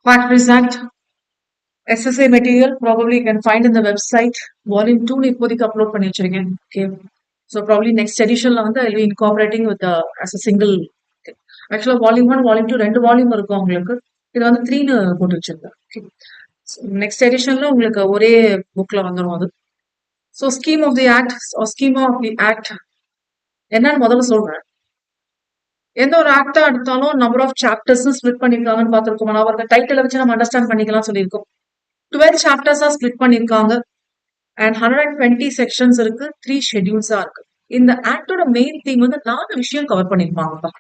Factories Act, SSA material probably you can find in the website. Volume 2 னு இப்போதைக்கு upload பண்ணி வச்சிருக்கேன். Okay. So probably next editionல வந்து I'll be incorporating with the as a single. Okay. Actually volume 1, volume 2 ரெண்டு volume இருக்கும் உங்களுக்கு. இது வந்து 3 னு போட்டு வச்சிருக்கேன். Okay. So, next editionல உங்களுக்கு ஒரே புக்ல வந்துரும் அது. So scheme of the act or scheme of the act என்னன்னு முதல்ல சொல்றேன். எந்த ஒரு ஆக்டா எடுத்தாலும் நம்பர் ஆஃப் சாப்டர்ஸ் ஸ்பிளிட் பண்ணிருக்காங்கன்னு பார்த்திருக்கோம். அவருக்கு டைட்டில் வச்சு நம்ம அண்டர்ஸ்டாண்ட் பண்ணிக்கலாம் சொல்லியிருக்கோம். 12 சாப்டர்ஸா ஸ்பிளிட் பண்ணிருக்காங்க அண்ட் 120 செக்ஷன்ஸ் இருக்கு, 3 ஷெட்யூல்ஸா இருக்கு. இந்த ஆக்டோட மெயின் தீம் வந்து 4 விஷயம் கவர் பண்ணிருப்பாங்கப்பா.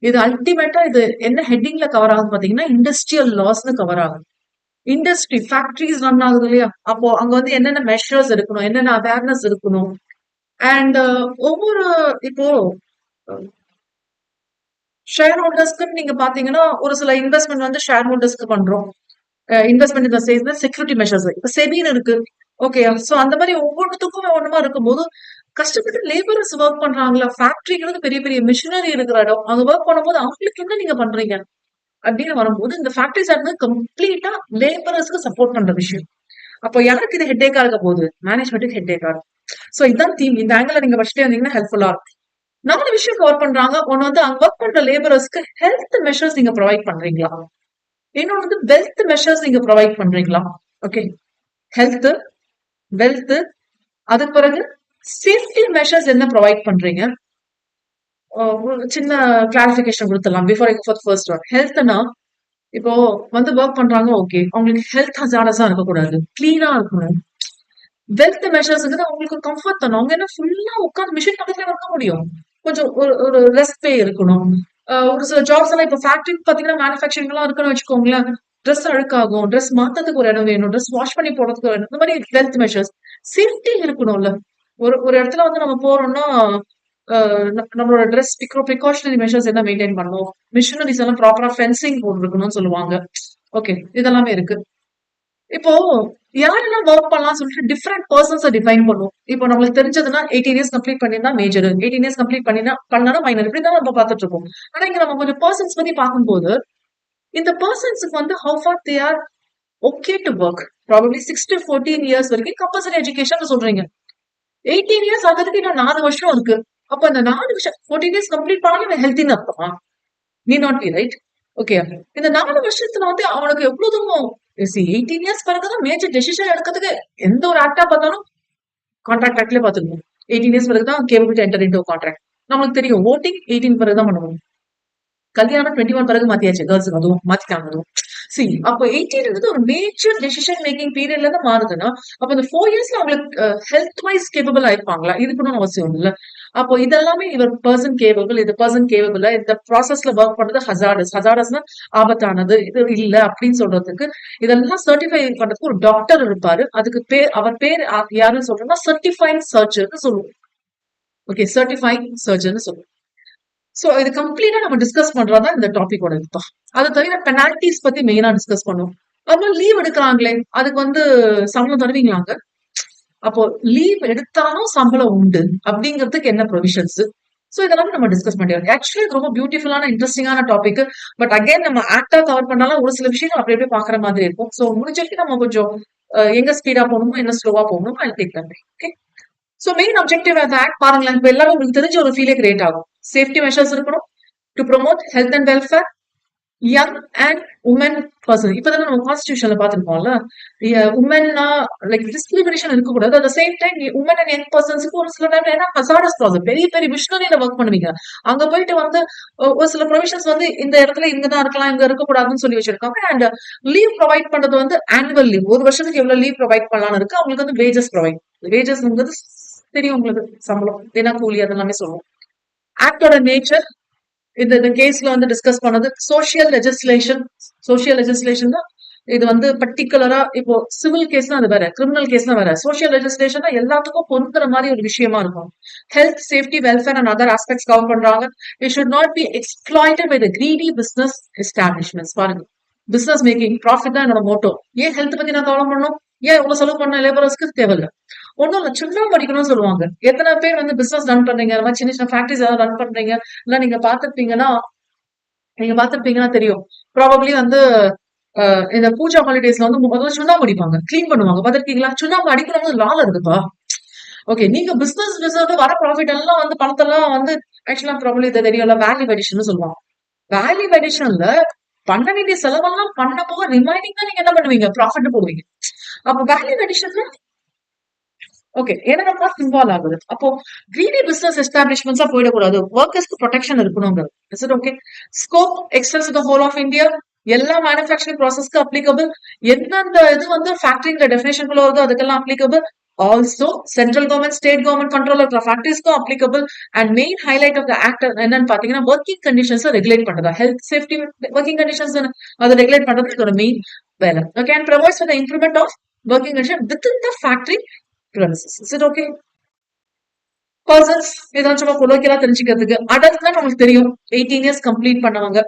இது அல்டிமேட்டா இது என்ன ஹெட்டிங்ல கவர் ஆகுது பாத்தீங்கன்னா இண்டஸ்ட்ரியல் லாஸ்னு கவர் ஆகுது. இண்டஸ்ட்ரி ஃபேக்டரிஸ் ரன் ஆகுது இல்லையா, அப்போ அங்க வந்து என்னென்ன மெஷர்ஸ் இருக்கணும், என்னென்ன அவேர்னஸ் இருக்கணும். அண்ட் ஒவ்வொரு இப்போ ஷேர் ஹோல்டர்ஸ்க்கு நீங்க பாத்தீங்கன்னா ஒரு சில இன்வெஸ்ட்மெண்ட் வந்து ஷேர் ஹோல்டர்ஸ்க்கு பண்றோம். இன்வெஸ்ட்மெண்ட் இந்த சேஸ் செக்யூரிட்டி மெஷர்ஸ் இப்ப செபின்னு இருக்கு. ஓகே, சோ அந்த மாதிரி ஒவ்வொன்றுத்துக்கும் ஒண்ணுமா இருக்கும்போது கஷ்டப்பட்டு லேபர்ஸ் ஒர்க் பண்றாங்களா, ஃபேக்டரிங்கிறது பெரிய பெரிய மிஷினரி இருக்கிற இடம், அங்க ஒர்க் பண்ணும்போது அவங்களுக்கு என்ன நீங்க பண்றீங்க அப்படின்னு வரும்போது இந்த ஃபேக்டரிஸ் வந்து கம்ப்ளீட்டா லேபரர்ஸ்க்கு சப்போர்ட் பண்ற விஷயம். அப்போ யாருக்கு இது ஹெட்டேக்கா இருக்க போகுது? மேனேஜ்மெண்ட்டுக்கு ஹெட்டேக்கா இருக்கும். சோ இதான் தீம். இந்த ஆங்கிள் நீங்க வச்சுட்டே வந்தீங்கன்னா ஹெல்ப்ஃபுல்லா இருக்கும். 4 விஷயம் கவர் பண்றாங்க. ஒன்னு வந்து அங்க ஒர்க் பண்ற லேபரர்ஸ்க்கு ஹெல்த் மெஷர்ஸ் நீங்க ப்ரொவைட் பண்றீங்களா, இன்னொன்னு வந்து வெல்த் மெஷர்ஸ் நீங்க ப்ரொவைட் பண்றீங்களா. ஓகே, ஹெல்த், வெல்த், அதுக்கு பிறகு சேஃப்டி மெஷர்ஸ் என்ன ப்ரொவைட் பண்றீங்க. சின்ன கிளாரிபிகேஷன் கொடுத்துடலாம் before I go for first one. ஹெல்த்னா இப்போ வந்து ஒர்க் பண்றாங்க, ஓகே, அவங்களுக்கு ஹெல்த் ஹசார்டஸா இருக்கக்கூடாது, கிளீனா இருக்கணும். வெல்த் மெஷர்ஸ்ங்கிறது அவங்களுக்கு கம்ஃபர்ட் தரணும். அவங்க என்ன ஃபுல்லா உட்காந்து மிஷின் பக்கத்துல இருக்க முடியும், கொஞ்சம் ஒரு ஒரு ரெஸ்ட் பே இருக்கணும். ஒரு சில ஜாப்ஸ் எல்லாம் இப்போ ஃபேக்டரி பாத்தீங்கன்னா மேனுஃபேக்சரிங் எல்லாம் இருக்குன்னு வச்சுக்கோங்களேன், ட்ரெஸ் அழுக்காகும், ட்ரெஸ் மாத்ததுக்கு ஒரு இடம் வேணும், ட்ரெஸ் வாஷ் பண்ணி போடுறதுக்கு ஒரு இடம், இந்த மாதிரி ஹெல்த் மெஷர்ஸ் சேஃப்டி இருக்கணும்ல. ஒரு ஒரு இடத்துல வந்து நம்ம போறோம்னா நம்மளோட ட்ரெஸ் ப்ரிகாஷனரி மெஷர்ஸ் என்ன மெயின்டைன் பண்ணணும், மிஷினரிஸ் எல்லாம் ப்ராப்பரா ஃபென்சிங் போட்டுருக்கணும்னு சொல்லுவாங்க. ஓகே, இதெல்லாமே இருக்கு. இப்போ யாரெல்லாம் ஒர்க் பண்ணலாம் சொல்லிட்டு டிஃப்ரெண்ட் பர்சன்ஸை டிஃபைன் பண்ணுவோம். இப்போ நம்மளுக்கு தெரிஞ்சதுன்னா 18 இயர்ஸ் கம்ப்ளீட் பண்ணிருந்தா மேஜர், 18 இயர்ஸ் கம்ப்ளீட் பண்ணா மைனர், இப்படி தான் நம்ம பார்த்துட்டு இருக்கோம். ஆனா இங்க நம்ம கொஞ்சம் பர்சன்ஸ் பத்தி பார்க்கும்போது இந்த பர்சன்ஸுக்கு வந்து how for they are okay to work. Probably 6 to 14 years வரைக்கும் கம்பல்சரி எஜுகேஷன் சொல்றீங்க. 18 இயர்ஸ் ஆகிறதுக்கு இன்னும் 4 வருஷம் இருக்கு. அப்ப அந்த 4 வருஷம் 14 இயர்ஸ் கம்ப்ளீட் பண்ணாலும் ஹெல்த்தின்னு அர்த்தமா? நீ நாட் பி ரைட். ஓகே, இந்த 4 வருஷத்துல வந்து அவனுக்கு எவ்வளவு தூரம் 18 இயர்ஸ் பிறகுதான் மேஜர் டெசிஷன் எடுக்கிறதுக்கு எந்த ஒரு ஆக்டா பார்த்தாலும் கான்ட்ராக்ட் ஆக்ட்லயே பாத்துக்கணும். 18 இயர்ஸ் பிறகுதான் கேபிள் என்டர் இன்டு கான்ட்ராக்ட். நமக்கு தெரியும் ஓட்டிங் 18 பிறகுதான் பண்ணுவோம். கல்யாணம் 21 பிறகு மாத்தியாச்சு, கேர்ள்ஸ் அதுவும் மாத்திட்டாங்க. அதுவும் சரி, அப்போ 18 ஒரு மேஜர் டெசிஷன் மேக்கிங் பீரியட்ல இருந்து மாறுதுன்னா அப்ப இந்த 4 இயர்ஸ்ல அவங்களுக்கு ஹெல்த் வைஸ் கேபபிள் ஆயிருப்பாங்களா? இருக்கணும்னு அவசியம் இல்ல. அப்போ இதெல்லாமே இவர் பர்சன் கேபபிள், இது பர்சன் கேபபிள், இந்த ப்ராசஸ்ல ஒர்க் பண்றது ஹசார்டஸ்னா ஆபத்தானது, இது இல்ல அப்படின்னு சொல்றதுக்கு இதெல்லாம் சர்டிஃபை பண்றதுக்கு ஒரு டாக்டர் இருப்பாரு. அதுக்கு பேர் அவர் பேர் யாருன்னு சொல்றோம்னா சர்டிஃபைங் சர்ஜன் சொல்லுவோம். ஓகே, சர்டிஃபைங் சர்ஜன் சொல்லுவோம். சோ இது கம்ப்ளீட்டா நம்ம டிஸ்கஸ் பண்றதா இந்த டாபிக்கோட இதுதான். அது தவிர பெனால்டிஸ் பத்தி மெயினா டிஸ்கஸ் பண்ணுவோம். அப்புறம் லீவ் எடுக்கிறாங்களே அதுக்கு வந்து சம்பளம் தருவீங்களாங்க. அப்போ லீவ் எடுத்தாலும் சம்பளம் உண்டு அப்படிங்கிறதுக்கு என்ன ப்ரொவிஷன்ஸ். சோ இதெல்லாம் நம்ம டிஸ்கஸ் பண்ணிடுவோம். ஆக்சுவலி இது ரொம்ப பியூட்டிஃபுல்லான இன்ட்ரெஸ்டிங்கான டாபிக். பட் அகைன் நம்ம ஆக்டா கவர் பண்ணாலும் ஒரு சில விஷயங்கள் அப்படி அப்படியே பாக்குற மாதிரி இருக்கும். சோ முடிஞ்ச வரைக்கும் நம்ம கொஞ்சம் எங்க ஸ்பீடா போகணுமோ என்ன ஸ்லோவா போகணுமோ அது டேக் பண்ணி. ஓகே, சோ மெயின் அப்ஜெக்டிவ் அந்த ஆக்ட் பாருங்களேன். இப்ப எல்லாமே உங்களுக்கு தெரிஞ்ச ஒரு ஃபீலே கிரியேட் ஆகும். சேஃப்டி மெஷர்ஸ் இருக்கணும் to promote health and welfare young and woman person. இப்பதான் நம்ம கான்ஸ்டிடியூஷன்ல பாத்துருக்கோம்ல, உமன்னா லைக் டிஸ்கிரிமினேஷன் இருக்கக்கூடாது. At same time woman and young பர்சன்ஸ்க்கு ஒரு சில டைம் ஏன்னா ஹசார்டஸ் ப்ராசஸ் பெரிய பெரிய மிஷினரியில ஒர்க் பண்ணுவீங்க. அங்க போயிட்டு வந்து ஒரு சில ப்ரொவிஷன்ஸ் வந்து இந்த இடத்துல இங்கதான் இருக்கலாம், இங்க இருக்கக்கூடாதுன்னு சொல்லி வச்சிருக்காங்க. அண்ட் லீவ் ப்ரொவைட் பண்றது வந்து ஆனுவல் லீவ், ஒரு வருஷத்துக்கு எவ்வளவு லீவ் ப்ரொவைட் பண்ணலாம்னு இருக்கு. அவங்களுக்கு வந்து வேஜஸ் ப்ரொவைட், வேஜஸ்ங்கிறது தெரியும் உங்களுக்கு, சம்பளம் தினக்கூலி அதெல்லாமே சொல்லுவோம். ஆக்டோட நேச்சர் இந்த கேஸ்ல வந்து டிஸ்கஸ் பண்ணது சோசியல் லெஜிஸ்லேஷன். சோசியல் லெஜிஸ்லேஷன் தான் இது வந்து பர்டிகுலரா இப்போ சிவில் கேஸ்னா அது வேற, கிரிமினல் கேஸ்னா வேற. சோசியல் லெஜிஸ்லேஷன் எல்லாத்துக்கும் பொறுக்கிற மாதிரி ஒரு விஷயமா இருக்கும். Health, safety, welfare and other aspects cover பண்றாங்க. It should not be exploited by the greedy business establishments. பாருங்க, பிசினஸ் மேக்கிங் ப்ராஃபிட் தான் என்னோட மோட்டோ. ஏன் ஹெல்த் பத்தி நான் கவலை பண்ணணும்? ஏன் இவ்வளவு செலவு பண்ண லேபரர்ஸ்க்கு தேவையில்லை. ஒன்னும் இல்ல, சின்ன படிக்கணும்னு சொல்லுவாங்க. எத்தனை பேர் வந்து பிசினஸ் ரன் பண்றீங்க, அந்த மாதிரி சின்ன சின்ன ஃபேக்டரிஸ் ஏதாவது ரன் பண்றீங்க, இல்ல நீங்க பாத்துருப்பீங்கன்னா தெரியும். ப்ராபப்ளி வந்து இந்த பூஜா ஹாலிடேஸ்ல வந்து முதல்ல சுண்ணாம்பு அடிப்பாங்க, கிளீன் பண்ணுவாங்க. பார்த்திருக்கீங்களா? சுண்ணாம்பு அடிக்கிறவங்க லால இருக்குப்பா. ஓகே, நீங்க பிசினஸ் வர ப்ராஃபிட் எல்லாம் வந்து பணத்தெல்லாம் வந்து ஆக்சுவலா ப்ராப்ளம் இதை தெரியல, வேல்யூ அடிஷன் சொல்லுவாங்க. வேல்யூ அடிஷன்ல பண்ண வேண்டிய செலவெல்லாம் பண்ண போக ரிமைனிங் தான் நீங்க என்ன பண்ணுவீங்க, ப்ராஃபிட் போடுவீங்க. அப்ப வேல்யூ அடிஷன்ல ஓகே என்னென்ன காஸ்ட் இன்வால்வ் ஆகுது. அப்போ கிரீடி பிசினஸ் எஸ்டாப்ளிஷ்மெண்ட்ஸா போயிடக்கூடாது, ஒர்க்கர்ஸ்க்கு ப்ரொடெக்ஷன் இருக்கணுங்கிறது. Is it okay? Scope extends the whole of India, எல்லா மேனுஃபேக்சரிங் ப்ராசஸ்க்கு அப்ளிகபிள். எந்தெந்த இது வந்து ஃபேக்டரிங்கிற டெஃபினேஷனுக்குள்ள வருதோ அதுக்கெல்லாம் applicable. Also central government, state government control இருக்கிற ஃபேக்டரிஸ்க்கும் applicable. And main highlight of the act என்னன்னு பாத்தீங்கன்னா ஒர்க்கிங் கண்டிஷன்ஸ் ரெகுலேட் பண்றதா, ஹெல்த் சேஃப்டி ஒர்க்கிங் கண்டிஷன்ஸ் அதை ரெகுலேட் பண்றது இதோட மெயின் வேலை. Okay, and provides for the improvement of working condition within the factory premises. Is it okay? Persons ஏதாச்சும் கொலோக்கியலா தெரிஞ்சுக்கிறதுக்கு, அடல்ட்னா நமக்கு தெரியும் 18 இயர்ஸ் கம்ப்ளீட் பண்ணவங்க.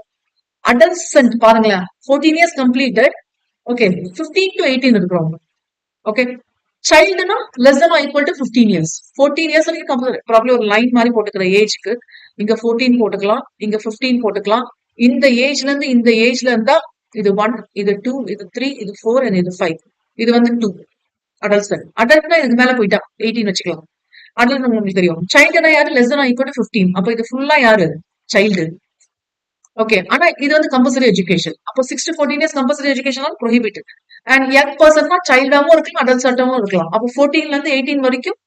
அடல்சன்ட் பாருங்களேன், 14 இயர்ஸ் கம்ப்ளீட்டட். ஓகே, 15 to 18 இருக்கிறவங்க. ஓகே, சைல்டுனா less than or equal to 15 years. 14 years வரைக்கும் ப்ராப்ளம் ஒரு லைன் மாதிரி போட்டுக்கிற ஏஜ்க்கு இங்க 14 போட்டுக்கலாம், இங்க 15 போட்டுக்கலாம். இந்த ஏஜ்ல இருந்து இந்த ஏஜ்ல இருந்தா இது 1, இது 2, இது 3, இது 4 and இது 5. இது வந்து 2 அடல்ட். அடல்ட்னா இதுக்கு மேல போயிட்டா 18 வச்சுக்கலாம். அடல்ட் உங்களுக்கு தெரியும். சைல்டுனா யாரு, less than or equal to 15. அப்ப இது ஃபுல்லா யாரு, சைல்டு. ஓகே, ஆனா இது வந்து கம்பல்சரி எஜுகேஷன். அப்போ 6 to 14 years compulsory education prohibited. And young பர்சன்னா சைல்டாவும் இருக்கலாம், அடல்ட் சட்டாவும் இருக்கலாம். அப்போ 14ல இருந்து 18 வரைக்கும்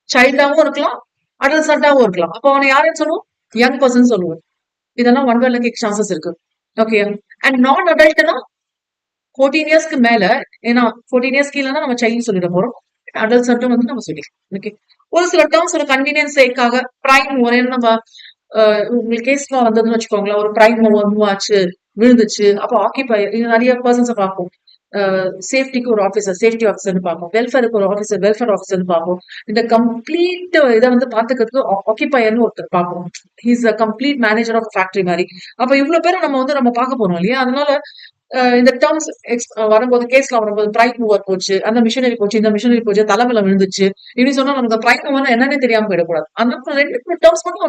சைல்டாவும் இருக்கலாம், அடல்ட் சட்டாவும் இருக்கலாம். அப்போ அவனை யாருன்னு சொல்லுவோம், யங் பர்சன் சொல்லுவோம். இதெல்லாம் ஒன் வேர்ட்ல கேட்க சான்சஸ் இருக்கு. ஓகே, அண்ட் நான் அடல்ட்னா 14 இயர்ஸ்க்கு மேல, ஏன்னா 14 இயர்ஸ் கீழே நம்ம சைல்டு சொல்லிட போறோம். அடல்ட் சட்டம் வந்து நம்ம சொல்லிக்கலாம். ஓகே, ஒரு சில டேர்ம்ஸ் ஒரு கன்வீனியன்ஸ் சேக்காக பிரைம் ஒரே நம்ம உங்களுக்கு கேஸ்ல வந்ததுன்னு வச்சுக்கோங்களேன், ஒரு பிரைம் மூவ் ஆச்சு, விழுந்துச்சு, அப்போ ஆக்கிபை நிறைய பர்சன்ஸை பார்ப்போம். சேஃப்டிக்கு ஒரு ஆஃபீஸர், சேஃப்டி ஆஃபீஸர்னு பார்ப்போம். வெல்ஃபேருக்கு ஒரு ஆஃபீஸர், வெல்ஃபேர் ஆஃபீஸர்னு பார்ப்போம். இந்த கம்ப்ளீட் இதை வந்து பாத்துக்கிறதுக்கு ஆக்கிபையர்னு ஒருத்தர் பார்ப்போம். He's a complete manager of factory மாதிரி. அப்ப இவ்வளவு பேரை நம்ம வந்து நம்ம பார்க்க போறோம் இல்லையா? அதனால இந்த டேர்ம்ஸ் வரும்போது, கேஸ்ல வரும்போது பிரைம் மூவர் போச்சு, அந்த மிஷினரி போச்சு, இந்த மிஷினரி போச்சு, தலைமையில விழுந்துச்சு, இப்படி சொன்னா நமக்கு பிரைம் மூவர் என்னன்னு தெரியாம போயிடக்கூடாது. அந்த 2 டேர்ம்ஸ் மட்டும்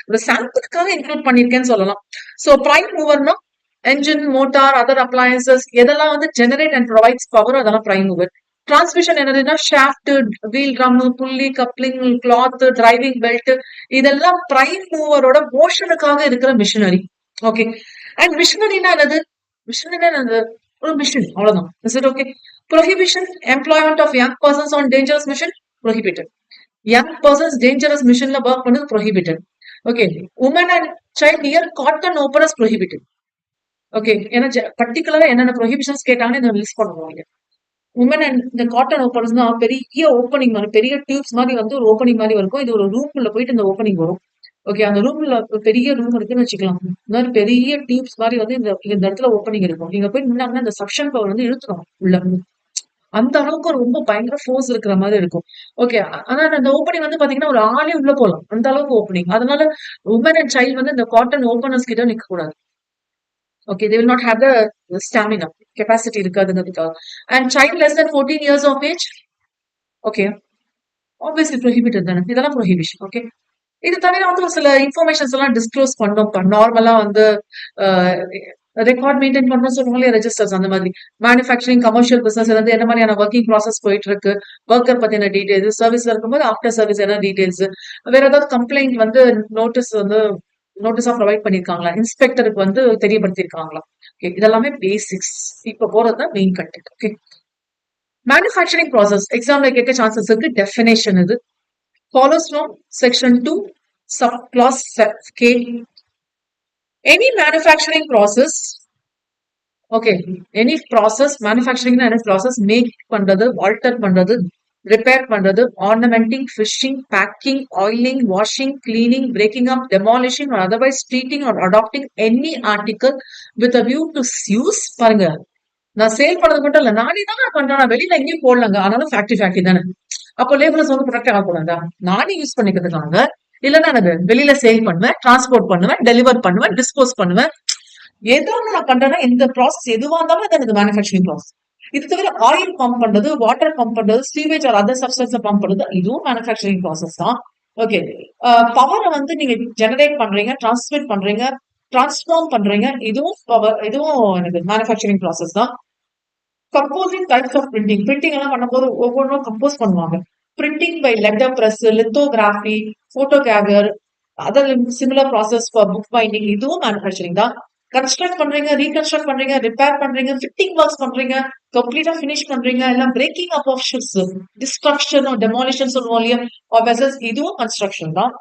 ஒரு சாம்பிளுக்காக இன்க்ளூட் பண்ணிருக்கேன்னு சொல்லலாம். சோ பிரைம் மூவர்னா என்ஜின், மோட்டார், அதர் அப்ளையன்சஸ் எதெல்லாம் வந்து ஜெனரேட் அண்ட் ப்ரொவைட்ஸ் பவர், அதெல்லாம் பிரைம் மூவர். டிரான்ஸ்மிஷன் என்னதுன்னா shaft, wheel drum, pulley, coupling, clutch, driving belt, இதெல்லாம் பிரைம் மூவரோட மோஷனுக்காக இருக்கிற மிஷினரி. ஓகே, அண்ட் மிஷினரினா என்னது, மிஷினரினா என்னது, ஒரு மிஷின், அவ்வளவுதான். Is it okay? Prohibition, employment of young persons on dangerous machine prohibited. Young persons dangerous மிஷின்ல ஒர்க் பண்ணது prohibited. Okay, woman and child near cotton openers prohibited. Okay, ஏன்னா பர்டிகுலரா என்னென்ன ப்ரொஹிபிஷன்ஸ் கேட்டாங்கன்னு இதை லிஸ்ட் பண்ணுவாங்க. உமன் அண்ட் இந்த காட்டன் ஓப்பனர்ஸ் தான் பெரிய ஓப்பனிங் மாதிரி, பெரிய டியூப்ஸ் மாதிரி வந்து ஒரு ஓப்பனிங் மாதிரி இருக்கும். இது ஒரு ரூம்குள்ள போயிட்டு இந்த ஓப்பனிங் வரும். ஓகே, அந்த ரூம்ல பெரிய ரூம் இருக்குன்னு வச்சுக்கலாம். இந்த மாதிரி பெரிய டியூப்ஸ் மாதிரி வந்து இந்த இடத்துல ஓப்பனிங் இருக்கும். நீங்க போய் நின்னாங்கன்னா இந்த சக்ஷன் பவர் வந்து இழுத்துடும் உள்ள. அந்த அளவுக்கு ரொம்ப பயங்கர ஃபோர்ஸ் இருக்கிற மாதிரி இருக்கும். ஓகே, ஆனா அந்த ஓப்பனிங் வந்து பாத்தீங்கன்னா ஒரு ஆளே உள்ள போகலாம், அந்த அளவுக்கு ஓப்பனிங். அதனால உமன் அண்ட் சைல்ட் வந்து இந்த காட்டன் ஓப்பனர்ஸ் கிட்ட நிக்க கூடாது. Okay, they will not have the stamina, capacity இருக்காதுங்கிறதுக்காக. And child less than 14 years of age, okay, obviously prohibited தானே, இதெல்லாம் prohibition. ஓகே, இது தவிர வந்து ஒரு சில இன்ஃபர்மேஷன்ஸ் எல்லாம் டிஸ்க்ளோஸ் பண்ணோம். நார்மலா வந்து ரெக்கார்ட் மெயின்டைன் பண்ணணும் சொல்லுவாங்களே, ரெஜிஸ்டர்ஸ், அந்த மாதிரி மேனுஃபேக்சரிங், கமர்ஷியல் பிசினஸ் வந்து என்ன மாதிரியான ஒர்க்கிங் ப்ராசஸ் போயிட்டு இருக்கு, ஒர்க்கர் பத்தின டீடைல்ஸ், சர்வீஸ்ல இருக்கும்போது ஆஃப்டர் சர்வீஸ் என்ன டீடைல்ஸ், வேற ஏதாவது கம்ப்ளைண்ட் வந்து நோட்டீஸா ப்ரொவைட் பண்ணிருக்காங்களா, இன்ஸ்பெக்டருக்கு வந்து தெரியப்படுத்திருக்காங்களா. ஓகே, இதெல்லாமே பேசிக்ஸ். இப்ப போறதுதான் main content. Okay, manufacturing process எக்ஸாம்ல கேட்க சான்சஸ் இருக்கு. டெஃபினேஷன் இது follows from section 2 subclause K. Any manufacturing process, okay, any process, manufacturing any process, make பண்றது, alter பண்றது, repair பண்றது, ornamenting, fishing, packing, oiling, washing, cleaning, breaking up, demolishing or otherwise treating or adopting any article with a view to use. பாருங்க, நான் sale பண்ணது மட்டும் இல்ல, நானே தான் பண்றேன், வெளியில எங்கேயும் போடலங்க, ஆனாலும் ஃபேக்டரி தானே. அப்போ லேபர்ஸ் வந்து ப்ரொடக்ட் ஆகக்கூடாதா? நானே யூஸ் பண்ணிக்கிறதுக்காக, இல்லைன்னா எனக்கு வெளியில சேல் பண்ணுவேன், டிரான்ஸ்போர்ட் பண்ணுவேன், டெலிவர் பண்ணுவேன், டிஸ்போஸ் பண்ணுவேன். ஏதோ ஒன்று நான் பண்றேன்னா இந்த ப்ராசஸ் எதுவா இருந்தாலும் அது எனக்கு மேனுஃபேக்சரிங் ப்ராசஸ். இது தவிர ஆயில் பம்ப் பண்றது, வாட்டர் பம்ப் பண்றது, ஸ்டீவேஜ் ஆர் அதர் சப்ஸ்டன்ஸ் பம்ப் பண்றது, இதுவும் மேனுஃபேக்சரிங் ப்ராசஸ் தான். ஓகே, பவரை வந்து நீங்க ஜெனரேட் பண்றீங்க, டிரான்ஸ்மிட் பண்றீங்க, டிரான்ஸ்ஃபார்ம் பண்றீங்க. இதுவும் எனக்கு மேனுஃபேக்சரிங் ப்ராசஸ் தான். Composing types of printing. Printing எல்லாம் பண்ணும்போது ஒவ்வொன்றும் கம்போஸ் பண்ணுவாங்க. Printing by letter press, lithography, photo கேகர், other similar process for book binding. இதுவும் மேனுஃபேக்சரிங் தான். கன்ஸ்ட்ரக்ட் பண்றீங்க, ரீகன்ஸ்ட்ரக்ட் பண்றீங்க, ரிப்பேர் பண்றீங்க, ஃபிட்டிங் ஒர்க்ஸ் பண்றீங்க, கம்ப்ளீட்டா ஃபினிஷ் பண்றீங்க, எல்லாம் breaking up of ships, destruction demolition சொல்லுவோம் இல்லையா, வெசல்ஸ். இதுவும் கன்ஸ்ட்ரக்ஷன் தான்.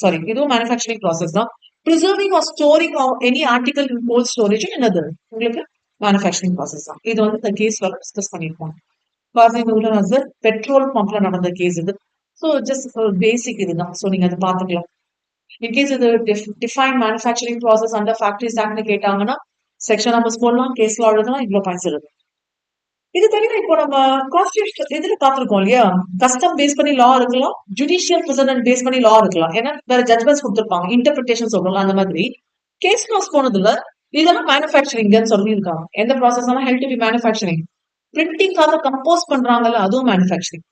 சாரி, இதுவும் மேனுஃபேக்சரிங் ப்ராசஸ் தான். Preserving or storing any article in gold storage என்னது உங்களுக்கு மேனுஃபேக்சரிங் ப்ராசஸ் தான். இது வந்து இந்த கேஸ்ல டிஸ்கஸ் பண்ணிருக்கோம். பெட்ரோல் பம்ப்ல நடந்த கேஸ் இது. ஸோ ஜஸ்ட் பேசிக் இதுதான். ஸோ நீங்க அதை பார்த்துக்கலாம். இன்கேஸ் இது define manufacturing process under factories ஆக்ட்னு கேட்டாங்கன்னா செக்ஷன் நம்பர்ஸ் போடலாம், கேஸ் லா எழுதலாம், இவ்வளவு பாயிண்ட்ஸ் இருக்கு. இது தவிர இப்போ நம்ம கான்ஸ்டிடியூஷன் இதுல பார்த்திருக்கோம் இல்லையா, கஸ்டம் பேஸ் பண்ணி லா இருக்கலாம், ஜுடிஷியல் பிரசிடென்ட் பேஸ் பண்ணி லா இருக்கலாம். ஏன்னா வேற ஜட்மெண்ட்ஸ் கொடுத்துருப்பாங்க, இன்டர்பிரிட்டேஷன் சொல்லலாம். அந்த மாதிரி கேஸ் லாஸ் போனதுல இதெல்லாம் மேனுஃபேக்சரிங்னு சொல்லியிருக்காங்க. எந்த ப்ராசஸ் எல்லாம் ஹெல்ப் டு பி மேனுஃபேக்சரிங். பிரிண்டிங்காக கம்போஸ் பண்றாங்கல்ல, அதுவும் மேனுஃபேக்சரிங்.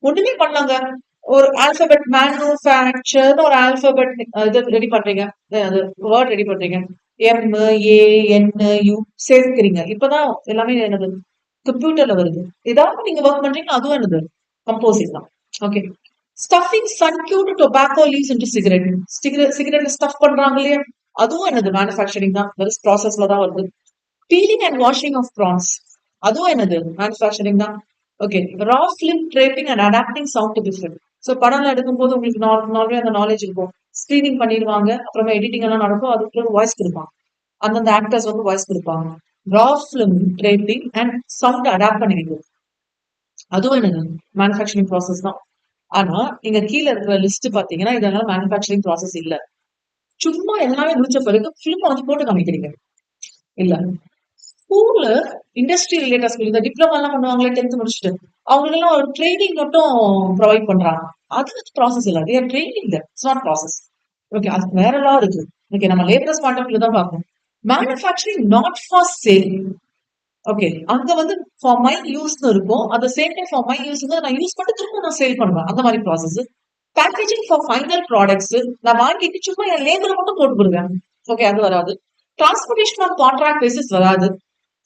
ஒண்ணுமே பண்ணாங்க, ஒரு ஆல்பபெட் மேனுஃபேக்சர், ஒரு ஆல்பபெட் இது ரெடி பண்றீங்க, அது வேர்ட் ரெடி பண்றீங்க, MANU சேர்க்கிறீங்க. இப்பதான் எல்லாமே என்னது கம்ப்யூட்டர்ல வருது. ஏதாவது நீங்க ஒர்க் பண்றீங்க, அதுவும் என்னது கம்போசிங் தான். Okay. Stuffing sun cured tobacco leaves into cigarette. Cigarette stuff பண்றாங்க இல்லையா, அதுவும் என்னது மேனுஃபேக்சரிங் தான். வெறும் ப்ராசஸ்ல தான் வருது. Peeling and washing of prawns, அதுவும் என்னது மேனுஃபேக்சரிங் தான். Okay. Raw film draping and adapting sound to different. So படம்லாம் எடுக்கும்போது உங்களுக்கு நார்மலே அந்த நாலேஜ் இருக்கும். ஸ்கிரீனிங் பண்ணிடுவாங்க, அப்புறமா எடிட்டிங் எல்லாம் நடக்கும், அதுக்கு வாய்ஸ் கொடுப்பாங்க. அந்தந்த ஆக்டர்ஸ் வந்து வாய்ஸ் கொடுப்பாங்க. Raw film draping and sound adapt பண்ணிடுது, அதுவும் என்னது மேனுஃபேக்சரிங் ப்ராசஸ் தான். ஆனா நீங்க கீழே இருக்கிற லிஸ்ட் பாத்தீங்கன்னா இதெல்லாம் மேனுஃபேக்சரிங் ப்ராசஸ் இல்ல. சும்மா எல்லாமே முடிச்ச பிறகு ஃபிலிம் வந்து போட்டு காமிக்கிறீங்க இல்ல. ஸ்கூல்ல இண்டஸ்ட்ரி ரிலேட்டட் ஸ்கூல், இந்த டிப்ளமா எல்லாம் பண்ணுவாங்களே 10th முடிச்சுட்டு, அவங்களுக்கு எல்லாம் ஒரு ட்ரைனிங் மட்டும் ப்ரொவைட் பண்றாங்க. அது ப்ராசஸ் இல்ல, training it's not process. Okay, அதுக்கு வேற எல்லாம் இருக்கு. ஓகே, நம்ம லேபரஸ் பாயிண்ட் ஆஃப் வியூ தான் பார்க்கணும். Manufacturing not for sale. Okay, அங்க வந்து ஃபார் மை யூஸ்னு இருக்கும், அந்த same time for my use நான் யூஸ் பண்ணிட்டு திரும்ப நான் சேல் பண்ணுவேன், அந்த மாதிரி process. Packaging for final products, நான் வாங்கிட்டு சும்மா என் லேபிள மட்டும் போட்டு கொடுங்க. ஓகே, அது வராது. டிரான்ஸ்போர்டேஷன் ஆஃப் கான்ட்ராக்ட் பேசிஸ் வராது.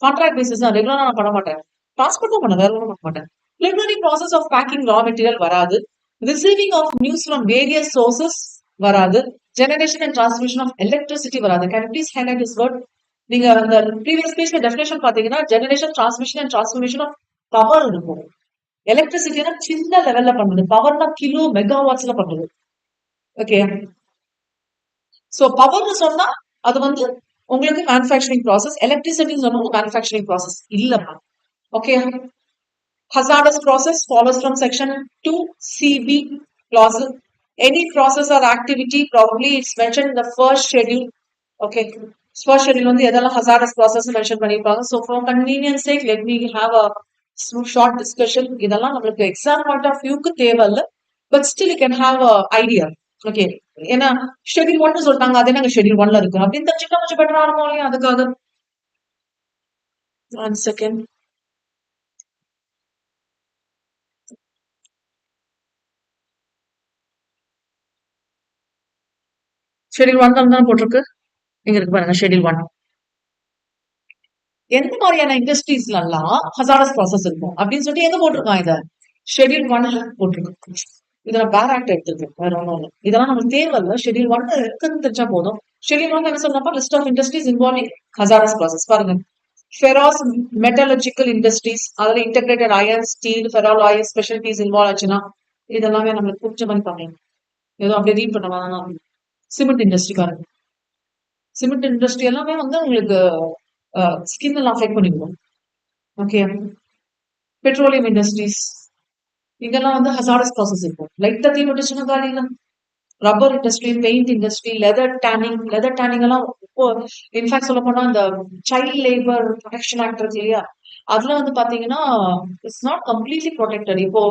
கான்ட்ராக்ட் பேசிஸ் தான், ரெகுலரா நான் பண்ண மாட்டேன். டிரான்ஸ்போர்ட் தான் பண்ண, வேற ஒன்றும் பண்ண மாட்டேன். preliminary process of packing raw material வராது. Receiving of news from various sources வராது. Generation and transmission of electricity வராது. Can please highlight this word. நீங்க அந்த ப்ரீவியஸ் பேஜ்ல டெஃபினேஷன் பாத்தீங்கன்னா generation, transmission and transformation of power இருக்கும். எலக்ட்ரிசிட்டினா சின்ன லெவல்ல பண்றது, பவர்னா கிலோ மெகாவாட்ஸ்ல பண்றது. ஓகே, சோ பவர்னு சொன்னா அது வந்து உங்களுக்கு மேனுஃபேக்சரிங் ப்ராசஸ். எலக்ட்ரிசிட்டி சொன்னா மேனுஃபேக்சரிங் ப்ராசஸ் இல்லப்பா. Okay. Hazardous process follows from section 2CB clause. Any process or activity, probably it's mentioned in the first schedule. Okay, first schedule வந்து எதெல்லாம் hazardous process மென்ஷன் பண்ணிருப்பாங்க. So for convenience sake, let me have a short discussion. இதெல்லாம் நம்மளுக்கு exam point of வியூக்கு தேவையில்ல, but still you can have a idea. Okay, ஏன்னா schedule 1 சொல்லிட்டாங்க, அது என்ன ஷெட்யூல் 1ல இருக்கு அப்படின்னு தெரிஞ்சுட்டா கொஞ்சம் பெட்டரா இருக்கும் இல்லையா, அதுக்காக. 1 second. ஷெட்யூல் 1 தான் போட்டிருக்கு, இங்க இருக்கு பாருங்க ஷெட்யூல் 1. எந்த மாதிரியான இண்டஸ்ட்ரீஸ்ல எல்லாம் ஹசாரஸ் ப்ராசஸ் இருக்கும் அப்படின்னு சொல்லிட்டு எங்க போட்டிருக்கான், இத ஷெட்யூல் 1ல போட்டிருக்கு. இதுல பேர் ஆக்ட் எடுத்திருக்கு, வேற ஒன்றும் இல்லை. இதெல்லாம் நமக்கு தேவையில்ல, ஷெட்யூல் 1 இருக்குன்னு தெரிஞ்சா போதும். ஷெட்யூல் 1 என்ன சொன்னப்ப list of industries involving hazardous process பாருங்க. ஃபெராஸ் மெட்டலர்ஜிக்கல் இண்டஸ்ட்ரீஸ், அதுல integrated iron, steel, ferro alloy specialities involve ஆச்சுன்னா இதெல்லாமே நம்மளுக்கு பிடிச்ச மாதிரி பண்ணலாம். ஏதோ அப்படியே ரீட் பண்ணலாம். சிமெண்ட் இண்டஸ்ட்ரி பாருங்க, சிமெண்ட் இண்டஸ்ட்ரி எல்லாமே வந்து உங்களுக்கு ஸ்கின் எல்லாம் அஃபெக்ட் பண்ணிடுவோம். ஓகே. பெட்ரோலியம் இண்டஸ்ட்ரீஸ், இதெல்லாம் வந்து ஹசாரஸ் ப்ராசஸ் இருக்கும். லைட்டா தீ விட்டுச்சுன்னா காலையில. Rubber industry, paint industry, leather turning. Leather turning எல்லாம் இப்போ இன்ஃபேக்ட் சொல்ல போனா இந்த சைல்ட் லேபர் ப்ரொடெக்ஷன் ஆக்ட் இருக்கு இல்லையா, அதுல வந்து பாத்தீங்கன்னா இட்ஸ் நாட் கம்ப்ளீட்லி ப்ரொடெக்டட். இப்போ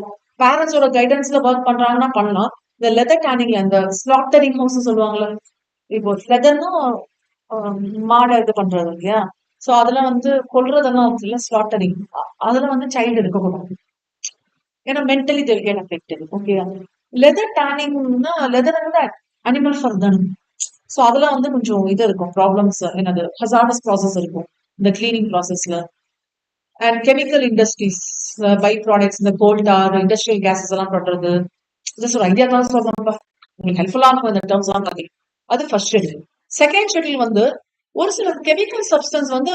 பேரண்ட்ஸோட கைடன்ஸ்ல ஒர்க் பண்றாங்கன்னா பண்ணலாம். இந்த லெதர் டேனிங்ல இந்த ஸ்லாட்டரிங் ஹவுஸ் சொல்லுவாங்கல்ல, இப்போ லெதர்னா மாடை இது பண்றது இல்லையா, சோ அதுல வந்து கொல்றதெல்லாம் இருக்குல்ல ஸ்லாட்டரிங், அதுல வந்து சைல்டு இருக்கக்கூடாது, ஏன்னா mentally they'll get affected. Okay. Leather டேனிங்னா லெதர் வந்து அனிமல் ஃபர் தானே, ஸோ அதுல வந்து கொஞ்சம் இது இருக்கும் ப்ராப்ளம்ஸ், என்னது ஹசார்டஸ் ப்ராசஸ் இருக்கும் இந்த கிளீனிங் ப்ராசஸ்ல. And chemical industries by products, இந்த கோல் டார், இண்டஸ்ட்ரியல் கேசஸ் எல்லாம் பண்றது. ஜஸ்ட் ஒரு ஐடியா தான் சொல்றேன்ப்பா, உங்களுக்கு ஹெல்ப்ஃபுல்லா இருக்கும் இந்த டேர்ம்ஸ் எல்லாம் பத்தி. அது ஃபர்ஸ்ட் ஷெட்யூல். செகண்ட் ஷெட்யூல் வந்து ஒரு சில கெமிக்கல் சப்ஸ்டன்ஸ் வந்து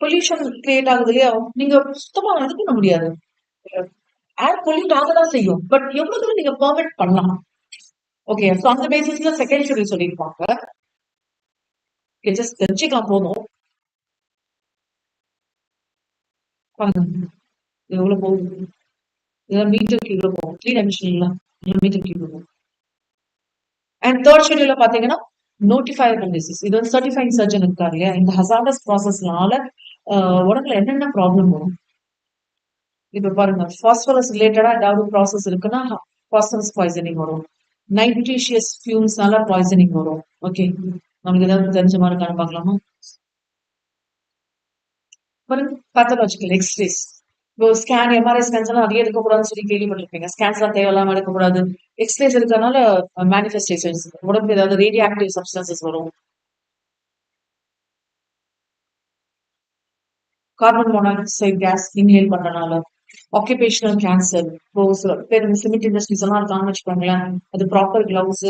பொல்யூஷன் கிரியேட் ஆகுது இல்லையா, நீங்க சுத்தமா இது பண்ண முடியாது. ஏர் பொல்யூட் ஆகதான் செய்யும், பட் எவ்வளவு தூரம் நீங்க பெர்மிட் பண்ணலாம். ஓகே, ஸோ அந்த பேசிஸ்ல செகண்ட் ஷெட்யூல் சொல்லியிருப்பாங்க. ஜஸ்ட் தெரிஞ்சுக்கலாம் போதும். பாருங்க இது எவ்வளவு போகுது, இதெல்லாம் மீட்டருக்கு இவ்வளவு போகும், 3 டைமென்ஷன்ல மீட்டருக்கு இவ்வளவு போகும். அண்ட் தேர்ட் ஷெட்யூல்ல பாத்தீங்கன்னா நோட்டிஃபையபிள் டிசீஸ். இது வந்து சர்டிஃபைங் சர்ஜன் இருக்காரு இல்லையா, இந்த ஹசார்டஸ் ப்ராசஸ்னால உடம்புல என்னென்ன ப்ராப்ளம் வரும். இப்ப பாருங்க, பாஸ்பரஸ் ரிலேட்டடா ஏதாவது ப்ராசஸ் இருக்குன்னா பாஸ்பரஸ் பாய்சனிங் வரும், நைட்ரீஷியஸ் ஃபியூம்ஸ்னால பாய்சனிங் வரும். ஓகே, நமக்கு ஏதாவது தெரிஞ்ச மாதிரி இருக்கான்னு பார்க்கலாமா. பாருங்க, பேத்தாலஜிக்கல் எக்ஸ்ரேஸ். இப்போ ஸ்கேன், எம்ஆர்ஐ ஸ்கேன்ஸ் எல்லாம் நிறைய எடுக்கக்கூடாதுன்னு சொல்லி கேள்விப்பட்டிருப்பீங்க. ஸ்கேன்ஸ் எல்லாம் தேவையில்லாம எடுக்கக்கூடாது. எக்ஸ்ரேஸ் இருக்கிறதுனால மேனிஃபெஸ்டேஷன்ஸ், உடம்புக்கு ஏதாவது ரேடியோ ஆக்டிவ் சப்ஸ்டன்சஸ் வரும். கார்பன் மோனாக்சைடு கேஸ் இன்ஹேல் பண்றதுனால, ஆக்குபேஷனல் கேன்சர். இப்போ சில பேர் சிமெண்ட் இண்டஸ்ட்ரீஸ் எல்லாம் இருக்காங்கன்னு வச்சுக்கோங்களேன், அது ப்ராப்பர் கிளவுஸ்,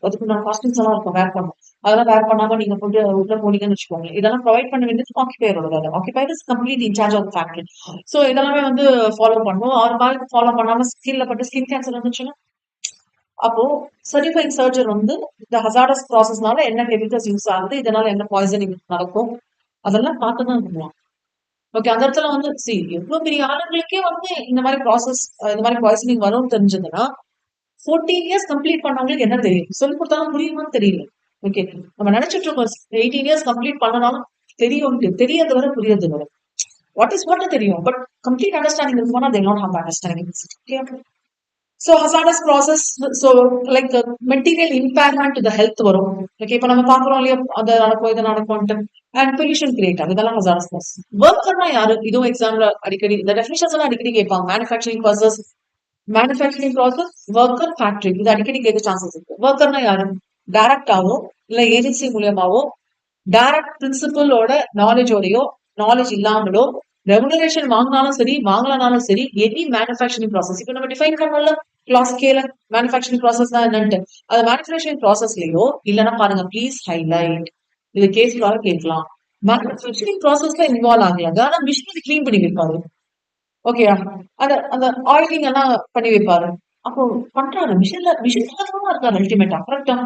அதுக்கு நான் காஸ்டியூம்ஸ் எல்லாம் இருக்கும் வேர் பண்ணும். அதெல்லாம் வேர் பண்ணாம நீங்க போட்டு உள்ள போனீங்கன்னு வச்சுக்கோங்க, இதெல்லாம் ப்ரொவைட் பண்ண வேண்டியது ஆக்கிபையரோட வேலை. Occupier is complete in charge of factory. So இதெல்லாமே வந்து ஃபாலோ பண்ணும். அவர் மாதிரி ஃபாலோ பண்ணாம ஸ்கின்ல பட்டு ஸ்கின் கேன்சர் வந்துச்சுன்னா, அப்போ சர்டிஃபைங் சர்ஜன் வந்து இந்த ஹசார்டஸ் ப்ராசஸ்னால என்ன கெமிக்கல்ஸ் யூஸ் ஆகுது, இதனால என்ன பாய்சனிங் நடக்கும், அதெல்லாம் பார்த்துதான் பண்ணுவாங்க. ஓகே, அந்த இடத்துல வந்து எவ்வளவு பெரிய ஆளுங்களுக்கே வந்து இந்த மாதிரி ப்ராசஸ், இந்த மாதிரி பாய்சனிங் வரும்னு தெரிஞ்சதுன்னா 14 இயர்ஸ் கம்ப்ளீட் பண்ணவங்களுக்கு என்ன தெரியும், சொல்லி கொடுத்தாலும் புரியுமான்னு தெரியல. ஓகே, நம்ம நினைச்சிட்டு இருக்கோம் 18 இயர்ஸ் கம்ப்ளீட் பண்ணனாலும் தெரியும், தெரியறது வரை புரியுது வரை வாட் தெரியும், பட் கம்ப்ளீட் அண்டர்ஸ்டாண்டிங் இருக்கும்னா they not have understanding. Okay. So hazardous process, so like material impairment to the health வரும். ஓகே, இப்ப நம்ம பாக்குறோம் இல்லையா, அது நடக்கும் இது நடக்கும்ட்டு. அண்ட் பொல்யூஷன் கிரியேட் ஆகுது, இதெல்லாம் ஹசார்டஸ் ப்ராசஸ். ஒர்க்கர்னா யாரு, இதுவும் எக்ஸாம்ல அடிக்கடி இந்த டெஃபினிஷன்ஸ் எல்லாம் அடிக்கடி கேட்பாங்க. மேனுஃபேக்சரிங் ப்ராசஸ், ஒர்க்கர், ஃபேக்டரி, இது அடிக்கடி கேட்க சான்சஸ் இருக்கு. ஒர்க்கர்னா யாரு, டைரக்டாவோ இல்ல ஏஜென்சி மூலியமாவோ, டைரக்ட் பிரின்சிபலோட நாலேஜோடயோ நாலேஜ் இல்லாமலோ ரெமுனரேஷன் வாங்கினாலும் சரி வாங்கலனாலும் சரி, எனி மேனுஃபேக்சரிங் ப்ராசஸ். இப்ப நம்ம டிஃபைன் பண்ணல கிளாஸ் கேல மேனுஃபேக்சரிங் ப்ராசஸ் தான் என்னன்ட்டு, அது மேனுஃபேக்சரிங் ப்ராசஸ்லயோ இல்லைன்னா பாருங்க, ப்ளீஸ் ஹைலைட், இது கேஸ்லாக கேட்கலாம். மேனுஃபேக்சரிங் ப்ராசஸ்ல இன்வால்வ் ஆகலாங்க, ஆனா மிஷினரி கிளீன் பண்ணி வைப்பாரு. ஓகேயா, அந்த அந்த ஆயிலிங் எல்லாம் பண்ணி வைப்பாரு. அப்போ பண்றாரு மிஷின் இருக்காரு அல்டிமேட்டா கரெக்டா.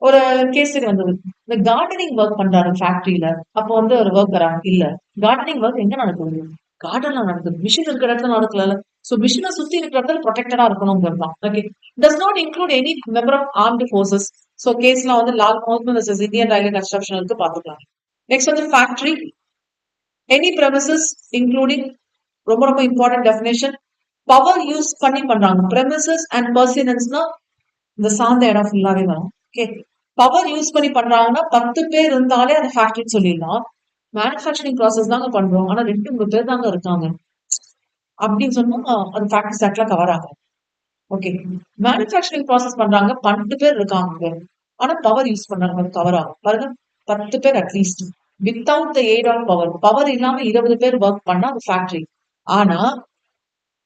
ஒரு கேஸ் வந்தது, இந்த கார்டனிங் ஒர்க் பண்றாரு ஃபேக்டரியில. அப்போ வந்து ஒரு ஒர்க்கரா இல்ல, கார்டனிங் ஒர்க் எங்க நடக்குது, கார்டன்ல நடக்குது, மிஷின் இருக்கிற இடத்துல நடக்கல. சோ மிஷினை சுத்தி இருக்கிற இடத்துல ப்ரொடெக்டடா இருக்கணுங்கிறது தான். Okay, does not include any member of armed forces. So கேஸ்லாம் வந்து லால் மோகன் இந்தியன் ரயில்வே கன்ஸ்ட்ரக்ஷன் இருக்கு, பாத்துக்கலாம். நெக்ஸ்ட் வந்து ஃபேக்டரி, எனி பிரமிசஸ் இன்க்ளூடிங், ரொம்ப ரொம்ப இம்பார்ட்டன்ட் டெஃபினேஷன், பவர் யூஸ் பண்ணி பண்றாங்க. பிரமிசஸ் அண்ட் பர்சினன்ஸ்னா இந்த சார்ந்த இடம் ஃபுல்லாவே வரும். ஓகே, பவர் யூஸ் பண்ணி பண்றாங்கன்னா 10 பேர் இருந்தாலே அந்த ஃபேக்டரின்னு சொல்லிடலாம். மேனுஃபேக்சரிங் ப்ராசஸ் தாங்க பண்றோம், ஆனா 2-3 பேர் தாங்க இருக்காங்க அப்படின்னு சொன்னா அது ஃபேக்டரி செக்ல கவர் ஆகும். ஓகே, மேனுஃபேக்சரிங் ப்ராசஸ் பண்றாங்க 12 பேர் இருக்காங்க, ஆனா பவர் யூஸ் பண்றாங்க, கவர் ஆகும். பாருங்க, 10 பேர் at least without the aid of power, power இல்லாம 20 பேர் ஒர்க் பண்ணா அது ஃபேக்டரி. ஆனா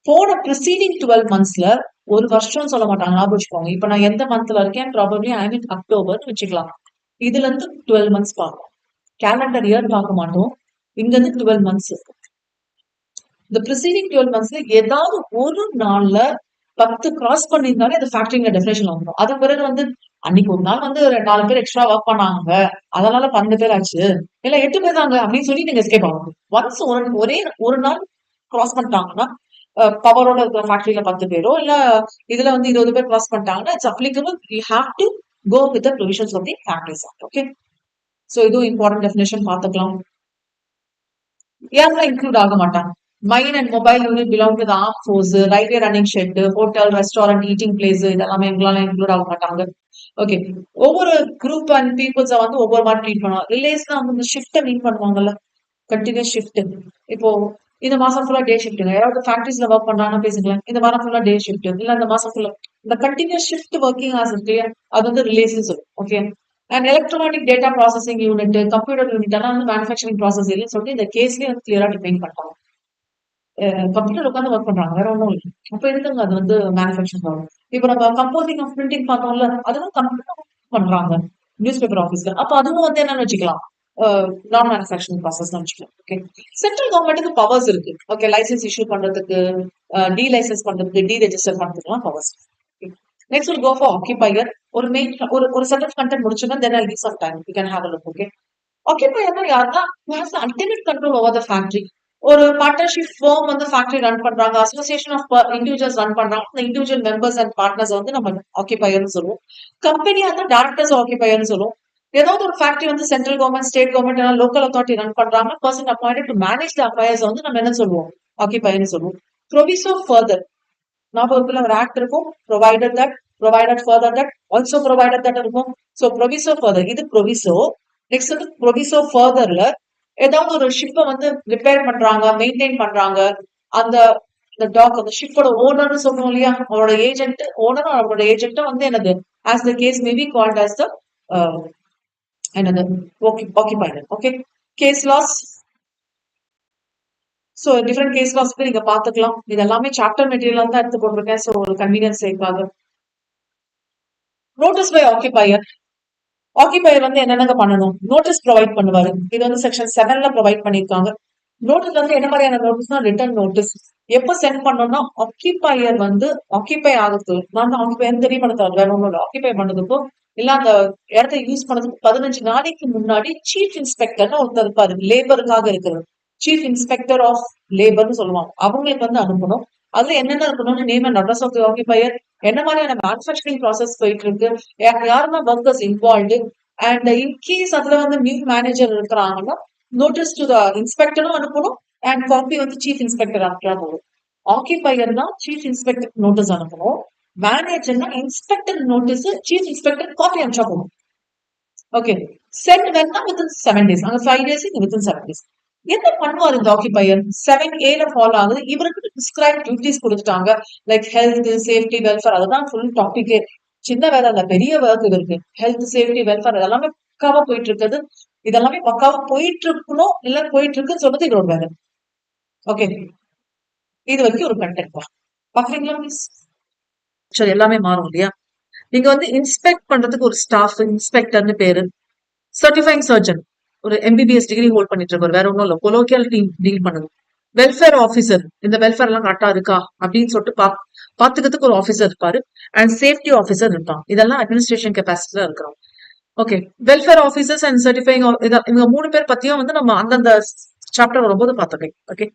போன ப்ரிசீடிங் 12 மந்த்ஸ்ல ஒரு வருஷம் சொல்ல மாட்டாங்க, ஞாபகம் வச்சுக்கோங்க. இப்ப நான் எந்த மந்த்ல இருக்கேன், ப்ராபப்லி ஐ மீன் அக்டோபர் வச்சுக்கலாம். இதுல இருந்து 12 மந்த்ஸ் பார்ப்போம், கேலண்டர் இயர் பார்க்க மாட்டோம். இங்க இருந்து 12 மந்த்ஸ் இருக்கு. இந்த ப்ரிசீடிங் 12 மந்த்ஸ்ல ஏதாவது ஒரு நாள்ல 10 கிராஸ் பண்ணியிருந்தாலே அது ஃபேக்டரிங்க டெஃபினேஷன் வந்துடும். அது பிறகு வந்து அன்னைக்கு ஒரு நாள் வந்து 4 பேர் எக்ஸ்ட்ரா ஒர்க் பண்ணாங்க, அதனால 12 பேர் ஆச்சு, இல்ல 8 பேர் தாங்க அப்படின்னு சொல்லி நீங்க எஸ்கேப் ஆகும். ஒன்ஸ் ஒரே ஒரு நாள் கிராஸ் பண்ணிட்டாங்கன்னா, பவரோட இருக்கிற ஃபேக்டரியில 10 பேரோ இல்ல இதுல வந்து 20 பேர் கிராஸ் பண்ணிட்டாங்கன்னா, it's applicable. You have to go with the provisions of the factories act. Okay, so இதுவும் இம்பார்ட்டன்ட் டெஃபினேஷன் பார்த்துக்கலாம். யாரெல்லாம் இன்க்ளூட் ஆக மாட்டாங்க, mine and mobile unit belong to the arm force, railway running shed, hotel, restaurant, eating place, இதெல்லாமே எங்களால include ஆக மாட்டாங்க. Okay, ஒவ்வொரு குரூப் அண்ட் பீப்புள்ஸை வந்து ஒவ்வொரு மாதிரி ட்ரீட் பண்ணுவாங்க. ரிலேஸ்னா வந்து ஷிஃப்ட்டை மீட் பண்ணுவாங்கல்ல, கண்டினியூஸ் ஷிஃப்ட். இப்போ இந்த மாசம் ஃபுல்லா டே ஷிஃப்ட்டுங்க, யாராவது ஃபேக்டரிஸ்ல ஒர்க் பண்றாங்கன்னா பேசுங்களேன், இந்த வாரம் ஃபுல்லா டே ஷிஃப்ட், இல்ல இந்த மாசம் ஃபுல்லா இந்த கண்டினியூஸ் ஷிஃப்ட் ஒர்க்கிங் ஹார்ஸ் இருக்கு, அது வந்து ரிலேஷன் சொல்லும். Okay, and electronic data processing unit, computer unit எல்லாம் வந்து மேனுஃபேக்சரிங் ப்ராசஸ் இல்லைன்னு சொல்லிட்டு இந்த கேஸ்லயே வந்து கிளியரா டிஃபைன் பண்ணிட்டாங்க. கம்ப்யூட்டர் உட்காந்து ஒர்க் பண்றாங்க, வேற ஒன்றும் இல்லை. அப்ப எதுக்குங்க அது வந்து மேனுஃபேக்சரிங் ஆகும்? இப்ப நம்ம கம்போசிங் ஆஃப் பிரிண்டிங் பார்த்தோம்ல, அதுவும் கம்ப்யூட்டர் பண்றாங்க நியூஸ் பேப்பர் ஆஃபீஸ்ல. அப்ப அதுவும் வந்து என்னன்னு வச்சுக்கலாம், நான் மேனுஃபேக்சரிங் ப்ராசஸ் வச்சுக்கலாம். ஓகே, சென்ட்ரல் கவர்மெண்ட்டுக்கு பவர்ஸ் இருக்கு. ஓகே, லைசன்ஸ் இஷ்யூ பண்றதுக்கு, டி லைசன்ஸ் பண்றதுக்கு, டி ரெஜிஸ்டர் பண்றதுக்குலாம் powers. Next will go for occupier. ஒரு மெயின் ஒரு செட் ஆஃப் கண்டென்ட் முடிச்சுன்னா then I give some time you can have a look. Okay, ஆக்கிபையர்னா யாருன்னா who has the ultimate control over the factory. ஒரு partnership form வந்து factory run பண்றாங்க, association of individuals run பண்றாங்க. அந்த individual members and partners வந்து நம்ம ஆக்கிபையர்னு சொல்லுவோம். கம்பெனியா இருந்தா டைரக்டர்ஸ் ஆக்கிபையர்னு சொல்லுவோம். ஏதாவது ஒரு ஃபேக்டரி வந்து central government, state government, local authority run பண்றாங்க, person appointed to manage the affairs வந்து நம்ம என்ன சொல்லுவோம், ஆக்கிபையர்னு சொல்லுவோம். ப்ரொவிசோ ஃபர்தர், ஞாபகத்துல ஒரு ஆக்ட் இருக்கும், provided that, provided further that, also provided that இருக்கும். ஸோ ப்ரொவிசோ ஃபர்தர், இது ப்ரொவிசோ. நெக்ஸ்ட் வந்து ப்ரொவிசோ ஃபர்தர்ல ஏதாவது ஒரு ஷிப்பை வந்து ரிப்பேர் பண்றாங்க, மெயின்டைன் பண்றாங்க, அந்த டாக் அந்த ஷிப்போட ஓனர்னு சொல்றோம் இல்லையா, அவரோட ஏஜென்ட், ஓனரும் அவரோட ஏஜென்ட்டும் வந்து என்னது, as the case maybe called as the என்னது occupier. Okay, case laws. So different case லாஸ்க்கு நீங்க பாத்துக்கலாம். இது எல்லாமே சாப்டர் மெட்டீரியல் தான் எடுத்து போட்டிருக்கேன். ஸோ ஒரு கன்வீனியன்ஸ் சேக்காக. Notice by occupier. ஆக்கிபையர் வந்து என்னென்ன பண்ணணும், நோட்டீஸ் ப்ரொவைட் பண்ணுவாரு. இது வந்து செக்ஷன் 7ல ப்ரொவைட் பண்ணிருக்காங்க. நோட்டீஸ் வந்து என்ன மாதிரியான நோட்டீஸ்னா ரிட்டர்ன் நோட்டீஸ். எப்ப சென்ட் பண்ணோம்னா ஆக்கிபையர் வந்து ஆக்கிபை ஆகுது, நான் ஆக்கிபையர் தெரியப்படுத்தாது, வேற ஒன்றும் இல்லை. ஆக்கிபை பண்ணதுக்கும் இல்ல அந்த இடத்த யூஸ் பண்ணதுக்கு 15 நாளைக்கு முன்னாடி சீஃப் இன்ஸ்பெக்டர்னு ஒருத்தர் இருப்பாரு, லேபருக்காக இருக்கிறது. சீஃப் இன்ஸ்பெக்டர் ஆஃப் லேபர்னு சொல்லுவாங்க, அவங்களுக்கு வந்து அனுப்பணும். அதுல என்னென்ன இருக்கணும்னு நேம் அண்ட் அட்ரஸ் ஆஃப் ஆக்கிபையர், என்ன மாதிரியான மேனுஃபேக்சரிங் ப்ராசஸ் போயிட்டு இருக்கு, யாருன்னா ஒர்க்கர்ஸ் இன்வால்வ்டு, அண்ட் இன்கேஸ் அதுல வந்து நியூ மேனேஜர் இருக்கிறாங்கன்னா நோட்டீஸ் டு த இன்ஸ்பெக்டரும் அனுப்பணும், அண்ட் காப்பி வந்து சீஃப் இன்ஸ்பெக்டர் அனுப்பினா போதும். ஆக்கிபையர்னா சீஃப் இன்ஸ்பெக்டர் நோட்டீஸ் அனுப்பணும், மேனேஜர்னா inspector notice chief inspector copy அனுப்பிச்சா போதும். ஓகே, சென்ட் வேணா வித்தின் 7 days, அங்க 5 days வித்தின் 7 days. என்ன பண்ணுவார் இந்த ஆக்கிபையர்? 7A ஃபாலோ ஆகுது. இவருக்கு டிஸ்கிரைப் டியூட்டிஸ் கொடுத்துட்டாங்க, லைக் ஹெல்த், சேஃப்டி, வெல்ஃபேர். அதுதான் ஃபுல் டாபிக்கே. சின்ன வேலை இல்ல, பெரிய ஒர்க் இருக்கு. ஹெல்த், சேஃப்டி, வெல்ஃபேர் இதெல்லாமே பக்காவா போயிட்டு இருக்குது. இதெல்லாமே பக்காவா போயிட்டு இருக்கணும், இல்ல போயிட்டு இருக்குன்னு சொல்றது இதோட வேலை. ஓகே, இது வரைக்கும் ஒரு கண்டென்ட் பாக்குறீங்களா மிஸ்? சரி, எல்லாமே மாறும் இல்லையா? நீங்க வந்து இன்ஸ்பெக்ட் பண்றதுக்கு ஒரு ஸ்டாஃப் இன்ஸ்பெக்டர்னு பேரு. சர்டிஃபைங் சர்ஜன் ஒரு MBBS டிகிரி ஹோல்ட் பண்ணிட்டு இருக்காரு, வேற ஒன்றும் இல்லை, கொலோக்கியல் டீல் பண்ணுது. வெல்ஃபேர் ஆஃபீஸர், இந்த வெல்ஃபேர் எல்லாம் கரெக்டா இருக்கா அப்படின்னு சொல்லிட்டு பாத்துக்கிறதுக்கு ஒரு ஆஃபீஸர் இருப்பாரு. அண்ட் சேஃப்டி ஆஃபீஸர் இருப்பான். இதெல்லாம் அட்மினிஸ்ட்ரேஷன் கெப்பாசிட்டில இருக்கிறோம். Okay, welfare officers and certifying, இவங்க 3 பேர் பத்தியும் வந்து நம்ம அந்தந்த சாப்டர் வரும்போது பார்த்துக்கேன். ஓகே,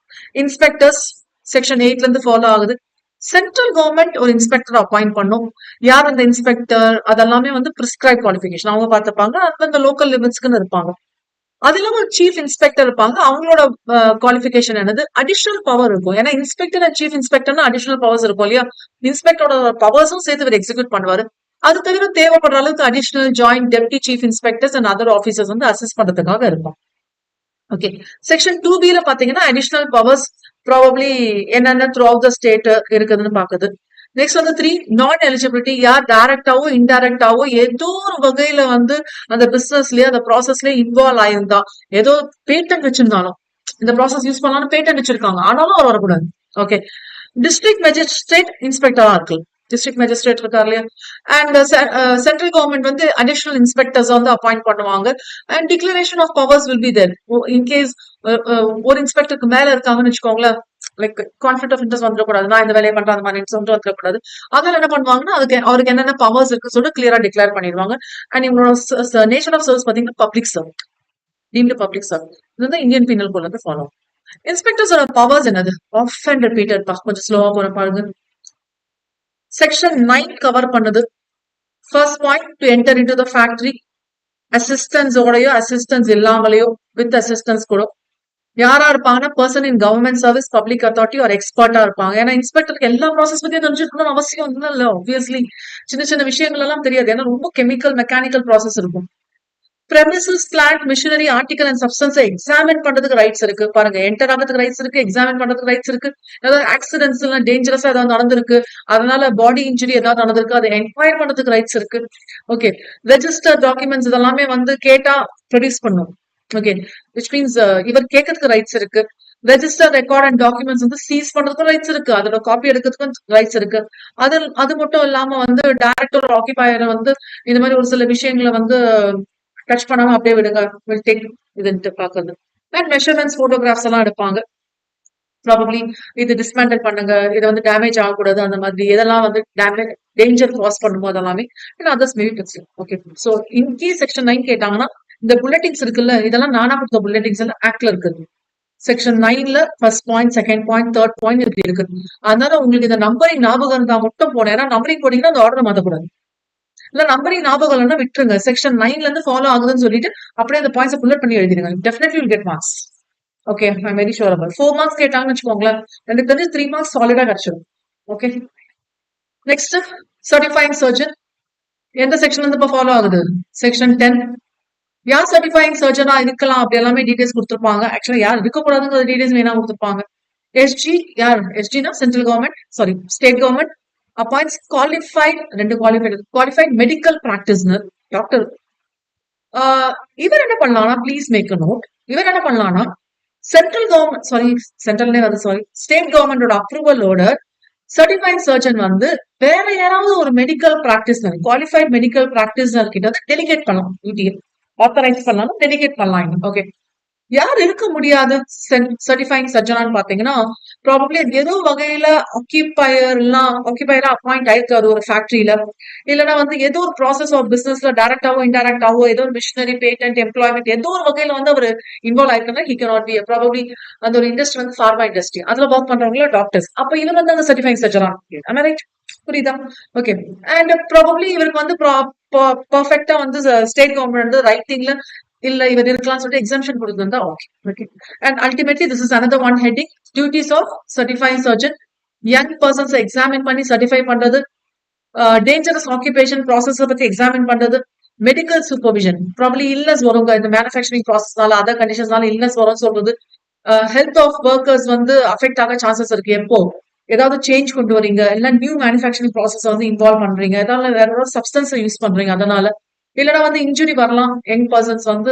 இன்ஸ்பெக்டர்ஸ் செக்ஷன் 8ல இருந்து ஃபாலோ ஆகுது. சென்ட்ரல் கவர்மெண்ட் ஒரு இன்ஸ்பெக்டர் அப்பாயிண்ட் பண்ணும். யார் அந்த இன்ஸ்பெக்டர், அதெல்லாமே வந்து பிரிஸ்கிரைப் குவாலிஃபிகேஷன் அவங்க பார்த்துப்பாங்க. அந்த லோக்கல் லிமிட்ஸ்க்குன்னு இருப்பாங்க. அது இல்லாம ஒரு சீஃப் இன்ஸ்பெக்டர் இருப்பாங்க, அவங்களோட குவாலிஃபிகேஷன் என்னது, அடிஷனல் பவர் இருக்கும். ஏன்னா இன்ஸ்பெக்டர் அண்ட் சீஃப் இன்ஸ்பெக்டர்னா அடிஷனல் பவர்ஸ் இருக்கும் இல்லையா, இன்ஸ்பெக்டரோட பவர்ஸும் சேர்த்து இவர் எக்ஸிக்யூட் பண்ணுவாரு. அது தவிர தேவைப்படுற அளவுக்கு additional joint deputy chief inspectors and other officers வந்து அசிஸ்ட் பண்றதுக்காக இருக்கும். ஓகே, செக்ஷன் 2Bல பாத்தீங்கன்னா அடிஷனல் பவர்ஸ் ப்ராபப்ளி என்னென்ன த்ரூ அவுட் த ஸ்டேட் இருக்குதுன்னு பாக்குது. நெக்ஸ்ட் வந்து 3 நான் எலிஜிபிலிட்டி, யார் டைரக்டாவோ இன்டைரக்டாவோ ஏதோ ஒரு வகையில வந்து அந்த பிசினஸ்லயே அந்த ப்ராசஸ்லயே இன்வால்வ் ஆயிருந்தா, ஏதோ பேட்டன்ட் வச்சிருந்தாலும் இந்த ப்ராசஸ் யூஸ் பண்ணலாம்னு பேட்டன்ட் வச்சிருக்காங்க, ஆனாலும் அவர் வரக்கூடாது. ஓகே, டிஸ்ட்ரிக்ட் மேஜிஸ்ட்ரேட் இன்ஸ்பெக்டரா இருக்கு, டிஸ்ட்ரிக்ட் மேஜிஸ்ட்ரேட் இருக்கார் இல்லையா. அண்ட் சென்ட்ரல் கவர்மெண்ட் வந்து அடிஷனல் இன்ஸ்பெக்டர்ஸ் வந்து அப்பாயிண்ட் பண்ணுவாங்க. And declaration of powers will be there. In case ஒரு இன்ஸ்பெக்டருக்கு மேல இருக்காங்கன்னு வச்சுக்கோங்களேன், லைக் கான்ஃபிளிக்ட் ஆஃப் இன்ட்ரெஸ்ட் வந்துடக்கூடாது, நான் இந்த வேலையை பண்ற அந்த மாதிரி சொல்லிட்டு வந்துடக்கூடாது. அதனால என்ன பண்ணுவாங்கன்னா அதுக்கு அவருக்கு என்னென்ன பவர்ஸ் இருக்கு சொல்லிட்டு கிளியரா டிக்ளேர் பண்ணிடுவாங்க. அண்ட் இவங்களோட நேச்சர் ஆஃப் சர்வீஸ் பாத்தீங்கன்னா public serve, deemed public serve. இது வந்து இந்தியன் பீனல் கோட்ல இருந்து ஃபாலோ. இன்ஸ்பெக்டர்ஸோட பவர்ஸ் என்னது, ஆஃப் அண்ட் ரிப்பீட்டட். கொஞ்சம் ஸ்லோவா போற பாருங்க. செக்ஷன் 9 கவர் பண்ணுது. First point, to enter into the factory, அசிஸ்டன்ஸோடயோ அசிஸ்டன்ஸ் இல்லாமலையோ வித் அசிஸ்டன்ஸ் கூட. யாரா இருப்பாங்கன்னா person in government service, public authority ஒரு எக்ஸ்பர்ட்டா இருப்பாங்க. ஏன்னா இன்ஸ்பெக்டருக்கு எல்லா ப்ராசஸ் பத்தியும் தெரிஞ்சிருக்கணும்னு அவசியம் இல்லை. ஆப்வியஸ்லி சின்ன சின்ன விஷயங்கள் எல்லாம் தெரியாது, ஏன்னா ரொம்ப கெமிக்கல் மெக்கானிக்கல் ப்ராசஸ் இருக்கும். premises, plant, machinery, article and substance examine பண்றதுக்கு ரைட்ஸ் இருக்கு. பாருங்க, என்டர் ஆகிறதுக்கு ரைட்ஸ் இருக்கு, எக்ஸாமின் பண்றதுக்கு ரைட்ஸ் இருக்கு. ஏதாவது ஆக்சிடென்ட்ஸ் எல்லாம் டேஞ்சரஸா ஏதாவது நடந்திருக்கு, அதனால பாடி இன்ஜுரி ஏதாவது நடந்திருக்கு, அதை என்கொயர் பண்றதுக்கு ரைட்ஸ் இருக்கு. ஓகே, ரெஜிஸ்டர் டாக்குமெண்ட்ஸ் இதெல்லாமே வந்து கேட்டா ப்ரொடியூஸ் பண்ணும். ஓகே, விச் மீன்ஸ் இவர் கேட்கறதுக்கு ரைட்ஸ் இருக்கு. ரெஜிஸ்டர் ரெக்கார்ட் அண்ட் டாக்குமெண்ட்ஸ் வந்து சீஸ் பண்றதுக்கும் ரைட்ஸ் இருக்கு, அதோட காப்பி எடுக்கிறதுக்கும் ரைட்ஸ் இருக்கு. அது மட்டும் இல்லாம வந்து டைரக்டர் ஆக்கிபையர் வந்து இந்த மாதிரி ஒரு சில விஷயங்களை வந்து டச் பண்ணாம அப்படியே விடுங்க, வில் டேக் இதுன்ட்டு பாக்குறது. அண்ட் மெஷர்மெண்ட்ஸ், போட்டோகிராஃப்ஸ் எல்லாம் எடுப்பாங்க. ப்ராபப்ளி இது டிஸ்மேண்டில் பண்ணுங்க, இதை வந்து டேமேஜ் ஆகக்கூடாது, அந்த மாதிரி எதெல்லாம் வந்து டேமேஜ் டேஞ்சர் காஸ் பண்ணுமோ அதெல்லாமே others maybe fix. Okay, so in case section 9 கேட்டாங்கன்னா இந்த புல்லட்டிங்ஸ் இருக்குல்ல, இதெல்லாம் நானா கொடுத்த புல்லட்டிங்ஸ் எல்லாம் ஆக்ட்ல இருக்குது. செக்ஷன் 9ல first point, second point, third point இப்படி இருக்கு. அதனால உங்களுக்கு இந்த நம்பரிங் ஞாபகம் இருந்தா மட்டும் போனேன். ஏன்னா நம்பரிங் போட்டீங்கன்னா அந்த ஆர்டர் மாத்தக்கூடாது. இல்ல நம்பரிங் ஞாபகம் இல்லைன்னா விட்டுருங்க. செக்ஷன் 9ல இருந்து ஃபாலோ ஆகுதுன்னு சொல்லிட்டு அப்படியே அந்த பாயிண்ட்ஸ் புல்லட் பண்ணி எழுதிடுங்க. Definitely will get marks. Okay, I very sure about 4 marks கேட்டாங்கன்னு வச்சுக்கோங்களேன், எனக்கு தெரிஞ்சு 3 மார்க்ஸ் சாலிடா கிடைச்சிடும். ஓகே, நெக்ஸ்ட் சர்டிஃபைங் சர்ஜன் எந்த செக்ஷன் வந்து இப்போ ஃபாலோ ஆகுது? செக்ஷன் 10. யார் சர்டிஃபைங் சர்ஜனா இருக்கலாம் அப்படி எல்லாமே டீடைல்ஸ் கொடுத்துருப்பாங்க. ஆக்சுவலா யார் இருக்கக்கூடாதுங்கிற டீடைல்ஸ் வேணா கொடுத்துருப்பாங்க. எஸ்ஜி யார்? எஸ்ஜினா central government, sorry state government appoints qualified, ரெண்டு குவாலிஃபைட் மெடிக்கல் பிராக்டிஸ்னர் டாக்டர். இவர் என்ன பண்ணலாம்னா, ப்ளீஸ் மேக் அ நோட், இவர் என்ன பண்ணலாம்னா சென்ட்ரல் கவர்மெண்ட், சாரி ஸ்டேட் கவர்மெண்டோட அப்ரூவலோட சர்டிஃபைங் சர்ஜன் வந்து வேற யாராவது ஒரு medical practitioner, qualified medical practitioner கிட்ட வந்து டெலிகேட் பண்ணலாம். ஆத்தரைஸ் பண்ணலாம், டெலிகேட் பண்ணலாம். ஓகே, யார் இருக்க முடியாது சர்டிஃபைங் சர்ஜனான்னு பாத்தீங்கன்னா, ப்ராபப்ளி ஏதோ வகையில ஆக்கிபையரா அப்பாயிண்ட் ஆயிருக்காரு ஒரு ஃபேக்டரியில, இல்லைன்னா வந்து ஏதோ ஒரு ப்ராசஸ் ஆஃப் பிசினஸ்ல டைரக்டாவோ இன்டைரக்டாவோ ஏதோ ஒரு மிஷினரி, பேட்டன்ட், எம்ப்ளாய்மெண்ட் ஏதோ ஒரு வகையில வந்து அவர் இன்வால்வ் ஆயிருக்குன்னா he can not be probably அந்த ஒரு இண்டஸ்ட்ரி வந்து ஃபார்மா இண்டஸ்ட்ரி, அதுல ஒர்க் பண்றவங்கள டாக்டர்ஸ். அப்ப இவர் வந்து அந்த சர்டிஃபைங் சர்ஜனா, ரைட்? புரியுதா? ஓகே, அண்ட் ப்ராபப்ளி இவருக்கு வந்து பர்ஃபெக்டா வந்து ஸ்டேட் கவர்மெண்ட் வந்து ரைட்டிங்ல இல்ல இவர் இருக்கலாம் சொல்லிட்டு எக்ஸாம்ஷன் கொடுத்திருந்தா okay. Okay, and ultimately this is another one heading, duties of certifying surgeon. Young persons examine பண்ணி சர்டிஃபை பண்றது, டேஞ்சரஸ் ஆக்குபேஷன் ப்ராசஸ் பத்தி எக்ஸாமின் பண்றது, மெடிக்கல் சூப்பர்விஷன், ப்ராபப்ளி இல்னஸ் வருங்க இந்த மேனுஃபேக்சரிங் ப்ராசஸ்னால, அதர் கண்டிஷன்ஸ்னால இல்னஸ் வரும் சொல்றது, ஹெல்த் ஆஃப் ஒர்க்கர்ஸ் வந்து அஃபெக்ட் ஆக சான்சஸ் இருக்கு. எப்போ ஏதாவது சேஞ்ச் கொண்டு வரீங்க, இல்ல நியூ மேனுஃபேக்சரிங் ப்ராசஸ் வந்து இன்வால்வ் பண்றீங்க, ஏதாவது வேற ஏதாவது சப்ஸ்டன்ஸ் யூஸ் பண்றீங்க, அதனால இல்லைன்னா வந்து இன்ஜுரி வரலாம். யங் பர்சன்ஸ் வந்து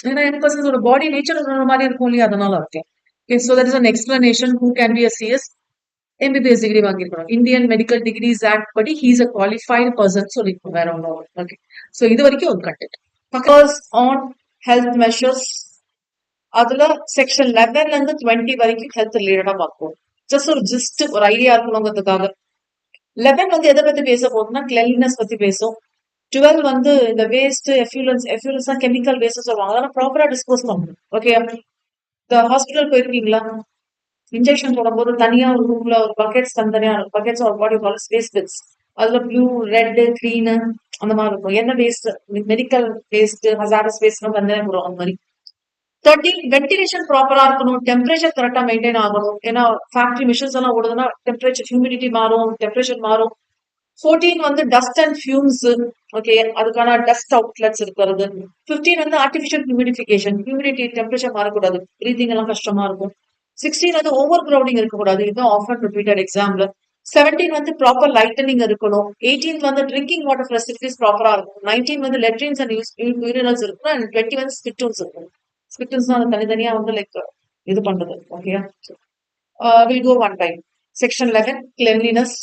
ஏன்னா யங் பர்சன்ஸோட பாடி நேச்சர் மாதிரி இருக்கும் இல்லையா, அதனால இருக்கேன். Okay, so that is an explanation who can be a CS. MBBS degree வாங்கியிருக்கணும், இந்தியன் மெடிக்கல் டிகிரிஸ் ஆக்ட் படி ஹீஸ் அ குவாலிஃபைடு பர்சன் சொல்லிருக்கோம், வேற ஒன்றும். ஓகே, ஸோ இது வரைக்கும் ஒரு content. Focus on health measures, அதுல செக்ஷன் 11ல இருந்து 20 வரைக்கும் ஹெல்த் ரிலேட்டடா பார்ப்போம். ஜஸ்ட் ஒரு ஜிஸ்ட் ஒரு ஐடியா இருக்கணுங்கிறதுக்காக. 11 வந்து எதை பத்தி பேச போகுதுன்னா கிளென்லினஸ் பத்தி பேசும். 12 வந்து இந்த வேஸ்ட் எஃப்யூலன்ஸ் கெமிக்கல் வேஸ்ட் சொல்லுவாங்க, அதெல்லாம் ப்ராப்பரா டிஸ்போஸ் பண்ணணும். ஓகே, இந்த ஹாஸ்பிட்டல் போயிருக்கீங்களா, இன்ஜெக்ஷன் போடும்போது தனியா ஒரு ரூம்ல ஒரு பக்கெட்ஸ் தனித்தனியா இருக்கும், buckets of what you call waste pits, அதுல ப்ளூ, ரெட், கிரீன் அந்த மாதிரி இருக்கும். என்ன waste? Medical waste, hazardous waste தனியாக போடுவோம் அந்த மாதிரி. 13 வென்டிலேஷன் ப்ராப்பரா இருக்கணும், டெம்பரேச்சர் கரெக்டா மெயின்டைன் ஆகணும். ஏன்னா ஃபேக்டரி மிஷின்ஸ் எல்லாம் ஓடுதுன்னா டெம்பரேச்சர், ஹியூமிடிட்டி மாறும், டெம்பரேச்சர் மாறும். 14 வந்து டஸ்ட் அண்ட் ஃபியூம்ஸ், ஓகே, அதுக்கான டஸ்ட் அவுட்லெட்ஸ் இருக்கிறது. 15 வந்து ஆர்டிபிஷியல் ஹியூமிடிஃபிகேஷன், ஹியூமிடிட்டி டெம்பரேச்சர் மாறக்கூடாது, பிரீதிங் எல்லாம் கஷ்டமா இருக்கும். 16 வந்து ஓவர் கிரௌடிங் இருக்கக்கூடாது, இதுதான் ஆஃபன் ரிப்பீட்டட் எக்ஸாம்ல. 17 வந்து ப்ராப்பர் லைட்டனிங் இருக்கணும். 18 வந்து ட்ரிங்கிங் வாட்டர் ஃபெசிலிட்டிஸ் ப்ராப்பரா இருக்கும். 19 வந்து லெட்ரின்ஸ் அண்ட் யூரினல்ஸ் இருக்கும். அண்ட் 20 வந்து ஸ்பிட்டூன்ஸ் இருக்கும். ஸ்பிட்டூன்ஸ் தான் தனித்தனியா வந்து லைக் இது பண்றது. Okay, will go one time. Section 11 cleanliness.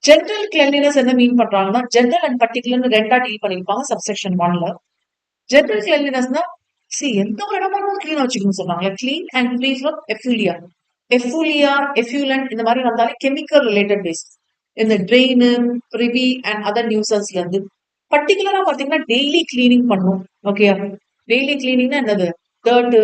General cleanliness என்ன மீன் பண்றாங்கன்னா, ஜென்ரல் அண்ட் பர்டிகுலர் ரெண்டா டீல் பண்ணிருப்பாங்க சப்செக்ஷன் 1ல. ஜென்ரல் கிளென்லினஸ்னா எந்த ஒரு இடமா கிளீனா வச்சுக்கணும்னு சொன்னாங்க. Clean and free from effluent இந்த மாதிரி வந்தாலே கெமிக்கல் ரிலேட்டட் வேஸ்ட், இந்த ட்ரெயின், ப்ரிவி அண்ட் அதர் நியூசன்ஸ்ல இருந்து. பர்டிகுலரா பாத்தீங்கன்னா டெய்லி கிளீனிங் பண்ணும். ஓகே, டெய்லி கிளீனிங்னா என்னது? டர்ட்,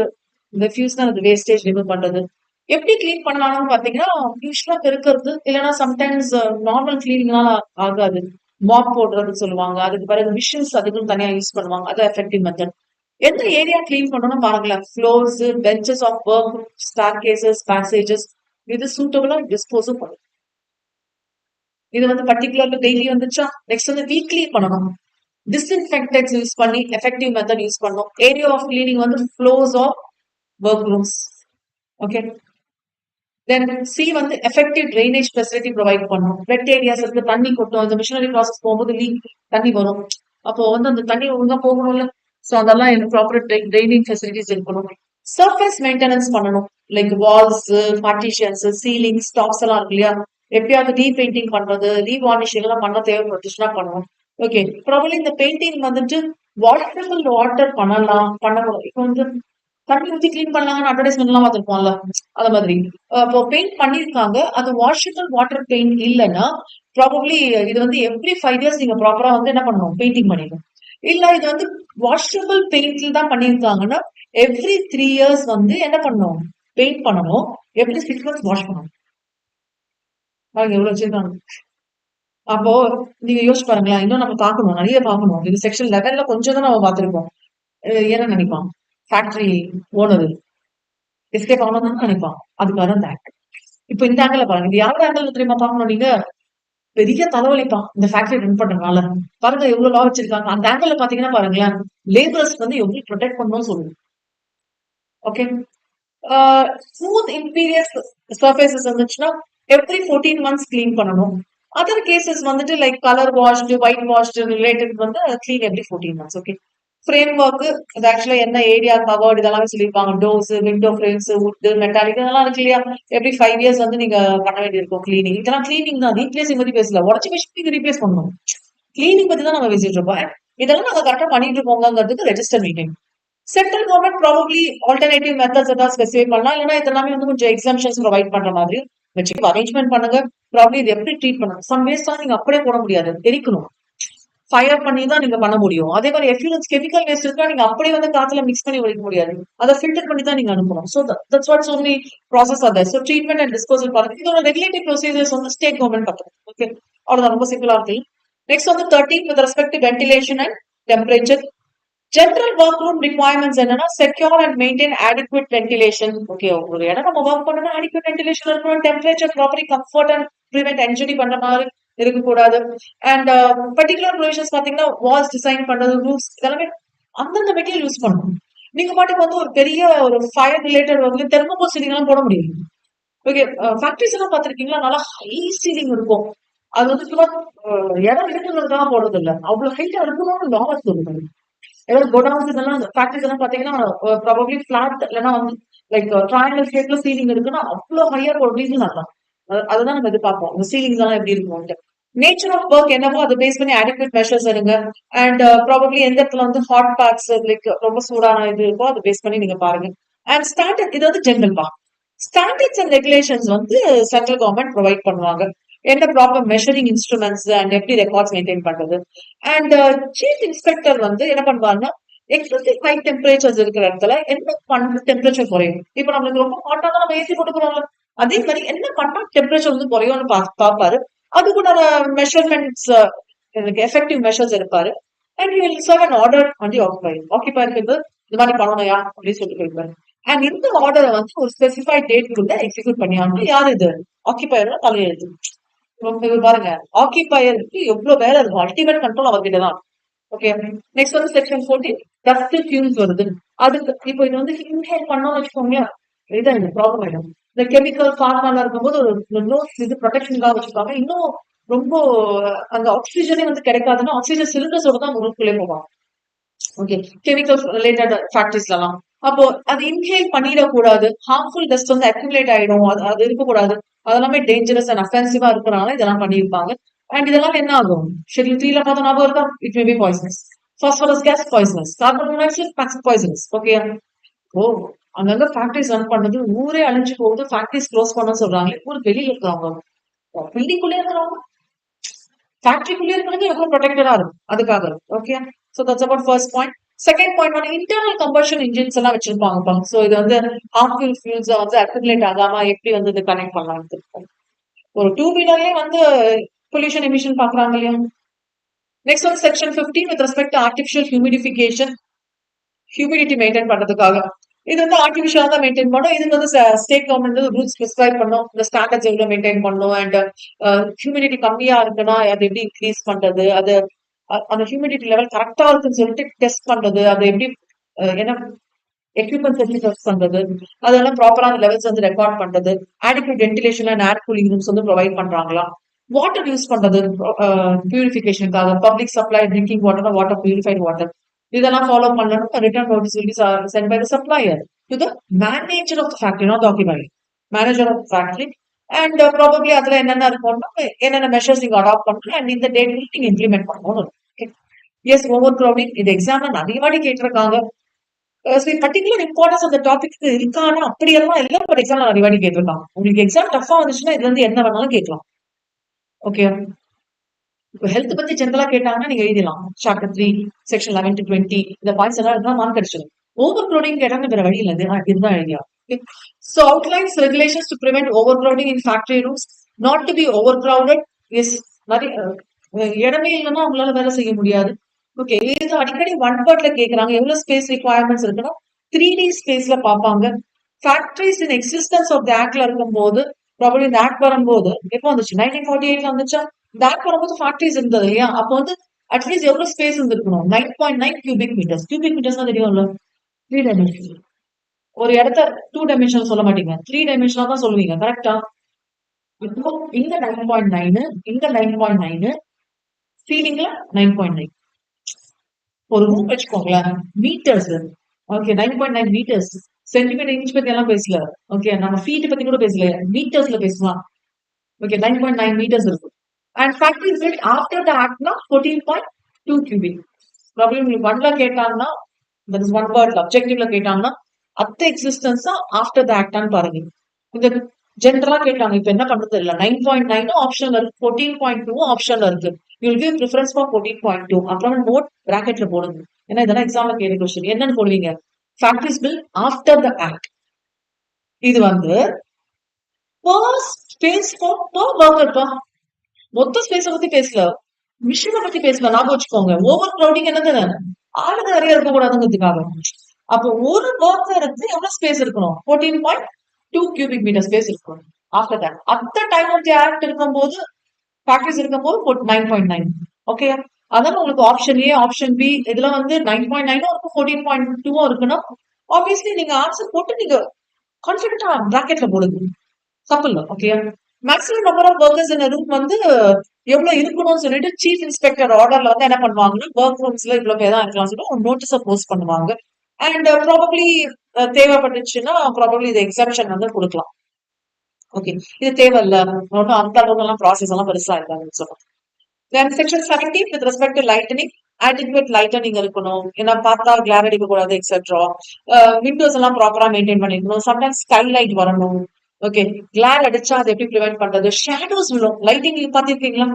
இந்த ஃபியூஸ் தான் அது வேஸ்டேஜ் ரிமூவ் பண்றது. எப்படி கிளீன் பண்ணலாம்னு பாத்தீங்கன்னா, யூஸ்வலா பெருக்கிறது, இல்லைன்னா சம்டைம்ஸ் நார்மல் கிளீனிங்லாம் ஆகாது, மாப் போடுறதுன்னு சொல்லுவாங்க. அதுக்கு பிறகு மிஷின்ஸ் அதுக்கும் தனியா யூஸ் பண்ணுவாங்க, அது எஃபெக்டிவ் மெத்தட். எந்த ஏரியா கிளீன் பண்ணணும் பாருங்களேன், floors, benches of work, staircases, passages, இது சூட்டபிளா டிஸ்போஸும் பண்ணும். இது வந்து பர்டிகுலர்ல டெய்லி வந்துச்சா, நெக்ஸ்ட் வந்து வீக்லி பண்ணணும். டிஸ்இன்ஃபெக்டன்ஸ் யூஸ் பண்ணி எஃபெக்டிவ் மெத்தட் யூஸ் பண்ணும். ஏரியா ஆஃப் கிளீனிங் வந்து floors of work rooms. Okay. Then C வந்து எஃபெக்டிவ் ட்ரைனேஜ் ஃபெசிலிட்டி ப்ரொவைட் பண்ணும். வெட் ஏரியாஸ் இருக்கு, தண்ணி கொட்டும், அந்த மிஷினரி ப்ராசஸ் போகும்போது லீக் தண்ணி வரும். அப்போ வந்து அந்த தண்ணி ஒழுங்கா போகணும்ல. ஸோ அதெல்லாம் ப்ராப்பர் ட்ரைனிங் ஃபெசிலிட்டிஸ் இருக்கணும். சர்ஃபேஸ் மெயின்டெனன்ஸ் பண்ணணும். Like walls, partitions, ceiling, stops எல்லாம் இருக்கு இல்லையா, எப்பயாவது ரீபெயிண்டிங் பண்றது, ரீவார்னிஷிங் எல்லாம் பண்ண தேவைப்பட்டுச்சுன்னா பண்ணணும். ஓகே. ப்ராபபிளி இந்த பெயிண்டிங் வந்துட்டு வாட்டரபிள் வாட்டர் பண்ணணும். இப்போ வந்து தண்ணி ஊத்தி கிளீன் பண்ணலாங்கன்னு அட்வர்டைஸ்மெண்ட் எல்லாம் பார்த்துருப்போம்ல, அந்த மாதிரி. இப்போ பெயிண்ட் பண்ணிருக்காங்க, அது வாஷபிள் வாட்டர் பெயிண்ட் இல்லைன்னா ப்ராபபிளி இது வந்து எவ்ரி 5 years நீங்க ப்ராப்பரா வந்து என்ன பண்ணணும், பெயிண்டிங் பண்ணிடணும். இல்ல இது வந்து வாஷபிள் பெயிண்ட்ல தான் பண்ணிருக்காங்கன்னா எவ்ரி 3 years வந்து என்ன பண்ணணும், பெயிண்ட் பண்ணணும். எவ்ரி 6 months வாஷ் பண்ணணும். பாருங்க எவ்வளவு வச்சிருக்காங்க. அப்போ நீங்க யோசிச்சு பாருங்களேன், இன்னும் நம்ம பார்க்கணும், நிறைய பார்க்கணும். இது செக்ஷன் 11ல கொஞ்சம் தான் நம்ம பார்த்திருக்கோம். என்ன நினைப்பான் ஃபேக்டரி ஓனர், எஸ்கேப் ஆகணும்னு நினைப்பான். அதுக்காக இந்த ஆக்ட். இப்போ இந்த ஆங்கிள் பாருங்க, இது யாரோட ஆங்கிள் தெரியுமா பார்க்கணும் நீங்க? பெரிய தலைவலிப்பான் இந்த ஃபேக்டரி ரன் பண்றதுனால. பாருங்க எவ்வளவு லா வச்சிருக்காங்க. அந்த ஆங்கிள் பாத்தீங்கன்னா பாருங்களேன், லேபர்ஸ் வந்து எப்படி ப்ரொடெக்ட் பண்ணணும்னு சொல்லுது. ஓகே. ஸ்மூத் இம்பீரியஸ் சர்ஃபேசஸ் இருந்துச்சுன்னா எவ்ரி 14 months கிளீன் பண்ணணும். அதர் கேசஸ் வந்துட்டு like colour washed, white washed related வந்து clean every 14 months. Okay. Frame work இது ஆக்சுவலா என்ன ஏரியா கவர்டு இதெல்லாமே சொல்லியிருப்பாங்க. Doors, window frames, wood, metallic இதெல்லாம் இருக்கு இல்லையா, எவ்ரி 5 years வந்து நீங்க பண்ண வேண்டியிருக்கும் கிளீனிங். இதெல்லாம் கிளீனிங் தான், ரீப்ளேசிங் பத்தி பேசல. உடச்சு மிஷின் நீங்க ரீப்ளேஸ் பண்ணணும். கிளீனிங் பத்தி தான் நம்ம பேசிட்டு இருக்கோம். இதெல்லாம் நாங்க கரெக்டா பண்ணிட்டு இருக்கோங்கிறதுக்கு register meeting. Central government probably alternative methods ஏதாவது ஸ்பெசிஃபை பண்ணலாம். இல்லைன்னா இதெல்லாமே வந்து கொஞ்சம் எக்ஸாம்ஷன்ஸ் ப்ரொவைட் பண்ற மாதிரி வச்சு அரேஞ்ச்மெண்ட் பண்ணுங்க. ப்ராப்ளி இது எப்படி ட்ரீட் பண்ணணும். சம் வேஸ்ட் தான் நீங்க அப்படியே போட முடியாது, எரிக்கணும். ஃபயர் பண்ணி தான் நீங்க பண்ண முடியும். அதே மாதிரி எஃப்யூலன்ஸ் கெமிக்கல் வேஸ்ட் இருக்கா, நீங்க அப்படியே வந்து காத்துல மிக்ஸ் பண்ணி ஒழிக்க முடியாது. அதை ஃபில்டர் பண்ணி தான் நீங்க அனுப்பணும். So that's what's only process are there. So treatment and disposal பாருங்க. இதோட ரெகுலேட்டரி ப்ரொசீஜர்ஸ் வந்து ஸ்டேட் கவர்மெண்ட் பார்க்கணும். ஓகே, அவ்வளவுதான், ரொம்ப சிம்பிளா இருக்கு. நெக்ஸ்ட் வந்து 13 with respect to ventilation and temperature. General work room requirements என்னன்னா secure and maintain adequate ventilation. Okay, ஒரு இடம் நம்ம ஒர்க் பண்ணணும், adequate வென்டிலேஷன் இருக்கணும், temperature properly comfort and prevent injury பண்ற மாதிரி இருக்கக்கூடாது. அண்ட் பர்டிகுலர் ப்ரொவிஷன்ஸ் பாத்தீங்கன்னா வால்ஸ் டிசைன் பண்றது, ரூல்ஸ் இதெல்லாமே அந்தந்த மெட்டீரியல் யூஸ் பண்ணணும். நீங்க பாட்டுக்கு வந்து ஒரு பெரிய ஒரு ஃபயர் ரிலேட்டட் வந்து தெர்மோகோல் சீலிங் எல்லாம் போட முடியும். ஓகே. ஃபேக்டரிஸ் எல்லாம் பாத்திருக்கீங்களா, நல்லா ஹை சீலிங் இருக்கும். அது வந்து சும்மா இடம் இருக்குங்கிறதுக்காக போடுறது இல்லை, அவ்வளவு ஹைட்டா இருக்கணும்னு லாஸ் சொல்லுது. ஏதாவது கோடவுன்ஸ் இதெல்லாம் ஃபேக்டரிஸ் எல்லாம் பாத்தீங்கன்னா ப்ராபப்ளி பிளாட் இல்லைன்னா வந்து லைக் ட்ரையாங்கல் ஷேப்ல சீலிங் இருக்குன்னா அவ்வளவு ஹையா ஒரு ரீசன் அதான். அதுதான் நம்ம எதிர்பார்ப்போம், இந்த சீலிங்ஸ் எல்லாம் எப்படி இருக்கும். நேச்சர் ஆஃப் ஒர்க் என்னவோ அதை பேஸ் பண்ணி adequate மெஷர்ஸ் எடுங்க. அண்ட் ப்ராபப்ளி எந்த இடத்துல வந்து ஹாட் பேக்ஸ் லைக் ரொம்ப சூடான இது இருக்கோ அதை பேஸ் பண்ணி நீங்க பாருங்க. அண்ட் ஸ்டாண்டர்ட் இது வந்து ஜெனரல் பா. ஸ்டாண்டர்ட்ஸ் அண்ட் ரெகுலேஷன்ஸ் வந்து சென்ட்ரல் கவர்மெண்ட் ப்ரொவைட் பண்ணுவாங்க. என்ன ப்ராப்பர் மெஷரிங் இன்ஸ்ட்ருமெண்ட்ஸ் அண்ட் எப்படி ரெக்கார்ட்ஸ் மெயின்டைன் பண்றது. அண்ட் சீஃப் இன்ஸ்பெக்டர் வந்து என்ன பண்ணுவாங்கன்னா எக்ஸசிவ் ஹை டெம்பரேச்சர்ஸ் இருக்கிற இடத்துல என்ன பண்ண டெம்பரேச்சர் குறையும். இப்ப நம்மளுக்கு ரொம்ப ஹாட்டா தான் நம்ம ஏசி போட்டுக்கிறோம், அதே மாதிரி என்ன பண்ணா டெம்பரேச்சர் வந்து குறையும்னு பாப்பாரு. அதுக்குள்ள மெஷர்மெண்ட்ஸ் எஃபெக்டிவ் மெஷர்ஸ் இருப்பாரு. And you will serve an order on the ஆக்கிபயருக்கு இந்த மாதிரி பண்ணணும்யா அப்படின்னு சொல்லி போயிருப்பாரு. அண்ட் இந்த ஆர்டரை வந்து ஒரு ஸ்பெசிஃபைட் டேட்குள்ள எக்ஸிக்யூட் பண்ணி ஆகணும். யார் இது? ஆக்கிபயரோட தலையெழுத்து. பாருங்க, ஆக்கிபயருக்கு எவ்வளவு வேலை இருக்கும், அல்டிமேட் கண்ட்ரோல் அவர்கிட்ட தான். ஓகே. நெக்ஸ்ட் வந்து செக்ஷன் 14 டஸ்ட் ஃபியூம்ஸ் வருது. அதுக்கு இப்போ இது வந்து இன்ஹேல் பண்ணோம்னு வச்சுக்கோங்க, இதுதான் இந்த ப்ராப்ளம் ஆயிடும். இந்த கெமிக்கல் ஃபார்மால இருக்கும்போது ஒரு நோஸ் இது ப்ரொடெக்ஷனுக்காக வச்சிருக்காங்க. இன்னும் ரொம்ப அந்த ஆக்சிஜனே வந்து கிடைக்காதுன்னா ஆக்சிஜன் சிலிண்டர்ஸோட தான் உங்களுக்குள்ளே போவாங்க. ஓகே, கெமிக்கல் ரிலேட்டட் ஃபேக்டரிஸ்ல எல்லாம். அப்போ அது இன்ஹேல் பண்ணிடக்கூடாது, ஹார்ம்ஃபுல் டஸ்ட் வந்து அக்யூமுலேட் ஆயிடும், அது இருக்கக்கூடாது. அதெல்லாமே டேஞ்சரஸ் அண்ட் அஃபென்சிவா இருக்கிறனால இதெல்லாம் பண்ணியிருப்பாங்க. அண்ட் இதெல்லாம் என்ன ஆகும், ஷெட்யூல் 3ல பார்த்தா ஞாபகம் இருக்கா, it may be poisonous. Phosphorus gas poisonous, carbon monoxide poisonous. Okay. Oh, அங்கங்க ஃபேக்டரிஸ் ரன் பண்ணது, ஊரே அழிஞ்சு போகுது, ஃபேக்டரிஸ் க்ளோஸ் பண்ண சொல்றாங்களே. ஊருக்கு வெளியில இருக்கிறவங்க, பில்டிங்குள்ளே இருக்கிறவங்க, ஃபேக்டரிக்குள்ளே இருக்கிறது எவ்வளவு ப்ரொடெக்டடா இருக்கும் அதுக்காக. Okay. So that's about first point. Second point வந்து இன்டர்னல் கம்பஷன் இன்ஜின்ஸ் எல்லாம் வச்சிருப்பாங்க. ஸோ இது வந்து ஹார்ம்ஃபுல் ஃபியூல்ஸ் வந்து அக்யூமுலேட் ஆகாம எப்படி வந்து இது கனெக்ட் பண்ணலாம். ஒரு 2 வீலர்லயே வந்து பொல்யூஷன் எமிஷன் பாக்குறாங்க இல்லையா. நெக்ஸ்ட் வந்து section 15 with respect to artificial humidification, humidity maintain பண்றதுக்காக. இது வந்து ஆர்டிஃபிஷியலா தான் மெயின்டைன் பண்ணும். இது வந்து ஸ்டேட் கவர்மெண்ட் ரூல்ஸ் பிரிஸ்கிரைப் பண்ணும், இந்த ஸ்டாண்டர்ட்ஸ் எவ்வளவு மெயின்டைன் பண்ணும். அண்ட் ஹியூமிடிட்டி கம்மியா இருக்குன்னா அதை எப்படி இன்க்ரீஸ் பண்றது, அது அந்த ஹியூமிடிட்டி லெவல் கரெக்டா இருக்குன்னு சொல்லிட்டு டெஸ்ட் பண்றது, அதை எப்படி என்ன எக்யூப்மெண்ட்ஸ் எப்படி டெஸ்ட் பண்றது, அதெல்லாம் ப்ராப்பரான லெவல்ஸ் வந்து ரெக்கார்ட் பண்றது, adequate ventilation and air cooling rooms வந்து ப்ரொவைட் பண்றாங்களா, வாட்டர் யூஸ் பண்றது பியூரிஃபிகேஷனுக்காக, public supply drinking water, water purified water, இதெல்லாம் ஃபாலோ பண்ணணும். Return notice will be sent by the supplier to the manager of the factory, not the occupier, manager of the factory. And probably அதுல என்னென்ன இருக்கும்னா என்னென்ன measures நீங்க adapt பண்ணணும் and இந்த date நீங்க இம்ப்ளிமெண்ட் பண்ணணும். எஸ், ஓவர் கிரௌடிங் இது எக்ஸாம்ல நிறைய வாட்டி கேட்டிருக்காங்க. பர்டிகுலர் இம்பார்ட்டன்ஸ் அந்த டாபிக் இருக்கானா அப்படியெல்லாம் எல்லாம் ஒரு எக்ஸாம்ல நிறைய வாட்டி கேட்டிருக்காங்க. உங்களுக்கு எக்ஸாம் டஃபா வந்துச்சுன்னா இதுல இருந்து என்ன வேணாலும் கேட்கலாம். ஓகே, இப்போ ஹெல்த் பத்தி ஜென்ரலா கேட்டாங்கன்னா நீங்க எழுதலாம். சாப்டர் 3 செக்ஷன் 11 to 20 இந்த பாயிண்ட்ஸ் எல்லாம் இருந்தா மார்க் அடிச்சிடும். ஓவர் க்ரௌடிங் கேட்டாங்க வேற வழி இல்லை, இதுதான் எழுதியா. So outlines regulations to prevent overcrowding in factory rooms, not to be overcrowded. Yes, நிறைய இடமே இல்லைன்னா அவங்களால வேலை செய்ய முடியாது. ஓகே, இது அடிக்கடி ஒன் வேர்ட்ல கேக்குறாங்க. எவ்வளவு ஸ்பேஸ் ரிக்வயர்மெண்ட்ஸ் இருக்குன்னா 3D ஸ்பேஸ்ல பார்ப்பாங்க. Factories in existence of the ஆக்ட்ல இருக்கும்போது, ப்ராபபிலி இந்த ஆக்ட் வரும்போது எப்போ வந்துச்சு, 1948ல வந்துச்சா, இந்த ஆக்ட் வரும்போது ஃபேக்டரிஸ் இருந்தது இல்லையா, அப்போ வந்து அட்லீஸ்ட் எவ்வளவு ஸ்பேஸ் இருந்திருக்கணும், 9.9 கியூபிக் மீட்டர்ஸ். கியூபிக் மீட்டர்ஸ் தான் தெரியும்ல, 3 டைமென்ஷன். ஒரு இடத்த 2 டைமென்ஷன் சொல்ல மாட்டீங்க, 3 டைமென்ஷனா தான் சொல்லுவீங்க, கரெக்டா? இப்போ இங்க 9.9, இங்க 9.9, ஃபீலிங்ல 9.9. ஒரு ரூம் வச்சுக்கோங்களேன், meters. Okay, 9.9 meters. Centimeter inch பத்தி எல்லாம் பேசல. ஓகே, நம்ம ஃபீட் பத்தி கூட பேசல, மீட்டர்ஸ்ல பேசலாம். ஓகே, 9.9 மீட்டர்ஸ் இருக்கு. And factory built after the ஆக்ட்னா 14.2 கியூபிக். ப்ராப்ளம் உங்களுக்கு ஒன்ல கேட்டாங்கன்னா, தட் இஸ் ஒன் வேர்ட்ல அப்ஜெக்டிவ்ல கேட்டாங்கன்னா அத்த எக்ஸிஸ்டன்ஸ் தான் ஆஃப்டர் த ஆக்டான்னு பாருங்க. இந்த ஜென்ரலா கேட்டாங்க, இப்ப என்ன பண்றது இல்ல, 9.9 ஆப்ஷன்ல இருக்கு, 14.2 ஆப்ஷன்ல இருக்கு. You will give preference for 14.2. அப்புறம் நோட் பிராக்கெட்ல போடுங்க, ஏன்னா இதெல்லாம் எக்ஸாம்ல கேட்க கொஸ்டின். என்னன்னு போடுவீங்க, factories bill after the act. இது வந்து ஸ்பேஸ் ஒர்க்கர்ப்பா, மொத்த ஸ்பேஸ பத்தி பேசல, மிஷினை பத்தி பேசல. ஞாபகம் வச்சுக்கோங்க, ஓவர் கிரௌடிங் என்னது, ஆளுங்க நிறைய இருக்கக்கூடாதுங்கிறதுக்காக. அப்போ ஒரு ஒர்க்கருக்கு எவ்வளவு ஸ்பேஸ் இருக்கணும், 14.2 கியூபிக் மீட்டர் ஸ்பேஸ் இருக்கணும். After that at the time of the act இருக்கும்போது, ஃபேக்டரிஸ் இருக்கும்போது 9.9. ஓகே, அதான் உங்களுக்கு ஆப்ஷன் ஏ, ஆப்ஷன் பி இதுல வந்து 9.9 இருக்கும், 14.2 இருக்குன்னா ஆப்வியஸ்லி நீங்க ஆன்சர் போட்டு நீங்க கான்ஃபிடென்ட்டா பிராக்கெட்ல போடுங்க, தப்பு இல்ல. Okay, maximum number of workers in room வந்து எவ்வளவு இருக்கணும்னு சொல்லிட்டு சீஃப் இன்ஸ்பெக்டர் ஆர்டர்ல வந்து என்ன பண்ணுவாங்கன்னா, ஒர்க் ரூம்ஸ்ல இவ்வளவு பேர் தான் இருக்கலாம் சொல்லிட்டு ஒரு நோட்டீஸை போஸ்ட் பண்ணுவாங்க. அண்ட் ப்ராபப்ளி தேவைப்பட்டுச்சுன்னா ப்ராபப்ளி இது எக்ஸப்ஷன் வந்து கொடுக்கலாம். ஓகே, இது தேவையில்ல, ஒன்றும் அந்த அளவுக்கு எல்லாம் ப்ராசஸ் எல்லாம் பெருசா இருக்காதுன்னு சொல்லுவோம். தென் section 17 with respect to lightening, adequate lightening இருக்கணும், ஏன்னா பார்த்தா கிளார் அடிக்க கூடாது எக்ஸெட்ரா. விண்டோஸ் எல்லாம் ப்ராப்பரா மெயின்டைன் பண்ணிருக்கணும். சம்டைம்ஸ் ஸ்கை லைட் வரணும். ஓகே, கிளார் அடிச்சா அதை எப்படி ப்ரிவென்ட் பண்றது, ஷேடோஸ் விழும். லைட்டிங் பாத்திருக்கீங்களா,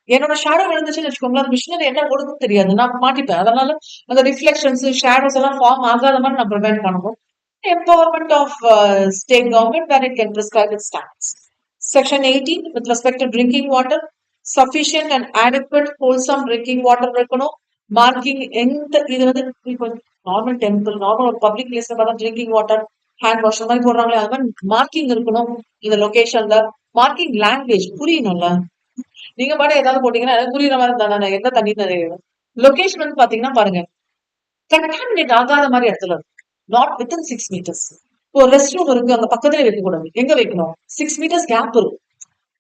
என்னோட ஷேடோ விழுந்துச்சுன்னு வச்சுக்கோங்களேன், அந்த மிஷினரி என்ன கொடுக்கும் தெரியாது, நான் மாட்டிப்பேன். அதனால அந்த ரிஃப்ளெக்ஷன்ஸ் ஷேடோஸ் எல்லாம் ஃபார்ம் ஆகாத மாதிரி நான் ப்ரிவென்ட் பண்ணணும். Empowerment of state government where it can prescribe its standards. Section 18 with respect to drinking water, sufficient and adequate wholesome drinking water இருக்கணும். மார்க்கிங் எந்த இது வந்து இப்போ நார்மல் டெம்பிள், நார்மல் ஒரு பப்ளிக் பிளேஸ்ல பார்த்தா ட்ரிங்கிங் வாட்டர், ஹேண்ட் வாஷ் மாதிரி போடுறாங்களே, அது மாதிரி மார்க்கிங் இருக்கணும் இந்த லொகேஷன்ல. மார்க்கிங் லாங்குவேஜ் புரியணும்ல, நீங்க பாட்டு ஏதாவது போட்டீங்கன்னா புரியுற மாதிரி இருந்தா எந்த தண்ணி தெரியும். லொகேஷன் வந்து பாத்தீங்கன்னா பாருங்க, கண்டாமினேட் ஆகாத மாதிரி இடத்துல இருக்கு, நாட் வித்தின் 6 மீட்டர்ஸ். இப்போ ரெஸ்ட் ரூம் இருக்கு, அங்க பக்கத்துல வைக்க கூடாது, எங்க வைக்கணும், 6 மீட்டர்ஸ் கேப் இருக்கும்.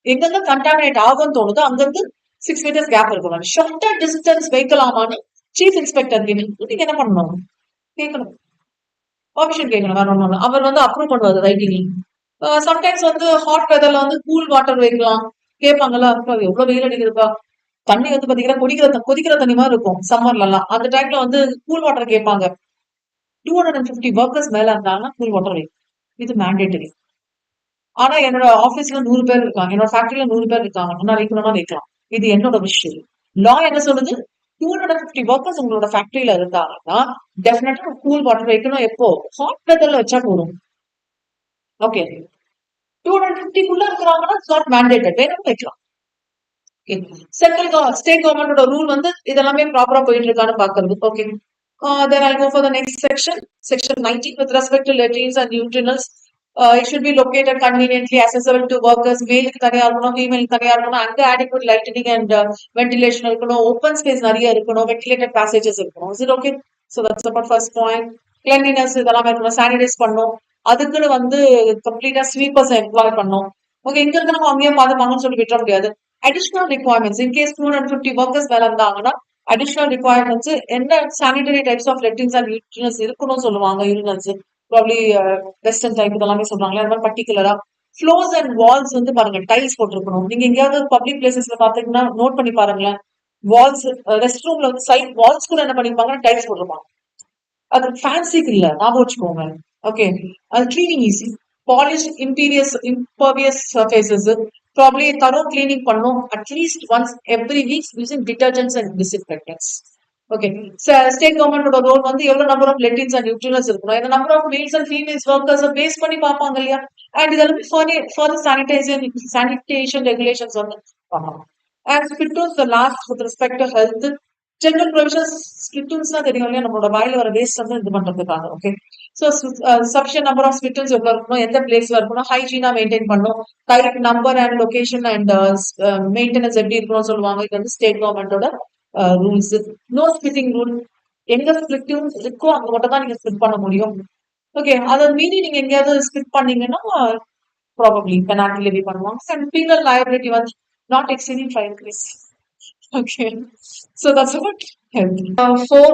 எங்கெங்க கண்டாமினேட் ஆகும்னு தோணுதோ அங்கிருந்து 6 மீட்டர்ஸ் கேப் இருக்கணும். ஷார்ட்டர் டிஸ்டன்ஸ் வைக்கலாமான்னு சீஃப் இன்ஸ்பெக்டர் நீங்க என்ன பண்ணணும், கேட்கணும், பர்மிஷன் கேட்கணும், வேற ஒன்றும். அவர் வந்து அப்ரூவ் பண்ணுவாரு ரைட்டிங். சம்டைம்ஸ் வந்து ஹாட் வெதர்ல வந்து கூல் வாட்டர் வைக்கலாம், கேட்பாங்கல்ல, எவ்வளவு வெயில் அடிக்குதுப்பா, தண்ணி வந்து பாத்தீங்கன்னா கொதிக்கிற தண்ணி மாதிரி இருக்கும் சம்மர்ல எல்லாம், அந்த டைம்ல வந்து கூல் வாட்டர் கேட்பாங்க. 250 ஒர்க்கர்ஸ் மேல இருந்தாங்கன்னா கூல் வாட்டர் வைக்கும், இது மேண்டேட்டரி. ஆனா என்னோட ஆபீஸ்ல 100 பேர் இருக்காங்க, என்னோட ஃபேக்டரியில 100 பேர் இருக்காங்க, நான் வைக்கணும்னா வைக்கலாம், இது என்னோட விஷயம். லா என்ன சொல்லுது, 250 ஒர்க்கர்ஸ் உங்களோட ஃபேக்டரியில இருந்தாங்கன்னா டெஃபினட்டா கூல் வாட்டர் வைக்கணும். எப்போ, ஹாட் வெதர்ல வச்சா போதும். ஓகே, 250 இருக்கிறாங்கன்னா நாட் மேண்டேட்டட், வேணும் வைக்கலாம். சென்ட்ரல் ஸ்டேட் கவர்மெண்டோட ரூல் வந்து இதெல்லாமே ப்ராப்பரா போயிட்டு இருக்கான்னு பாக்குறது. Okay, then I'll go for the next section, section 19 with respect to latrines and urinals. It should be located conveniently accessible to workers. மேலுக்கு தனியா இருக்கணும், ஃபீமேலுக்கு தனியா இருக்கணும். அங்க adequate lighting and ventilation இருக்கணும். Open space நிறைய இருக்கணும். Ventilated passages இருக்கணும். Is it okay? So that's about first point. Cleanliness இதெல்லாம் இருக்கணும். Sanitize பண்ணணும். அதுக்குன்னு வந்து கம்ப்ளீட்டா ஸ்வீப்பர்ஸ் எம்ப்ளாய் பண்ணணும். ஓகே, இங்க இருக்கிறவங்க அங்கேயும் பார்த்துப்பாங்கன்னு சொல்லி விட்டுற முடியாது. அடிஷனல் ரிக்வயர்மெண்ட்ஸ் இன்கேஸ் 250 ஒர்க்கர்ஸ் வேலை இருந்தாங்கன்னா அடிஷனல் ரிக்வயர்மெண்ட்ஸ் என்ன சானிடரி டைப்ஸ் ஆஃப் லெட்டிங்ஸ் அண்ட் யூட்டினஸ் இருக்கணும்னு சொல்லுவாங்க. யூரினல்ஸ் ப்ராப்ளி வெஸ்டர்ன் டைப் இதெல்லாமே சொல்றாங்களே, அது மாதிரி பர்டிகுலரா ஃப்ளோர்ஸ் அண்ட் வால்ஸ் வந்து பாருங்க டைல்ஸ் போட்டிருக்கணும். நீங்க எங்கேயாவது பப்ளிக் பிளேசஸ்ல பாத்தீங்கன்னா நோட் பண்ணி பாருங்களேன், வால்ஸ் ரெஸ்ட் ரூம்ல வந்து சைட் வால்ஸ் கூட என்ன பண்ணிருப்பாங்கன்னா டைல்ஸ் போட்டிருப்பாங்க. அது ஃபேன்சிக்கு இல்ல, ஞாபகம் வச்சுக்கோங்க. ஓகே, அது cleaning easy. Polish impervious surfaces, probably thorough cleaning பண்ணும் at least once every weeks using detergents and disinfectants. Okay, state கவர்மெண்டோட ரோல் வந்து எவ்வளவு number of latrines and urinals இருக்கணும், இந்த number of males and females workers base பண்ணி பார்ப்பாங்க இல்லையா. And இதெல்லாம் ஃபார் சானிடேஷன் ரெகுலேஷன்ஸ் வந்து பண்ணணும். And spittoons the last with respect to health general provisions. ஸ்பிட்டூன்ஸ்லாம் தெரியும் இல்லையா, நம்மளோட வாயில வர வேஸ்ட் வந்து இது பண்றதுக்காக. Okay, so sufficient number of spittoons எவ்வளவு இருக்கணும், எந்த பிளேஸ்ல இருக்கணும், ஹைஜீனா மெயின்டைன் பண்ணணும், type number and location and maintenance எப்படி இருக்கணும்னு சொல்லுவாங்க. இது வந்து ஸ்டேட் கவர்மெண்டோட ரூல்ஸ். நோ ஸ்பிட்டிங் ரூல், எங்க ஸ்பிட்டிங் இருக்கோ அங்க மட்டும் தான் நீங்க ஸ்பிட் பண்ண முடியும். ஓகே, அதை மீறி நீங்க எங்கேயாவது ஸ்பிட் பண்ணீங்கன்னா ப்ராபப்ளி பெனால்டி லெவி பண்ணுவாங்க. அண்ட் பீனல் லயபிலிட்டி வந்து not exceeding 5 rupees. Okay, so that's about health. 4,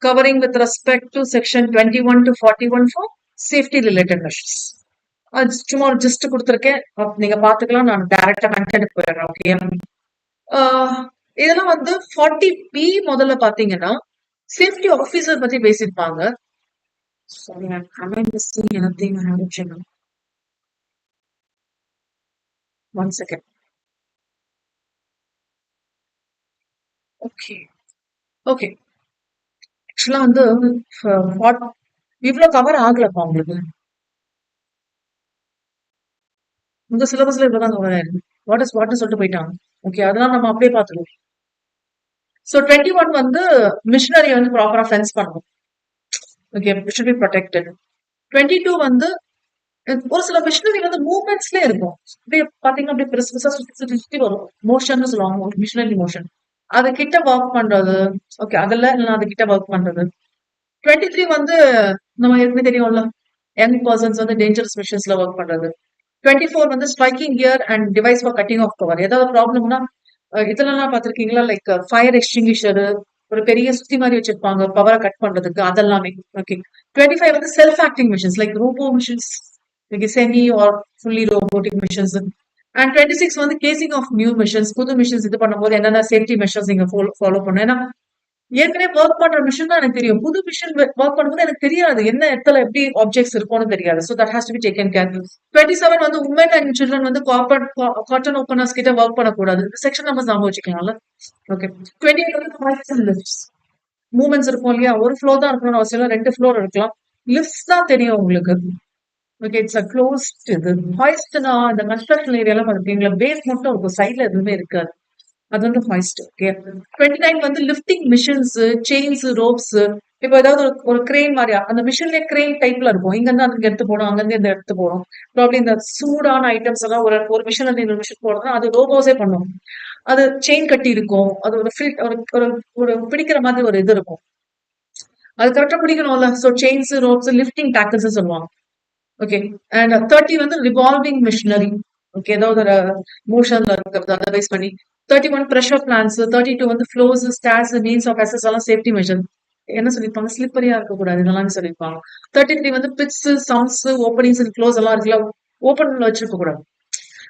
covering with respect to section 21 to 41 for safety related measures. சும்மா ஒரு ஜஸ்ட் கொடுத்துருக்கேன், நீங்க பாத்துக்கலாம். நான் டைரக்டா கண்டென்ட் போயிடுறேன். ஓகே, இதெல்லாம் வந்து 40B முதல்ல பாத்தீங்கன்னா சேஃப்டி ஆபீசர் பத்தி பேசியிருப்பாங்க. Sorry, am I missing anything? I have to check. One second. Okay. Okay. ஆக்சுவலா வந்து இவ்வளவு கவர் ஆகலப்பா உங்களுக்கு. உங்க சிலபஸ்ல இவ்வளவுதான் கவர் ஆயிருக்கு. வாட் சொல்லிட்டு போயிட்டாங்க. ஓகே, அதெல்லாம் நம்ம அப்படியே பார்த்துருவோம். ஸோ 21 வந்து மிஷினரி வந்து ப்ராப்பரா ஃபென்ஸ் பண்ணணும். Okay, should be protected. 22 வந்து ஒரு சில மிஷினரி வந்து மூவ்மெண்ட்ஸ்ல இருக்கும். அப்படியே பாத்தீங்கன்னா அப்படியே பெருசு பெருசா சுத்தி சுத்தி வரும். மோஷன் சொல்லுவாங்க, மிஷினரி மோஷன். அது கிட்ட ஒர்க் பண்றது. ஓகே, அதெல்லாம் இல்லைன்னா அது கிட்ட ஒர்க் பண்றது. 23 வந்து நம்ம ஏற்கனவே தெரியும்ல, யங் பர்சன்ஸ் வந்து டேஞ்சரஸ் மிஷின்ஸ்ல ஒர்க் பண்றது. 24 வந்து striking gear and device for cutting off cover. ஏதாவது ப்ராப்ளம்னா இதெல்லாம் பாத்திருக்கீங்களா, லைக் ஃபயர் எக்ஸ்டிங்விஷர், ஒரு பெரிய சுத்தி மாதிரி வச்சிருப்பாங்க பவரை கட் பண்றதுக்கு, அதெல்லாமே. ஓகே, 25 வந்து self acting machines like robo machines, semi or fully robotic machines. And 26 வந்து கேசிங் ஆஃப் நியூ மிஷின்ஸ். புது மிஷின்ஸ் இது பண்ணும்போது என்னென்ன சேஃப்டி மெஷர்ஸ் நீங்க ஃபாலோ பண்ணணும். ஏன்னா ஏற்கனவே ஒர்க் பண்ற மிஷின் தான் எனக்கு தெரியும், புது மிஷின் ஒர்க் பண்ணும்போது எனக்கு தெரியாது என்ன இடத்துல எப்படி ஆப்ஜெக்ட்ஸ் இருக்கும்னு தெரியாது. So that has to be taken care. 27 வந்து உமன் அண்ட் சில்ட்ரன் வந்து காட்டன் ஓப்பனர்ஸ் கிட்ட ஒர்க் பண்ணக்கூடாது. செக்ஷன் நம்பர் ஞாபகம் வச்சுக்கலாம்ல. ஓகே, 28 வந்து லிஃப்ட்ஸ் மூவ்மெண்ட்ஸ் இருக்கும் இல்லையா, ஒரு ஃப்ளோர் தான் இருக்கணும்னு அவசியம், 2 ஃப்ளோர் இருக்கலாம். லிஃப்ட்ஸ் தான் தெரியும் உங்களுக்கு. ஓகே, இட்ஸ் அ க்ளோஸ்ட் இது. ஹாய்ஸ்ட்னா இந்த கன்ஸ்ட்ரக்ஷன் ஏரியாலாம் பாத்துருக்கீங்களா, பேஸ் மட்டும் இருக்கும், சைட்ல எதுவுமே இருக்காது. அது வந்து ஹாய்ஸ்ட். ஓகே, 29 வந்து லிஃப்டிங் மிஷின்ஸ், செயின்ஸ், ரோப்ஸ். இப்போ ஏதாவது ஒரு கிரெயின் மாதிரியா, அந்த மிஷின்ல கிரெயின் டைப்ல இருக்கும். இங்க இருந்து அங்க எடுத்து போடும், அங்க இருந்து இந்த எடுத்து போடும். ப்ராப்ளி இந்த சூடான ஐட்டம்ஸ் எல்லாம் ஒரு மிஷின்ல இருந்து இன்னொரு மிஷின் போடுறதுனா அது ரோபோஸே பண்ணும். அது செயின் கட்டி இருக்கும், அது ஒரு பிடிக்கிற மாதிரி ஒரு இது இருக்கும், அது கரெக்டா பிடிக்கணும்ல. So chains, ropes, lifting tackles சொல்லுவாங்க. ஓகே, அண்ட் 30 வந்து ரிவால்விங் மிஷினரி. ஓகே, ஏதாவது ஒரு மோஷன்ல இருக்கிறது அதர்வைஸ் பண்ணி. 31 ப்ரெஷர் பிளான்ஸ். 32 வந்து floors, stairs, means of access எல்லாம் சேஃப்டி மெஷர். என்ன சொல்லிருப்பாங்க, ஸ்லிப்பரியா இருக்கக்கூடாது, இதெல்லாம் சொல்லிருப்பாங்க. 33 வந்து pits, sumps, openings and close எல்லாம் இருக்குல்ல, ஓப்பன்ல வச்சிருக்க கூடாது.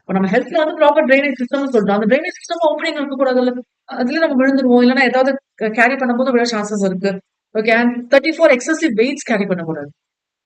இப்போ நம்ம ஹெல்த்ல வந்து ப்ராப்பர் ட்ரைனேஜ் சிஸ்டம் சொல்றோம், அந்த ட்ரைனேஜ் சிஸ்டம் ஓப்பனிங் இருக்கக்கூடாது. அதுல நம்ம விழுந்துருவோம், இல்லைன்னா ஏதாவது கேரி பண்ணும்போது விழ சான்சஸ் இருக்கு. Okay, and 34 excessive weights carry பண்ணக்கூடாது.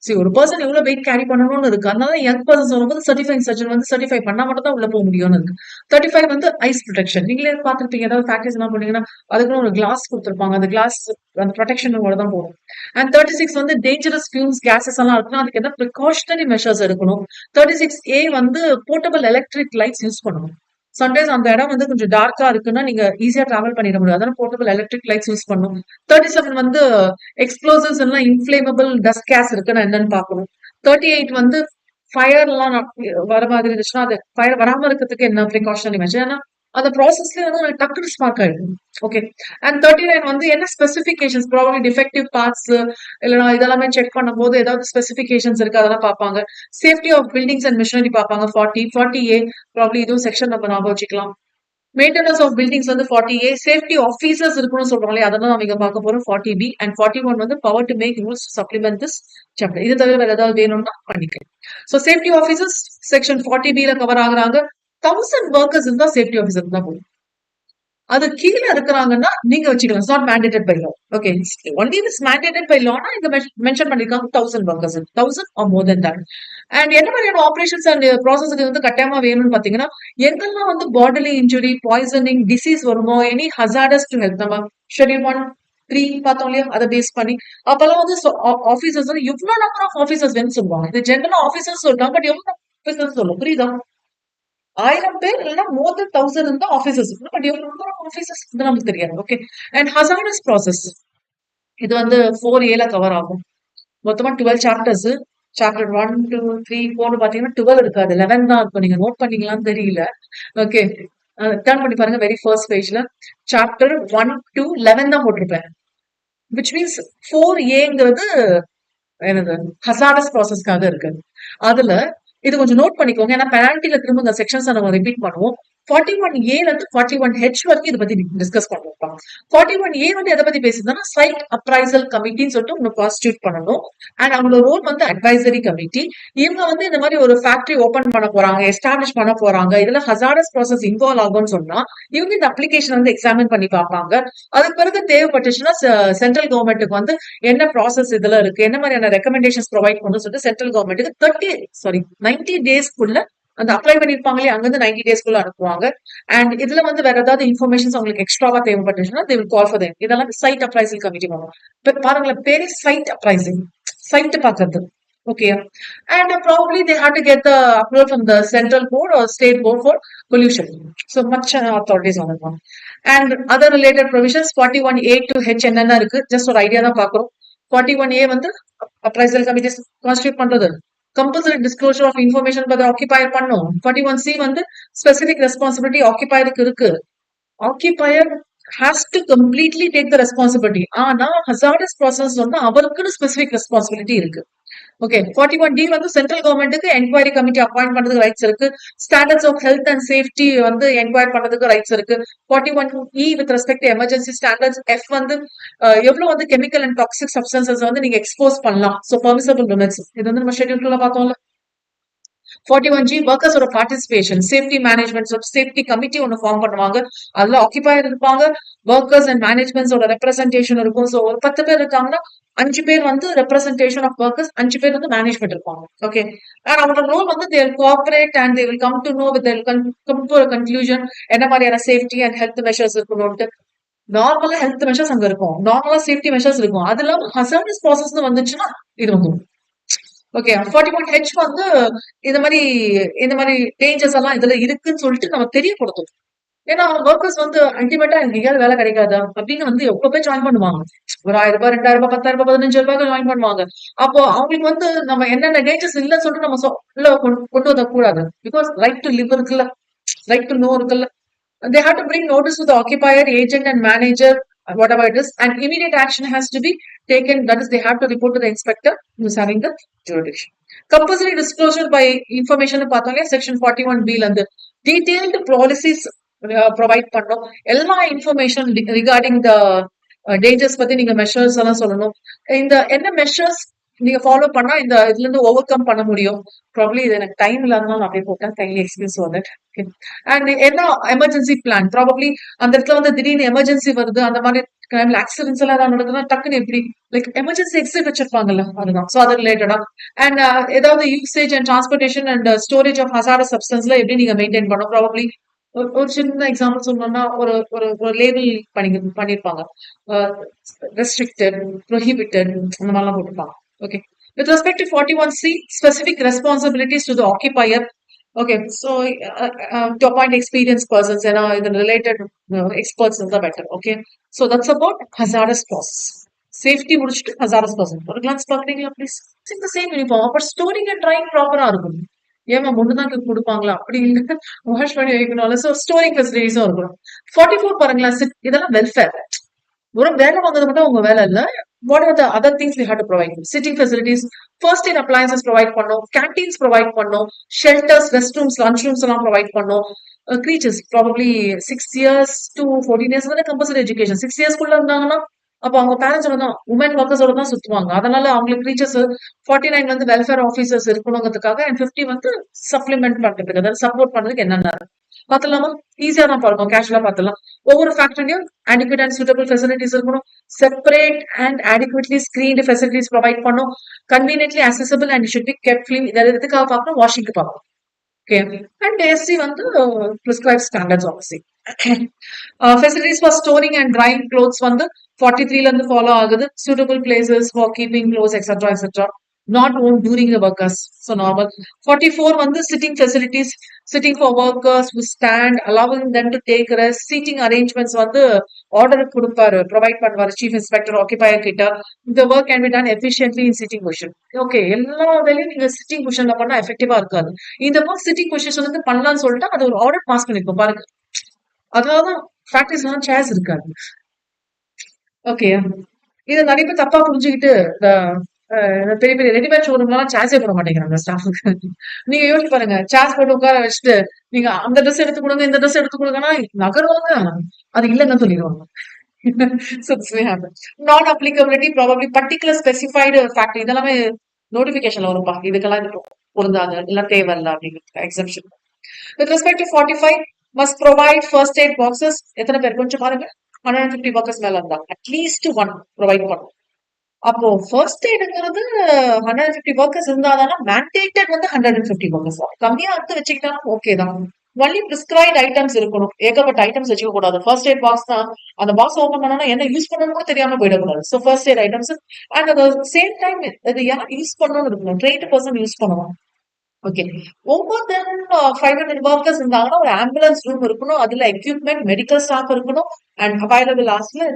சரி, ஒரு பர்சன் எவ்வளவு வெயிட் கேரி பண்ணணும்னு இருக்கு. அதனால யங் பர்சன் சொல்லும்போது சர்டிஃபைங் சர்ஜன் வந்து சர்டிஃபை பண்ணா மட்டும் தான் உள்ள போக முடியும்னு இருக்கு. 35 வந்து ஐஸ் ப்ரொடெக்ஷன். நீங்களே பார்த்துருப்பீங்க, ஏதாவது ஃபேக்டரிஸ் எல்லாம் போனீங்கன்னா அதுக்குன்னு ஒரு கிளாஸ் கொடுத்துருப்பாங்க, அந்த கிளாஸ் அந்த ப்ரொடெக்ஷன் தான் போகும். அண்ட் 36 வந்து டேஞ்சரஸ் ஃபியூம்ஸ், கேசஸ் எல்லாம் இருக்குன்னா அதுக்கு என்ன ப்ரிகாஷனரி மெஷர்ஸ் எடுக்கணும். 36A வந்து போர்ட்டபிள் எலக்ட்ரிக் லைட்ஸ் யூஸ் பண்ணணும். சம்டைம்ஸ் அந்த இடம் வந்து கொஞ்சம் டார்க்கா இருக்குன்னா நீங்க ஈஸியா டிராவல் பண்ணிட முடியாது, அதனால போர்ட்டபிள் எலக்ட்ரிக் லைட்ஸ் யூஸ் பண்ணணும். 37 வந்து எக்ஸ்ப்ளோசிவ்ஸ் எல்லாம் இன்ஃபிளேமபிள் டஸ்ட் கேஸ் இருக்குன்னு என்னன்னு பார்க்கணும். 38 வந்து ஃபயர்லாம் வர மாதிரி இருந்துச்சுன்னா அது ஃபயர் வராம இருக்கிறதுக்கு என்ன ப்ரிகாஷனரி மெஷர்? ஏன்னா அந்த ப்ராசஸ்ல வந்து டக்குனு ஸ்பார்க் ஆயிடும். ஓகே. அண்ட் 39 வந்து என்ன ஸ்பெசிஃபிகேஷன்ஸ் ப்ராபபிலி டிஃபெக்டிவ் பார்ட்ஸ் இல்லைனா இதெல்லாமே செக் பண்ணும்போது ஏதாவது ஸ்பெசிஃபிகேஷன்ஸ் இருக்கு அதெல்லாம் பார்ப்பாங்க. Safety of buildings and machinery பார்ப்பாங்க. 40A ப்ராபபிலி இதுவும் செக்ஷன் நம்ம ஞாபகம் வச்சுக்கலாம். மெயின்டெனன்ஸ் ஆஃப் பில்டிங்ஸ் வந்து 40A, சேஃப்டி ஆஃபீஸர்ஸ் இருக்குன்னு சொல்றாங்களே அதெல்லாம் நம்ம இங்க பார்க்க போறோம் 40B அண்ட் 41 வந்து power to make rules supplement this chapter. இது தவிர வேற ஏதாவது வேணும்னா பண்ணிக்கலாம். So safety officers section 40B cover ஆகுறாங்க. 1000 ஒர்க்கர்ஸ் இருந்தா சேஃப்டி ஆஃபீஸர் தான் போகும். அது கீழே இருக்கிறாங்கன்னா நீங்க வச்சுக்கலாம். It's not mandated by law. Okay. Only it's mandated by லானா இங்க மென்ஷன் பண்ணிருக்காங்க 1000 workers. 1000 or more then that. And என்ன மாதிரியான ஆபரேஷன்ஸ் அண்ட் ப்ராசஸ்க்கு வந்து கட்டாயமா வேணும்னு பாத்தீங்கன்னா எங்கெல்லாம் வந்து பாடிலி இன்ஜுரி, பாய்சனிங், டிசீஸ் வருமோ, எனி ஹசார்டஸ் டு ஹெல்த் நம்ம ஷெட்யூல் 1, 3 பார்த்தோம் இல்லையா அதை பேஸ் பண்ணி அப்பெல்லாம் வந்து ஆபீசர்ஸ் வந்து எவ்வளவு நம்பர் ஆஃப் ஆபீசர்ஸ் வேணும்னு சொல்லுவாங்க. இது ஜென்ரலா ஆபீசர்ஸ் சொல்றாங்க. பட் எவ்வளவு ஆபீசர்ஸ் சொல்லும் புரியுதா? 1000 பேர் இல்லைன்னா மோர் தென் 1000 இருந்தா ஆபீசர்ஸ் பட் எவ்வளவு ஆபீசர்ஸ் நமக்கு தெரியாது. ஓகே. அண்ட் ஹசார்டஸ் ப்ராசஸ் இது வந்து 4A கவர் ஆகும். மொத்தமா 12 சாப்டர்ஸ். சாப்டர் 1, 2, 3, 4 பாத்தீங்கன்னா 12 இருக்காது, 11 தான் இருக்கும். நீங்க நோட் பண்ணீங்களான்னு தெரியல. ஓகே. டர்ன் பண்ணி பாருங்க வெரி ஃபர்ஸ்ட் பேஜ்ல சாப்டர் 1 to 11 தான் போட்டிருப்பேன். விச் மீன்ஸ் 4Aங்கிறது என்னது ஹசார்டஸ் ப்ராசஸ்க்காக இருக்கு. அதுல இது கொஞ்சம் நோட் பண்ணிக்கோங்க. ஏன்னா பெனால்டில திரும்ப இந்த செக்ஷன்ஸ் நம்ம ரிப்பீட் பண்ணுவோம். 41A இருந்து 41H வரைக்கும் இதை பத்தி டிஸ்கஸ் பண்ணுவோம். 41A வந்து எதை பத்தி பேசுதுன்னா சைட் அப்ரைசல் கமிட்டின்னு சொல்லிட்டு ஒன்னு கான்ஸ்டியூட் பண்ணணும். அண்ட் அவங்களோட ரோல் வந்து அட்வைசரி கமிட்டி. இவங்க வந்து இந்த மாதிரி ஒரு ஃபேக்டரி ஓபன் பண்ண போறாங்க, எஸ்டாப்ளிஷ் பண்ண போறாங்க, இதுல ஹசார்டஸ் ப்ராசஸ் இன்வால்வ் ஆகும்னு சொன்னா இவங்க இந்த அப்ளிகேஷன் வந்து எக்ஸாமின் பண்ணி பார்ப்பாங்க. அதுக்கு பிறகு தேவைப்பட்டுச்சுன்னா சென்ட்ரல் கவர்மெண்ட்டுக்கு வந்து என்ன ப்ராசஸ் இதுல இருக்கு, என்ன மாதிரியான ரெக்கமெண்டேஷன்ஸ் ப்ரொவைட் பண்ணு சொல்லிட்டு சென்ட்ரல் கவர்மெண்ட்டுக்கு 90 டேஸ்க்குள்ள அந்த அப்ளை பண்ணிருப்பாங்களே அங்கிருந்து 90 டேஸ்க்குள்ள அனுப்புவாங்க. அண்ட் இதுல வந்து வேற ஏதாவது இன்ஃபர்மேஷன் உங்களுக்கு எக்ஸ்ட்ராவா தேவைப்பட்டுச்சுன்னா they will call for them. இதெல்லாம் சைட் அப்ரைசல் கமிட்டி பண்ணுவோம். இப்ப பாருங்களேன் பேரு சைட் அப்ரைசிங், சைட் பாக்குறது. Okay. And probably they have to get the approval from the central board or state board for pollution. So much authorities on that one. And other related provisions 41A to H என்னென்ன இருக்கு just ஒரு idea தான் பாக்குறோம். 41A வந்து appraisal committee constitute பண்றது. Compulsory disclosure of information பத்தி ஆக்கிபயர் பண்ணும். 41C வந்து ஸ்பெசிபிக் ரெஸ்பான்சிபிலிட்டி ஆக்கிபயருக்கு இருக்கு. ஆக்கிபயர் has to completely take the responsibility. ஆனா ஹசார்டஸ் ப்ராசஸ் வந்து அவருக்குன்னு ஸ்பெசிபிக் ரெஸ்பான்சிபிலிட்டி இருக்கு. ஓகே. 41D வந்து சென்ட்ரல் கவர்மெண்ட்டுக்கு என்கொயரி கமிட்டி அப்பாயிண்ட் பண்றதுக்கு ரைட்ஸ் இருக்கு. Standards of health and safety வந்து என்கொயர் பண்றதுக்கு ரைட்ஸ் இருக்கு. 41E with respect to emergency standards. F வந்து எவ்வளவு வந்து கெமிக்கல் அண்ட் டாக்ஸிக் சப்ஸ்டன்சஸ் வந்து நீங்க எக்ஸ்போஸ் பண்ணலாம். ஸோ பர்மிசபிள் லிமிட்ஸ் இது வந்து நம்ம ஷெட்யூல்குள்ள பார்த்தோம்ல. 41G ஒர்க்கர்ஸோட participation, safety management safety committee ஒன்னு ஃபார்ம் பண்ணுவாங்க. அதுல ஆக்கிபயர் இருப்பாங்க, ஒர்க்கர்ஸ் அண்ட் மேனேஜ்மெண்ட்ஸோட ரெப்ரஸன்டேஷன் இருக்கும். ஸோ ஒரு 10 பேர் இருக்காங்கன்னா 5 பேர் வந்து ரெப்ரஸன்டேஷன் ஆஃப் ஒர்க்கர்ஸ், 5 பேர் வந்து மேனேஜ்மெண்ட் இருப்பாங்க. ஓகே. அண்ட் அவங்களோட ரோல் வந்து they will cooperate and they will come to know with they'll come to a conclusion என்ன மாதிரியான சேஃப்டி அண்ட் ஹெல்த் மெஷர்ஸ் இருக்கணும்ட்டு. நார்மலா ஹெல்த் மெஷர்ஸ் அங்க இருக்கும், நார்மலா சேஃப்டி மெஷர்ஸ் இருக்கும். அது இல்லாம ஹசார்டஸ் ப்ராசஸ் வந்துச்சுன்னா இது வந்துடும். ஓகே. 41H வந்து இந்த மாதிரி டேஞ்சர்ஸ் எல்லாம் இதுல இருக்குன்னு சொல்லிட்டு நம்ம தெரியப்படுத்தும். ஏன்னா ஒர்க்கர்ஸ் வந்து அல்டிமேட்டா எனக்கு எங்கேயாவது வேலை கிடைக்காதா அப்படின்னு வந்து எவ்வளவு பேர் ஜாயின் பண்ணுவாங்க. ஒரு 1000 ரூபாய், 2000 ரூபாய், 10,000 ரூபாய், 15,000 ஜாயின் பண்ணுவாங்க. அப்போ அவங்களுக்கு வந்து நம்ம என்னென்ன டேஞ்சர்ஸ் இல்லைன்னு சொல்லிட்டு நம்ம உள்ள கொண்டு வர கூடாது. பிகாஸ் ரைட் டு லிவ் இருக்குல்ல, ரைட் டு நோ இருக்குல்ல. They have to bring notice to the occupier, agent and manager, whatever it is, and immediate action has to be taken. That is, they have to report to the inspector who is having the jurisdiction. Compulsory disclosure by information பார்த்தோம்ல section 41B அந்த detailed policies provide பண்ணோம். எல்லா information regarding the dangers பத்தி நீங்க measures எல்லாம் சொல்லணும். இந்த என்ன மெஷர்ஸ் நீங்க ஃபாலோ பண்ணா இந்த இதுல இருந்து ஓவர் கம் பண்ண முடியும். ப்ராப்ளி இது எனக்கு டைம் இல்லாதனால நான் அப்படியே போட்டேன். கைலி எக்ஸ்பீரியன்ஸ் தட். அண்ட் என்ன எமர்ஜென்சி பிளான் ப்ராபப்ளி அந்த இடத்துல வந்து திடீர்னு எமர்ஜென்சி வருது, அந்த மாதிரி டைம்ல ஆக்சிடென்ட்ஸ் எல்லாம் நடக்குதுன்னா டக்குன்னு எப்படி லைக் எமர்ஜென்சி எக்ஸிட் வச்சிருப்பாங்கல்ல அதுதான். ஸோ அது ரிலேட்டடா அண்ட் ஏதாவது usage and transportation and storage of hazardous சப்ஸ்டன்ஸ்ல எப்படி நீங்க மெயின்டைன் பண்ணணும். ப்ராபப்ளி ஒரு சின்ன எக்ஸாம்பிள் சொல்லணும்னா ஒரு ஒரு லேபிள் பண்ணிருப்பாங்க, ரெஸ்ட்ரிக்டட், ப்ரொஹிபிட்டட் அந்த மாதிரிலாம் போட்டிருப்பாங்க. Okay. With respect to 41C, specific responsibilities to the occupier. Okay, so to appoint experienced persons and the related experts in the matter. Okay, so that's about hazardous process. Safety முடிச்சுட்டு ஹசாரஸ் person ஒரு glands பாக்குறீங்களா please. இந்த same uniform. அப்ப storing and trying ப்ராப்பரா இருக்கும். ஏமா முன்னதான் கொடுப்பாங்களா அப்படி இல்லை, வாஷ் பண்ணி வைக்கணும். ஸோ ஸ்டோரிங் ஃபெசிலிட்டிஸும் இருக்கணும். 44 பாருங்களேன், இதெல்லாம் வெல்ஃபேர். ஒரு வேலை வாங்குறது மட்டும் உங்க வேலை இல்ல. What are the other things we have to provide? Sitting facilities, first aid appliances provide பண்ணோம், கேன்டீன்ஸ் ப்ரொவைட் பண்ணோம், shelters, rest rooms, lunch rooms எல்லாம் ப்ரொவைட் பண்ணோம். Creches probably 6 years to 14 years வந்து கம்பல்சரி எஜுகேஷன். 6 yearsக்குள்ள இருந்தாங்கன்னா அப்ப அவங்க பேரண்ட்ஸோட தான், உமன் ஒர்க்கர்ஸோட தான் சுத்துவாங்க. அதனால அவங்களுக்கு க்ரீச்சர்ஸ் 49 வந்து வெல்ஃபேர் ஆஃபீஸர்ஸ் இருக்கணுங்கிறதுக்காக, அண்ட் 50 வந்து சப்ளிமெண்ட் பண்றதுக்கு, அதாவது சப்போர்ட் பண்றதுக்கு என்னென்ன பாத்துலாமா? ஈஸியா தான் பாருங்க, கேஷுவலா பாத்துலாம். ஒவ்வொரு ஃபேக்டரியும் adequate and suitable facilities இருக்கணும். Separate and adequately screened facilities provide பண்ணும். Conveniently accessible and should be kept clean. இதை எதுக்காக பார்க்கணும்? வாஷிங்க்கு பார்க்கணும். ஓகே. அண்ட் எஸ்சி வந்து prescribed standards obviously. Facilities for storing and trying clothes வந்து 43ல இருந்து ஃபாலோ ஆகுது. Suitable places for keeping clothes etcetera etcetera, not own during the workers. So normal. 44 வந்து sitting facilities, sitting for workers who stand, allowing them to take rest. Seating arrangements வந்து order கொடுப்பாரு, provide பண்ணுவாரு chief inspector ஆக்கிபயர் கிட்ட. The work can be done efficiently in sitting position. Okay, எல்லா வேலையும் நீங்க sitting பொசிஷன்ல பண்ணா எஃபெக்டிவா இருக்காது. இந்த ஒர்க் சிட்டிங் பொசிஷன் வந்து பண்ணலாம்னு சொல்லிட்டு அது ஒரு ஆர்டர் பாஸ் பண்ணிருக்கோம் பாருங்க. அதாவது ஃபேக்டரிஸ் எல்லாம் சேர்ஸ் இருக்காது. ஓகே, இதை நிறைய பேர் தப்பா புரிஞ்சுக்கிட்டு பெரிய பெரிய ரெடிமேட் ஷோரூம் எல்லாம் சேர்ஸே போட மாட்டேங்கிறாங்க ஸ்டாஃபுக்கு. நீங்க யோசிச்சு பாருங்க, சேர்ஸ் போட்டு உட்கார வச்சுட்டு நீங்க அந்த ட்ரெஸ் எடுத்து கொடுங்க, இந்த ட்ரெஸ் எடுத்து கொடுங்கன்னா நகருவாங்க, அது இல்லைன்னு சொல்லிடுவாங்க. நான் applicability probably particular specified factory, இதெல்லாமே நோட்டிபிகேஷன்ல வரும்பா, இதுக்கெல்லாம் இது பொருந்தாது, இதெல்லாம் தேவையில்லை அப்படிங்கிறது exception. With respect to 45 must provide first aid boxes. எத்தனை பேர் கொஞ்சம் பாருங்க, 150 workers மேல இருந்தா அட்லீஸ்ட் ஒன் ப்ரொவைட் பண்ணும். அப்போ ஃபர்ஸ்ட் எய்டுங்கிறது 150 ஒர்க்கர்ஸ் இருந்தாதானா, மேண்டேட்டட் வந்து 150 ஒர்க்கர்ஸ். கம்மியா எடுத்து வச்சுக்கிட்டாலும் ஓகே தான். ஒன்லி பிரிஸ்கிரைப்ட் ஐட்டம்ஸ் இருக்கணும். ஏகப்பட்ட ஐட்டம்ஸ் வச்சுக்க கூடாது. ஃபர்ஸ்ட் எய்ட் பாக்ஸ் தான், அந்த பாக்ஸ் ஓபன் பண்ணா என்ன யூஸ் பண்ணணும் கூட தெரியாம போயிடக்கூடாது. So first eight items and at same time அது யார் யூஸ் பண்ணணும்னு இருக்கணும், ட்ரெயின்ட் பர்சன் யூஸ் பண்ணுவோம். ஓகே, ஓவர் தென் 500 ஒர்க்கர்ஸ் இருந்தாங்கன்னா ஒரு ஆம்புலன்ஸ் ரூம் இருக்கணும், அதுல எக்யூப்மெண்ட், மெடிக்கல் ஸ்டாஃப் இருக்கணும், அண்ட் அவைலபிள் ஹார்ஸ்ல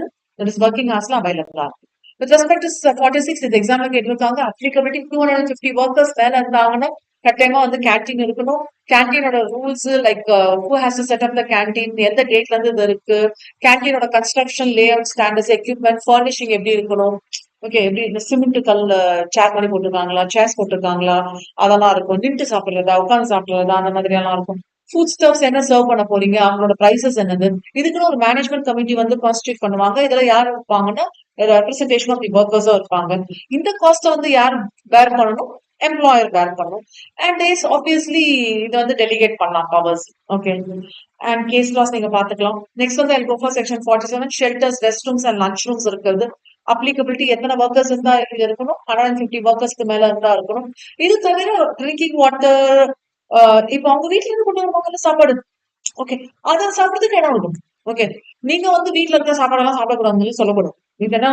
ஒர்க்கிங் ஹார்ஸ்ல அவைலபிளா இருக்கும். வித் ரெஸ்பெக்ட் டு 46 இந்த எக்ஸாம்ல கேட்டிருக்காங்க, அப்ளிகபிலிட்டி 250 ஒர்க்கர்ஸ் மேல இருந்தாங்கன்னா கட்டாயமா வந்து கேன்டீன் இருக்கணும். கேன்டீனோட rules like who has to set up the canteen, எந்த டேட்ல இருந்து இது இருக்கு, கேன்டீனோட construction, layout standards, equipment, furnishing எப்படி இருக்கணும், ஓகே, எப்படி இந்த சிமெண்ட் கல்ல சேர் மாதிரி போட்டிருக்காங்களா, சேர்ஸ் போட்டிருக்காங்களா, அதெல்லாம் இருக்கும். நின்று சாப்பிடுறதா, உட்காந்து சாப்பிடுறதா, அந்த மாதிரி எல்லாம் இருக்கும். ஃபுட் ஸ்டவ்ஸ் என்ன சர்வ் பண்ண போறீங்க, அவங்களோட பிரைசஸ் என்னது, இதுக்குன்னு ஒரு மேனேஜ்மெண்ட் கமிட்டி வந்து கான்ஸ்டியூட் பண்ணுவாங்க. இதுல யார் இருப்பாங்கன்னா ரெப்ரஸன்டேஷன் ஆஃப் தி ஒர்க்கர்ஸும் இருப்பாங்க. இந்த காஸ்ட்டை வந்து யார் பேர் பண்ணணும்? எம்ப்ளாயர் பேர் பண்ணணும். அண்ட் டேஸ் ஆப்வியஸ்லி இது வந்து டெலிகேட் பண்ணலாம் powers. Okay, and case laws நீங்க பாத்துக்கலாம். நெக்ஸ்ட் வந்து I'll go for section 47 shelters, rest rooms and lunch rooms இருக்கிறது. அப்ளிகபிலிட்டி எத்தனை ஒர்க்கர்ஸ் இருந்தா இது இருக்கணும்? 150 ஒர்க்கர்ஸ்க்கு மேல இருந்தா இருக்கணும். இது தவிர ட்ரிங்கிங் வாட்டர், இப்ப அவங்க வீட்டுல இருந்து கொண்டு வருவாங்கல்ல சாப்பாடு, ஓகே, அதை சாப்பிடுறதுக்கு இடம் இருக்கும். ஓகே, நீங்க வந்து வீட்டுல இருக்க சாப்பாடெல்லாம் சாப்பிடக்கூடாதுன்னு சொல்லக்கூடாது. நீங்க என்ன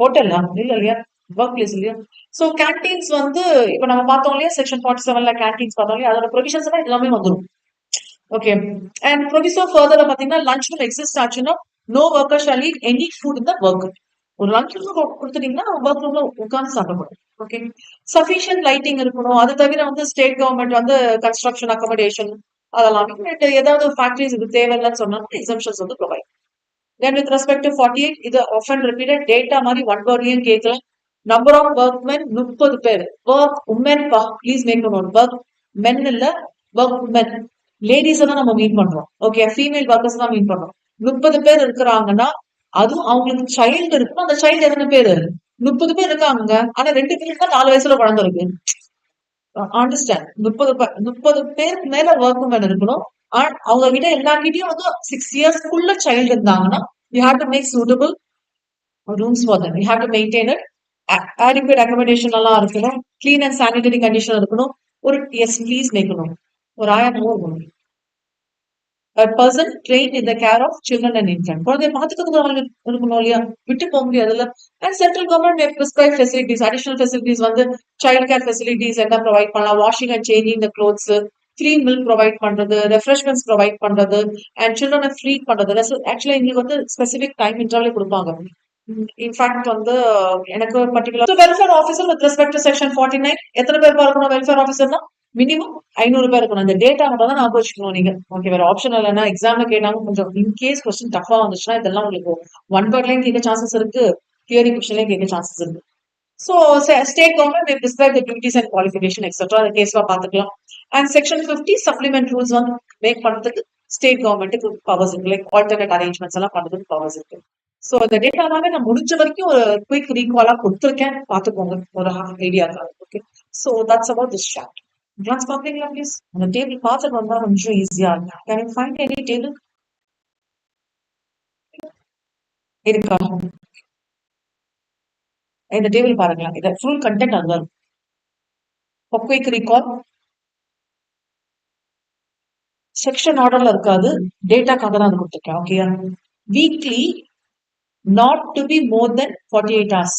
ஹோட்டல்ல இல்ல இல்லையா, ஒர்க் பிளேஸ் இல்லையா? சோ கேன்டீன்ஸ் வந்து இப்ப நம்ம பார்த்தோம் இல்லையா, செக்ஷன் 47ல கேன்டீன்ஸ் பார்த்தோம் இல்லையா, அதோட ப்ரொவிஷன்ஸ் எல்லாம் எல்லாமே வந்துடும். ஓகே, அண்ட் ப்ரொவிஷன் ஃபர்தர்ல பாத்தீங்கன்னா லஞ்ச் ரூம் எக்ஸிஸ்ட் ஆச்சுன்னா no worker shall eat any food in the work. ஒரு லஞ்ச் ரூம் கொடுத்துட்டீங்கன்னா ஒர்க் ரூம்ல உட்கார்ந்து சாப்பிடக்கூடாது. ஓகே, சஃபிஷியன்ட் லைட்டிங் இருக்கணும். அது தவிர வந்து ஸ்டேட் கவர்மெண்ட் வந்து கன்ஸ்ட்ரக்ஷன் அகாமடேஷன் அதெல்லாம் ஏதாவது ஃபேக்டரிஸ் இது தேவையில்லைன்னு சொன்னாலும் எக்ஸம்ஷன்ஸ் வந்து provide. Then with respect to 48, இது often repeated data மாதிரி ஒன் வேர்ட்லயும் கேட்கலாம். நம்பர் ஆஃப் ஒர்க் மென் 30 பேர். Work women please make note, work men இல்ல, ஒர்க் உமன், லேடிஸ் தான் நம்ம மீட் பண்றோம். ஓகே, ஃபீமேல் ஒர்க்கர்ஸ் தான் மீட் பண்றோம். 30 பேர் இருக்கிறாங்கன்னா அதுவும் அவங்களுக்கு சைல்டு இருக்கணும். அந்த சைல்டு எத்தனை பேரு? 30 பேர் இருக்காங்க. ஆனா 2 பேருக்கு தான் 4 வயசுல குழந்தை இருக்கு. அண்டர்ஸ்டாண்ட், 30 பேருக்கு மேல ஒர்க் உமன் இருக்கணும். அவங்க கிட்ட எல்லார்கிட்டயும் வந்து 6 இயர்ஸ்க்குள்ள சைல்டு இருந்தாங்கன்னா you have to make suitable rooms for them. You have to maintain it. Adequate accommodation எல்லாம் இருக்கணும். Clean and sanitary condition இருக்கணும். ஒரு yes please மேக்கணும். ஒரு ஆயிரம் a person trained in the care of children and infant. குழந்தைய பார்த்துக்கிறதுக்கு இருக்கணும் இல்லையா, விட்டு போக முடியாதுல்ல. And central government may prescribe facilities, additional facilities வந்து சைல்ட் கேர் ஃபெசிலிட்டிஸ் எல்லாம் ப்ரொவைட் பண்ணலாம். Washing and changing the clothes, free milk provide பண்றது, ரெஃப்ரெஷ்மெண்ட்ஸ் ப்ரொவைட் பண்றது, அண்ட் சில்ட்ரனை ஃப்ரீ பண்றது. ஆக்சுவலா எங்களுக்கு வந்து ஸ்பெசிபிக் டைம் இன்டர்வலே கொடுப்பாங்க. இன்ஃபேக்ட் வந்து எனக்கு particular welfare officer with respect to section 49 எத்தனை பேர் பார்க்கணும் வெல்ஃபேர் ஆஃபீஸர்னா மினிமம் 500 பேர் இருக்கணும். இந்த டேட்டா மட்டும் தான் ஞாபகம் வச்சுக்கணும் நீங்க. ஓகே, வேற ஆப்ஷன் இல்லைன்னா எக்ஸாம்ல கேட்டாங்க கொஞ்சம் இன்கேஸ் கொஸ்டின் டஃபா வந்துச்சுன்னா இதெல்லாம் உங்களுக்கு ஒன் வேர்ட்லயும் கேட்க சான்சஸ் இருக்கு, தியரி கொஸ்டின்லயும் கேட்க சான்சஸ் இருக்கு. So state government they prescribe the duties and qualification etc. அந்த கேஸ்ல பாத்துக்கலாம். அண்ட் செக்ஷன் 50 சப்ளிமெண்ட் ரூல்ஸ் வந்து மேக் பண்றதுக்கு ஸ்டேட் கவர்மெண்ட்டுக்கு பவர்ஸ் இருக்கு. லைக் ஆல்டர்னேட் அரேஞ்ச்மெண்ட்ஸ் எல்லாம் பண்றதுக்கு பவர்ஸ் இருக்கு. ஸோ இந்த டேட்டா எல்லாமே நான் முடிஞ்ச வரைக்கும் ஒரு குயிக் ரீகாலா கொடுத்துருக்கேன், பாத்துக்கோங்க ஒரு idea. Okay, so that's about this chapter. Glance பாக்குறீங்களா ப்ளீஸ்? அந்த டேபிள் பார்த்துட்டு வந்தா கொஞ்சம் ஈஸியா இருக்கும். Can you find any table இருக்கா? இந்த டேபிள் பாருங்களேன், இதை ஃபுல் கண்டென்ட் அதுதான். குயிக் ரீகால் செக்ஷன் ஆர்டர்ல இருக்காது, டேட்டாக்காக தான் அது கொடுத்துருக்கேன். ஓகேயா? Weekly not to be more than 48 hours.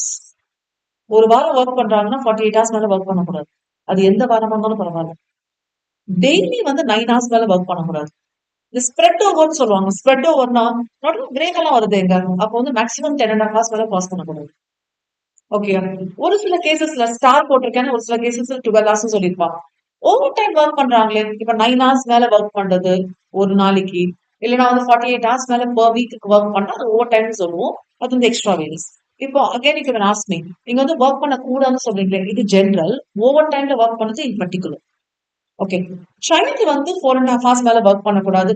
ஒரு வாரம் ஒர்க் பண்றாங்கன்னா 48 hours மேல ஒர்க் பண்ணக்கூடாது. அது எந்த வாரமா இருந்தாலும் பரவாயில்ல. டெய்லி வந்து 9 hours மேல ஒர்க் பண்ணக்கூடாது. இந்த ஸ்ப்ரெட் ஓவர்னு சொல்லுவாங்க. ஸ்ப்ரெட் ஓவர்னா பிரேக் எல்லாம் வருது எங்க, அப்போ வந்து மேக்ஸிமம் 10.5 hours மேல பாஸ் பண்ணக்கூடாது. ஓகே, ஒரு சில கேசஸ்ல ஸ்டார் போட்டிருக்கேன், ஒரு சில கேசஸ்ல 12 hours சொல்லியிருப்பாங்க. ஓவர் டைம் ஒர்க் பண்றாங்களே, இப்ப 9 hours மேல ஒர்க் பண்றது ஒரு நாளைக்கு, இல்லைன்னா வந்து 48 hours மேல பர் வீக்கு ஒர்க் பண்ணா அது ஓவர் டைம் சொல்லுவோம். அது வந்து எக்ஸ்ட்ரா வேரிஸ். இப்போ again you can ask me, நீங்க வந்து ஒர்க் பண்ண கூடாதுன்னு சொல்றீங்களே, இது ஜென்ரல். ஓவர் டைம்ல ஒர்க் பண்ணது இன் பர்டிகுலர். ஓகே, சைல்டு வந்து 4.5 hours மேல ஒர்க் பண்ணக்கூடாது.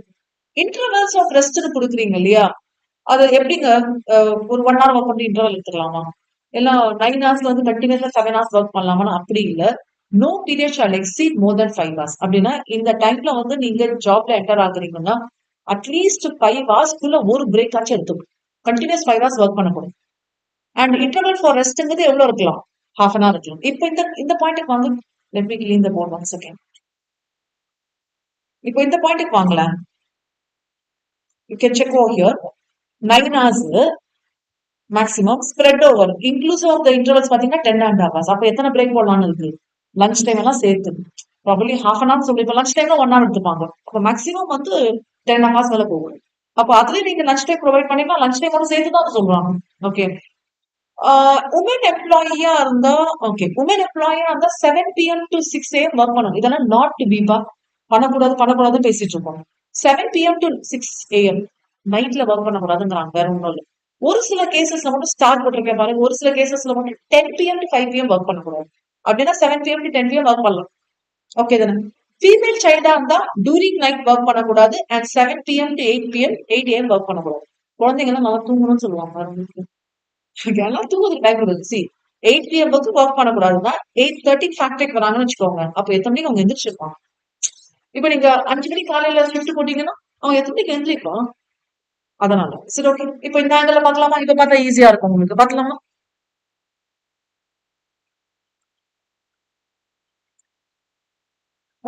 இன்டர்வல்ஸ் ஆஃப் ரெஸ்ட் கொடுக்குறீங்க இல்லையா, அது எப்படிங்க? ஒரு 1 hour ஒர்க் பண்ணி இன்டர்வல் எடுத்துக்கலாமா? எல்லாம் 9 ஹவர்ஸ்ல வந்து கண்டினியூஸா 7 ஹவர்ஸ் ஒர்க் பண்ணலாமா? அப்படி இல்ல. நோ பீரியட் ஷால் எக்ஸீட் மோர் தென் 5 hours. அப்படின்னா இந்த டைம்ல வந்து நீங்க ஜாப்ல என்டர் ஆகுறீங்கன்னா அட்லீஸ்ட் 5 ஹவர்ஸ்க்குள்ள ஒரு பிரேக் ஆச்சு எடுத்துக்கணும். கண்டினியூஸ் 5 ஹவர்ஸ் ஒர்க் பண்ணக்கூடாது. அண்ட் இன்டர்வல் ஃபார் ரெஸ்ட்ங்கிறது எவ்வளவு இருக்கலாம்? ஹாஃப் அன் ஹவர் இருக்கலாம். இப்போ இந்த பாயிண்ட்டுக்கு வாங்க. Let me clean the board one second. இப்போ இந்த பாயிண்ட்டுக்கு வாங்கலாம். You can check over here. 9 hours maximum spread over inclusive of the intervals பாத்தீங்கன்னா 10.5 hours. அப்ப எத்தனை பிரேக் போடலாம்னு இருக்கு? லஞ்ச் டைம் எல்லாம் சேர்த்து ப்ராபப்ளி ஹாஃப் அன் ஹவர் சொல்லி, இப்போ லஞ்ச் டைம்ல 1 hour எடுத்துப்பாங்க. அப்போ மேக்ஸிமம் வந்து 10 hours மேல போகும். அப்போ அதுலயே நீங்க லஞ்ச் டைம் ப்ரொவைட் பண்ணிக்கலாம், லஞ்ச் டைம் சேர்த்து தான் சொல்றாங்க. ஓகே, உமன் எம்ப்ளாயியா இருந்தா, ஓகே, உமன் எம்ப்ளாயியா இருந்தா 7 PM to 6 AM ஒர்க் பண்ணணும். இதெல்லாம் நாட் டு பீபா, பண்ணக்கூடாதுன்னு பேசிட்டு இருக்கோம். 7 PM to 6 AM நைட்ல ஒர்க் பண்ணக்கூடாதுங்கிறாங்க, வேற ஒன்றும் இல்லை. ஒரு சில கேசஸ்ல மட்டும் ஸ்டார் போட்டிருக்கேன் பாருங்க, ஒரு சில கேசஸ்ல மட்டும் 10 PM to 5 PM ஒர்க் பண்ணக்கூடாது. அப்படின்னா 7 PM to 10 PM ஒர்க் பண்ணலாம். ஓகே தானே? ஃபீமேல் சைல்டா இருந்தா டூரிங் நைட் ஒர்க் பண்ணக்கூடாது. And 7 PM to 8 PM 8 AM work பண்ணக்கூடாது. குழந்தைங்க நல்லா தூங்கணும்னு சொல்லுவாங்க. எல்லாம் தூங்குறதுக்கு டைம் இருக்கு. சி 8 PM ஒர்க் பண்ணக்கூடாதுன்னா 8:30 ஃபேக்டரிக்கு வராங்கன்னு வச்சுக்கோங்க. அப்ப எத்தனை மணிக்கு அவங்க எந்திரிச்சிருப்பாங்க? இப்ப நீங்க 5 மணிக்கு காலையில ஷிஃப்ட் போட்டீங்கன்னா அவங்க எத்தனை மணிக்கு எந்திரிப்பான்? அதனால சரி, ஓகே. இப்ப இந்த ஆங்கிள் பாக்கலாமா? இப்ப பார்த்தா ஈஸியா இருக்கும் உங்களுக்கு. பாக்கலாமா?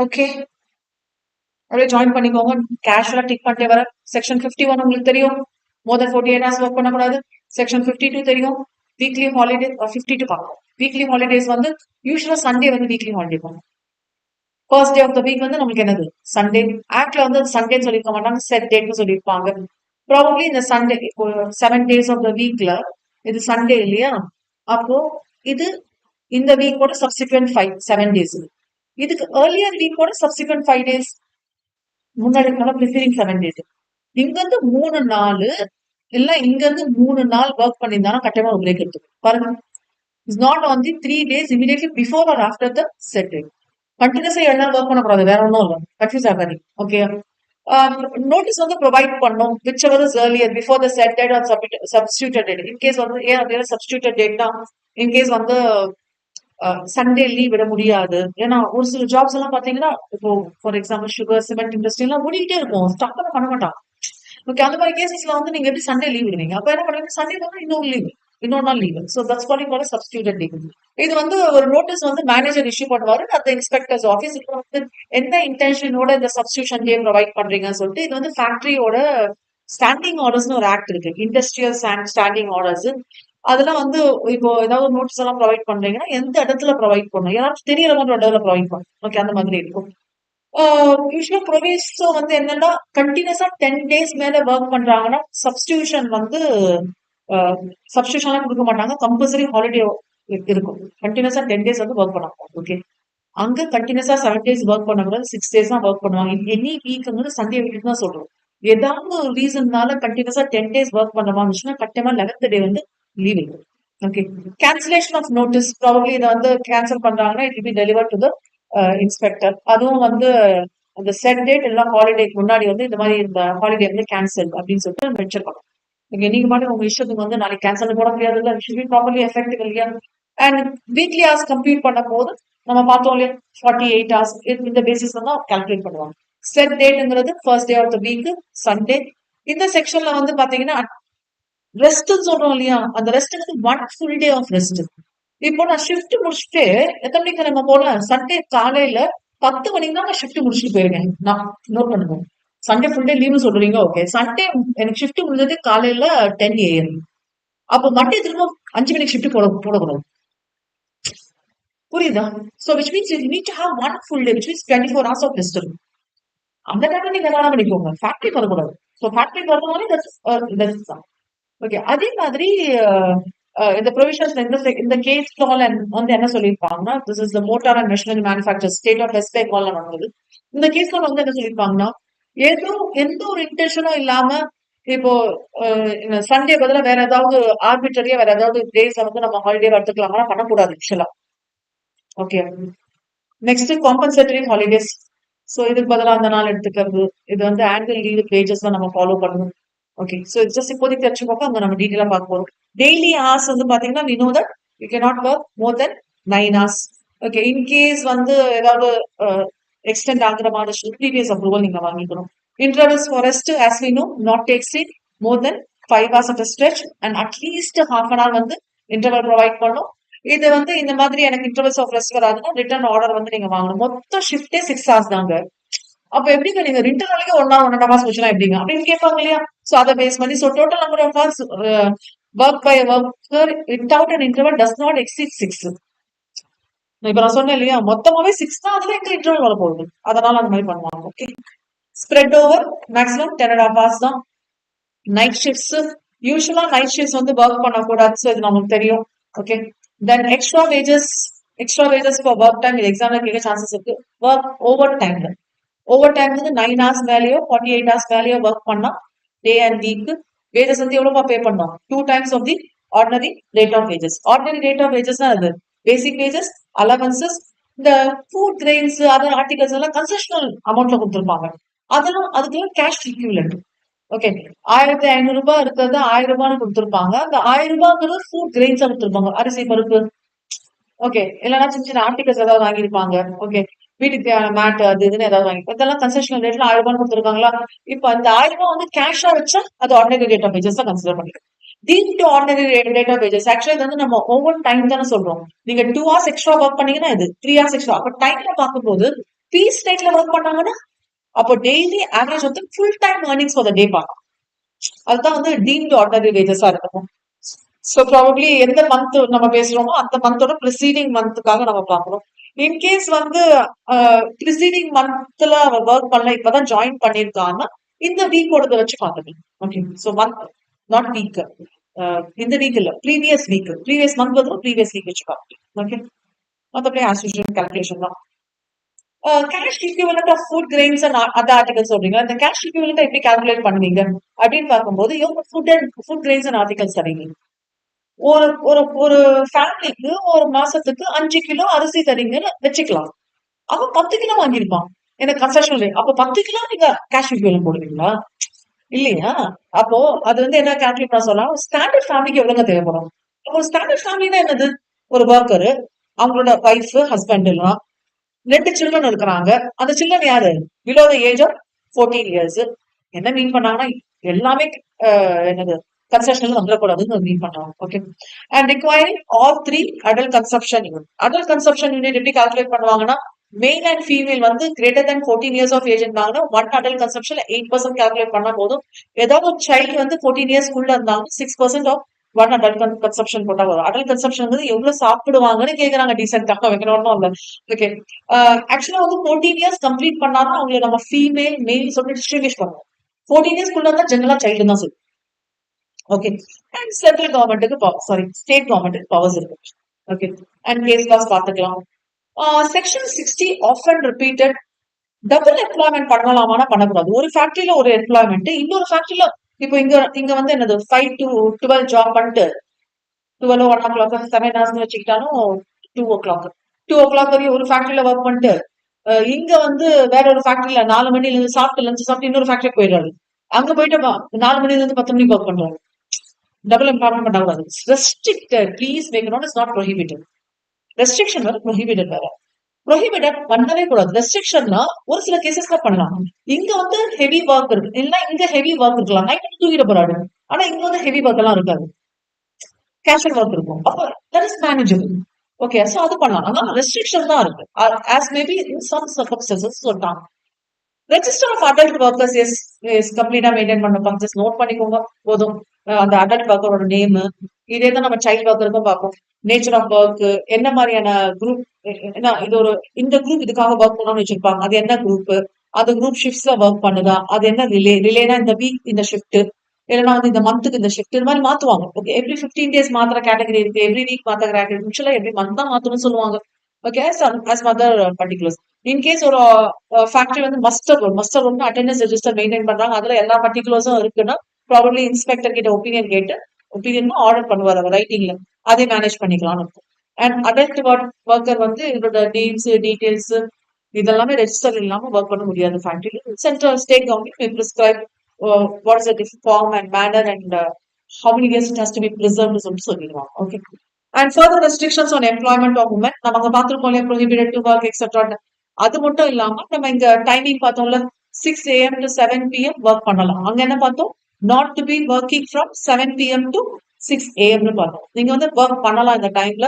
ஓகே, அப்படியே ஜாயின் பண்ணிக்கோங்க. கேஷுவலா டிக் பண்ணிட்டே வர. செக்ஷன் 51 உங்களுக்கு தெரியும், மோர் தென் 48 hours ஒர்க் பண்ணக்கூடாது. செக்ஷன் 52 தெரியும், வீக்லி ஹாலிடே. 52 பார்க்கலாம். வீக்லி ஹாலிடேஸ் வந்து யூஸ்வலா சண்டே வந்து வீக்லி ஹாலிடே பண்ணும். First day of the week வந்து நம்மளுக்கு என்னது? சண்டே. ஆக்ட்ல வந்து சண்டேன்னு சொல்லியிருக்க மாட்டாங்க, செட் டேட்னு சொல்லியிருப்பாங்க. ப்ராபப்ளி இந்த சண்டே இப்போ 7 days ஆஃப் த வீக்ல இது சண்டே இல்லையா, அப்போ இது இந்த வீக்கோட சப்சிக்வெண்ட் 7 days. இதுக்கு ஏர்லியர் வீக்கோட சப்சிக்வெண்ட் 5 days முன்னாடி ப்ரிஃபரிங் 7 days. இங்க இருந்து 3 நாள் இல்ல இங்க இருந்து 3 நாள் ஒர்க் பண்ணியிருந்தாலும் கட்டாயமா ஒரு பிரேக் எடுத்துக்கும் பாருங்க. It's not on the 3 days immediately before or after the set date. கண்டினியூஸா 7 நாள் ஒர்க் பண்ணக்கூடாது, வேற ஒன்றும் இல்லை. கன்ஃபியூஸ் ஆகாது. ஓகே, நோட்டீஸ் வந்து ப்ரொவைட் பண்ணும் whichever is earlier before the set date or substituted date. In case வந்து ஏன் சப்ஸ்டியூட்டட் டேட்னா இன்கேஸ் வந்து சண்டே லீவ் விட முடியாது. ஏன்னா ஒரு சில ஜாப்ஸ் எல்லாம் பாத்தீங்கன்னா இப்போ for example sugar cement industry எல்லாம் ஓடிக்கிட்டே இருக்கும், ஸ்டாப் பண்ண மாட்டான். ஓகே, அந்த மாதிரி கேசஸ்ல வந்து நீங்க எப்படி சண்டே லீவ் விடுவீங்க? அப்ப என்ன பண்ணுவீங்க? சண்டே வந்து இன்னொரு நாள் leave. So that's calling for substituted leave. இது வந்து ஒரு நோட்டீஸ் வந்து மேனேஜர் இஷ்யூ பண்ணுவாரு அந்த இன்ஸ்பெக்டர்ஸ் ஆஃபீஸ். இப்போ வந்து எந்த இன்டென்ஷனோட இந்த சப்ஸ்டியூஷன் டே ப்ரொவைட் பண்றீங்கன்னு சொல்லிட்டு இது வந்து ஃபேக்டரியோட ஸ்டாண்டிங் ஆர்டர்ஸ்னு ஒரு ஆக்ட் இருக்கு, இண்டஸ்ட்ரியல் ஸ்டாண்டிங் ஆர்டர்ஸ். அதெல்லாம் வந்து இப்போ ஏதாவது நோட்டீஸ் எல்லாம் ப்ரொவைட் பண்றீங்கன்னா எந்த இடத்துல ப்ரொவைட் பண்ணணும், ஏதாச்சும் தெரியற மாதிரி ஒரு இடத்துல ப்ரொவைட் பண்ணணும். ஓகே, அந்த மாதிரி இருக்கும். யூஸ்வலா ப்ரொவிஸோ வந்து என்னன்னா கண்டினியூஸா 10 days மேல ஒர்க் பண்றாங்கன்னா சப்ஸ்டியூஷன் வந்து சப்ஸ்டியூஷன்லாம் கொடுக்க மாட்டாங்க. கம்பல்சரி ஹாலிடே இருக்கும். கண்டினியூஸா 10 டேஸ் வந்து ஒர்க் பண்ணாங்க. ஓகே. அங்க கண்டினியூஸா 7 டேஸ் ஒர்க் பண்ணக்கூடாது. 6 டேஸ் தான் ஒர்க் பண்ணுவாங்க. எனி வீக்ங்கிறது சண்டே வீக் தான் சொல்றோம். ஏதாவது ஒரு ரீசன்னால கண்டினியூஸா 10 டேஸ் ஒர்க் பண்ண வந்துச்சுன்னா கண்டிப்பா 11th டே வந்து லீவ் இருக்கும். Okay. Cancellation of notice probably இதை வந்து கேன்சல் பண்றாங்கன்னா it be deliver to the inspector. அதுவும் வந்து அந்த செட் டேட் எல்லாம் ஹாலிடேக்கு முன்னாடி வந்து இந்த மாதிரி இந்த ஹாலிடே வந்து கேன்சல் அப்படின்னு சொல்லிட்டு மென்ஷன் பண்ணும். ஓகே. நீங்க மட்டும் உங்க இஷ்டத்துக்கு வந்து நாளைக்கு கேன்சல் போட முடியாது. இல்ல ஷுட் பி ப்ராப்பர்லி எஃபெக்டிவ் இல்லையா? அண்ட் வீக்லி ஹவர்ஸ் கம்ப்ளீட் பண்ணும் போது நம்ம பார்த்தோம் இல்லையா 48 ஹவர்ஸ் இந்த பேசிஸ்ல தான் கால்குலேட் பண்ணுவாங்க. செட் டேட்ங்கிறது first day of the week Sunday. இந்த செக்ஷன்ல வந்து பாத்தீங்கன்னா ரெஸ்ட் சொல்றோம் இல்லையா, அந்த ரெஸ்ட்ங்கிறது 1 ஃபுல் டே ஆஃப் ரெஸ்ட். இப்போ நான் ஷிஃப்ட் முடிச்சுட்டு எத்தனை மணிக்கு நம்ம போல சண்டே காலையில 10 மணிக்கு தான் நான் ஷிஃப்ட் முடிச்சுட்டு போயிருக்கேன். நான் நோட் பண்ணுங்க. சண்டே ஃபுல் டே லீவ்னு சொல்றீங்க. ஓகே. சண்டே எனக்கு ஷிஃப்ட் முடிஞ்சது காலையில 10 AM. அப்போ மண்டே திரும்ப 5 மணிக்கு ஷிஃப்ட் போடக்கூடாது. புரியுதா? So which means you need to have 1 full day which means 24 hours of rest இருக்கும். அந்த டைம்ல நீங்க என்ன பண்ணிக்கோங்க. ஃபேக்டரி வரக்கூடாது. சோ ஃபேக்டரி வரதுனாலே தட்ஸ் ஓகே. அதே மாதிரி இந்த ப்ரொவிஷன்ஸ் இந்த கேஸ் கால் வந்து என்ன சொல்லியிருப்பாங்கன்னா, this is the motor and machinery manufacture state of West பெங்கால்ல நடந்தது. இந்த கேஸ் கால் வந்து என்ன சொல்லியிருப்பாங்கன்னா, ஏதோ எந்த ஒரு இன்டென்ஷனும் இல்லாம இப்போ சண்டே பதிலா வேற ஏதாவது ஆர்பிட்டரியா வேற ஏதாவது டேஸ் வந்து நம்ம ஹாலிடே எடுத்துக்கலாமா? பண்ணக்கூடாது ஆக்சுவலா. Okay. Next compensatory holidays. So இதுக்கு பதிலா அந்த நாள் எடுத்துக்கிறது. இது வந்து ஆனுவல் லீவ் பேஜஸ் தான் நம்ம ஃபாலோ பண்ணணும். ஓகே. சோ ஜஸ்ட் இப்போதைக்கு தெரிஞ்சுக்கோங்க. அங்க நம்ம டீடைலா பார்க்க போறோம். டெய்லி ஹார்ஸ் வந்து பாத்தீங்கன்னா we know that you cannot work more than 9 hours. Okay. In case வந்து ஏதாவது எக்ஸ்டெண்ட் ஆகுற மாதிரி ப்ரீவியஸ் அப்ரூவல் நீங்க வாங்கிக்கணும். Intervals for rest as we know not to exceed more than 5 hours of a stretch and at least half an hour வந்து interval provide பண்ணும். இது வந்து இந்த மாதிரி எனக்கு இன்டர்வல்ஸ் ஆஃப் ரெஸ்ட் வராதுன்னா ரிட்டர்ன் ஆர்டர் வந்து நீங்க வாங்கணும். மொத்த ஷிஃப்டே 6 ஹவர்ஸ் தாங்க. அப்ப எப்படிங்க நீங்க ரிட்டர்ன் வரைக்கும் 1 hour 1.5 hours போச்சுன்னா எப்படிங்க அப்படின்னு கேட்பாங்க இல்லையா? சோ அதை பேஸ் பண்ணி so total number of hours work by worker without an interval does not exceed 6. இப்ப நான் சொன்னேன் இல்லையா, மொத்தமாவே 6 தான். அதுல எங்க இன்டர்வல் வர போகுது. அதனால அந்த மாதிரி பண்ணுவாங்க. Okay. Spread over maximum 10.5 hours தான். நைட் ஷிஃப்ட்ஸ் யூஸ்வலா நைட் ஷிஃப்ட்ஸ் வந்து ஒர்க் பண்ணக்கூடாது. ஸோ இது நமக்கு தெரியும். Okay. Then extra wages for work time. இது எக்ஸாம்ல கேட்க சான்சஸ் இருக்கு. Work over time. Over time வந்து 9 hours மேலேயோ 48 hours மேலேயோ ஒர்க் பண்ணா டே அண்ட் வீக் வேஜஸ் வந்து எவ்வளவு பே பண்ணோம்? 2 times of the ordinary rate of wages. Ordinary rate of wages அது பேசிக் வேஜஸ், அலவன்சஸ், இந்த ஃபுட் கிரெயின்ஸ் அதர் ஆர்டிகல்ஸ் எல்லாம் கன்செஷனல் அமௌண்ட்ல கொடுத்துருப்பாங்க. அதெல்லாம் அதுக்கெல்லாம் கேஷ் ஈக்குவலண்ட். ஓகே. 1500 ரூபாய் இருக்கிறது 1000 ரூபான்னு கொடுத்துருப்பாங்க. அந்த 1000 ரூபாய்ங்கிறது ஃபுட் கிரெயின்ஸா கொடுத்துருப்பாங்க. அரிசி, பருப்பு. ஓகே. இல்லைன்னா சின்ன சின்ன ஆர்டிகல்ஸ் ஏதாவது வாங்கியிருப்பாங்க. ஓகே. வீட்டுக்கு தேவையான மேட் அது இதுன்னு ஏதாவது வாங்கி இதெல்லாம் கன்செஷனல் ரேட்ல 1000 ரூபாய் கொடுத்துருக்காங்களா? இப்ப அந்த 1000 ரூபாய் வந்து கேஷா வச்சா அது ஆர்டினரி ரேட் ஆஃப் வேஜஸ் தான் கன்சிடர் பண்ணிக்கலாம். Deem to ordinary rate of wages actually இது வந்து நம்ம ஓவர் டைம் தானே சொல்றோம். நீங்க 2 hours எக்ஸ்ட்ரா ஒர்க் பண்ணீங்கன்னா இது 3 hours எக்ஸ்ட்ரா. அப்ப டைம்ல பார்க்கும்போது பீஸ் ரேட்ல ஒர்க் பண்ணாங்கன்னா அப்போ டெய்லி ஆவரேஜ் வந்து full time earnings for the day பார்க்கலாம். அதுதான் வந்து டீம் டு ஆர்டினரி வேஜஸா இருக்கும். சோ ப்ராபப்ளி எந்த மந்த் நம்ம பேசுறோமோ அந்த மந்தோட ப்ரிசீடிங் மந்த்துக்காக நம்ம பாக்குறோம். இன்கேஸ் வந்து ப்ரிசீடிங் மந்த்ல அவ ஒர்க் பண்ணல இப்பதான் ஜாயின் பண்ணிருக்கான்னா இந்த வீக்கோட வச்சு பாத்துக்கலாம். Okay. So month not week. இந்த வீக் இல்ல ப்ரீவியஸ் வீக். ப்ரீவியஸ் மந்த் வந்து ப்ரீவியஸ் வீக் வச்சு பாக்கலாம். ஓகே. மத்தபடி ஆஸ் யூசுவல் கால்குலேஷன் தான். Cash equivalent of food grains and other articles சொல்றீங்க. அந்த கேஷ் ஈக்குவலண்ட் எப்படி கால்குலேட் பண்ணுவீங்க அப்படின்னு பார்க்கும்போது ஃபுட் கிரெயின்ஸ் அண்ட் ஆர்டிகல்ஸ் தரீங்க. ஒரு ஒரு ஒரு ஃபேமிலிக்கு ஒரு மாசத்துக்கு 5 கிலோ அரிசி தரீங்கன்னு வச்சுக்கலாம். அவன் 10 கிலோ வாங்கியிருப்பான். எனக்கு கன்செஷன் ரேட். அப்போ 10 கிலோ நீங்க கேஷ் ஈக்குவலன்ட் போடுவீங்களா? இல்லையா? அப்போ அது வந்து என்ன கால்குலேட் பண்ண சொல்லலாம். ஸ்டாண்டர்ட் ஃபேமிலிக்கு எவ்வளவுங்க தேவைப்படும்? அப்போ ஸ்டாண்டர்ட் ஃபேமிலினா என்னது? ஒரு ஒர்க்கரு, அவங்களோட ஒய்ஃப், ஹஸ்பண்ட் எல்லாம் 2 சில்ட்ரன் இருக்கிறாங்க. அந்த சில்ட்ரன் யாரு? Below the age of 14 years. என்ன மீன் பண்ணாங்கன்னா எல்லாமே என்னது கன்செஷனல் வந்துடக்கூடாதுன்னு மீன் பண்றாங்க. Okay. And requiring all 3 adult consumption unit. Adult consumption unit எப்படி கால்குலேட் பண்ணுவாங்கன்னா மேல் அண்ட் ஃபீமேல் வந்து greater than 14 years of age இருந்தாங்கன்னா 1 அடல்ட் கன்சப்ஷன் 8% கால்குலேட் பண்ணா போதும். ஏதாவது ஒரு சைல்டு வந்து 14 இயர்ஸ் குள்ள இருந்தாங்க 6% ஆஃப் 1 அடல்ட் கன்சப்ஷன் போட்டா வரும். அடல்ட் கன்சப்ஷன் வந்து எவ்வளவு சாப்பிடுவாங்கன்னு கேக்குறாங்க. டீசென்டாக வைக்கணும்னு இல்ல. ஓகே. ஆக்சுவலா வந்து 14 இயர்ஸ் கம்ப்ளீட் பண்ணாலும் அவங்களை நம்ம ஃபீமேல் மெயில் சொல்லி டிஸ்டிங்விஷ் பண்ணுவோம். 14 இயர்ஸ் குள்ள இருந்தா ஜெனரலா சைல்டு தான் சொல்லுவோம். ஓகே. அண்ட் சென்ட்ரல் கவர்மெண்ட்டுக்கு சாரி ஸ்டேட் கவர்மெண்ட்டுக்கு பவர்ஸ் இருக்கு. ஓகே. அண்ட் கேஸ் லாஸ் பார்த்துக்கலாம். Section 60 often repeated double employment பண்ணலாமானா பண்ணக்கூடாது. ஒரு ஃபேக்டரியில ஒரு எம்ப்ளாய்மெண்ட், இன்னொரு ஃபேக்டரியில இப்போ இங்க இங்க வந்து என்னது 5 to 12 ஜாப் பண்ணிட்டு 12 1 o'clock 7 hours வச்சுக்கிட்டாலும் 2 o'clock 2 o'clock வரையும் ஒரு ஃபேக்டரியில ஒர்க் பண்ணிட்டு இங்க வந்து வேற ஒரு ஃபேக்டரியில 4 மணில இருந்து சாப்பிட்டு லஞ்ச் சாப்பிட்டு இன்னொரு ஃபேக்டரி போயிடுறாரு. அங்க போயிட்டு 4 மணில இருந்து 10 மணிக்கு ஒர்க் பண்றாரு. டபுள் எம்ப்ளாய்மெண்ட் பண்ணக்கூடாது. Restricted, please make note, is not prohibited. Restriction வேற, ப்ரோஹிபிட்டட் வேற. ப்ரோஹிபிட்டட் பண்ணவே கூடாது. ரெஸ்ட்ரிக்ஷன்னா ஒரு சில கேசஸ்ல பண்ணலாம். இங்க வந்து ஹெவி ஒர்க் இருக்கு, இல்ல இங்க ஹெவி ஒர்க் இருக்கலாம், நைட் தூங்கிட போறாரு. ஆனா இங்க வந்து ஹெவி ஒர்க் எல்லாம் இருக்காது, கேஷுவல் ஒர்க் இருக்கும். அப்போ that is manageable. Okay, so அது பண்ணலாம். ஆனா ரெஸ்ட்ரிக்ஷன் தான் இருக்கு. As maybe in some circumstances சொல்றாங்க. Register of adult workers as கம்ப்ளீட்டா மெயின்டைன் பண்ணப்பா. ஜஸ்ட் நோட் பண்ணிக்கோங்க போதும். அந்த அடல்ட் ஒர்க்கரோட நேம், இதே தான் நம்ம சைல்ட் ஒர்க்கருக்கும் பார்ப்போம். நேச்சர் ஆஃப் ஒர்க், என்ன மாதிரியான குரூப், என்ன இது ஒரு இந்த குரூப் இதுக்காக ஒர்க் பண்ணணும்னு வச்சிருப்பாங்க, அது என்ன குரூப், அந்த குரூப் ஷிஃப்ட்ஸ்ல ஒர்க் பண்ணுதா, அது என்ன ரிலேனா இந்த வீக் இந்த ஷிஃப்ட், இல்லைன்னா வந்து இந்த மந்த்துக்கு இந்த ஷிஃப்ட், இது மாதிரி மாத்துவாங்க. ஓகே, எவ்ரி 15 days மாத்திர கேட்டகரி இருக்கு, எவ்ரி வீக் மாத்திர கேட்டகரி, ஆக்சுவலா எவ்ரி மந்த் தான் மாத்தணும்னு சொல்லுவாங்க. Okay, as mother particulars. In case ஒரு ஃபேக்டரி வந்து muster roll attendance register maintain பண்றாங்க, அதுல எல்லா பர்டிகுலர்ஸும் இருக்குன்னா ப்ராபப்ளி இன்ஸ்பெக்டர் கிட்ட ஒப்பீனியன் கேட்டு ஒப்பீனியன் ஆர்டர் பண்ணுவார் அவர் ரைட்டிங்ல, அதை மேனேஜ் பண்ணிக்கலாம்னு இருக்கும். அண்ட் அடல்ட் ஒர்க்கர் வந்து இதோட நேம்ஸ் டீடைல்ஸ் இதெல்லாமே ரெஜிஸ்டர் இல்லாம ஒர்க் பண்ண முடியாது factory. Central state government prescribe what is the form and manner and how many years it has to be preserved சொல்லிடுவாங்க. ஓகே. And further restrictions on employment of women, நம்ம அங்க பார்த்துருக்கோம் இல்லையா, ப்ரோஹிபிட்டட் டு ஒர்க் எக்ஸெட்ரா. அது மட்டும் இல்லாம நம்ம இங்க டைமிங் பார்த்தோம்ல, 6 AM to 7 PM ஒர்க் பண்ணலாம். அங்க என்ன பார்த்தோம், not to be working from 7 PM to 6 AM பார்த்தோம். நீங்க வந்து ஒர்க் பண்ணலாம் இந்த டைம்ல.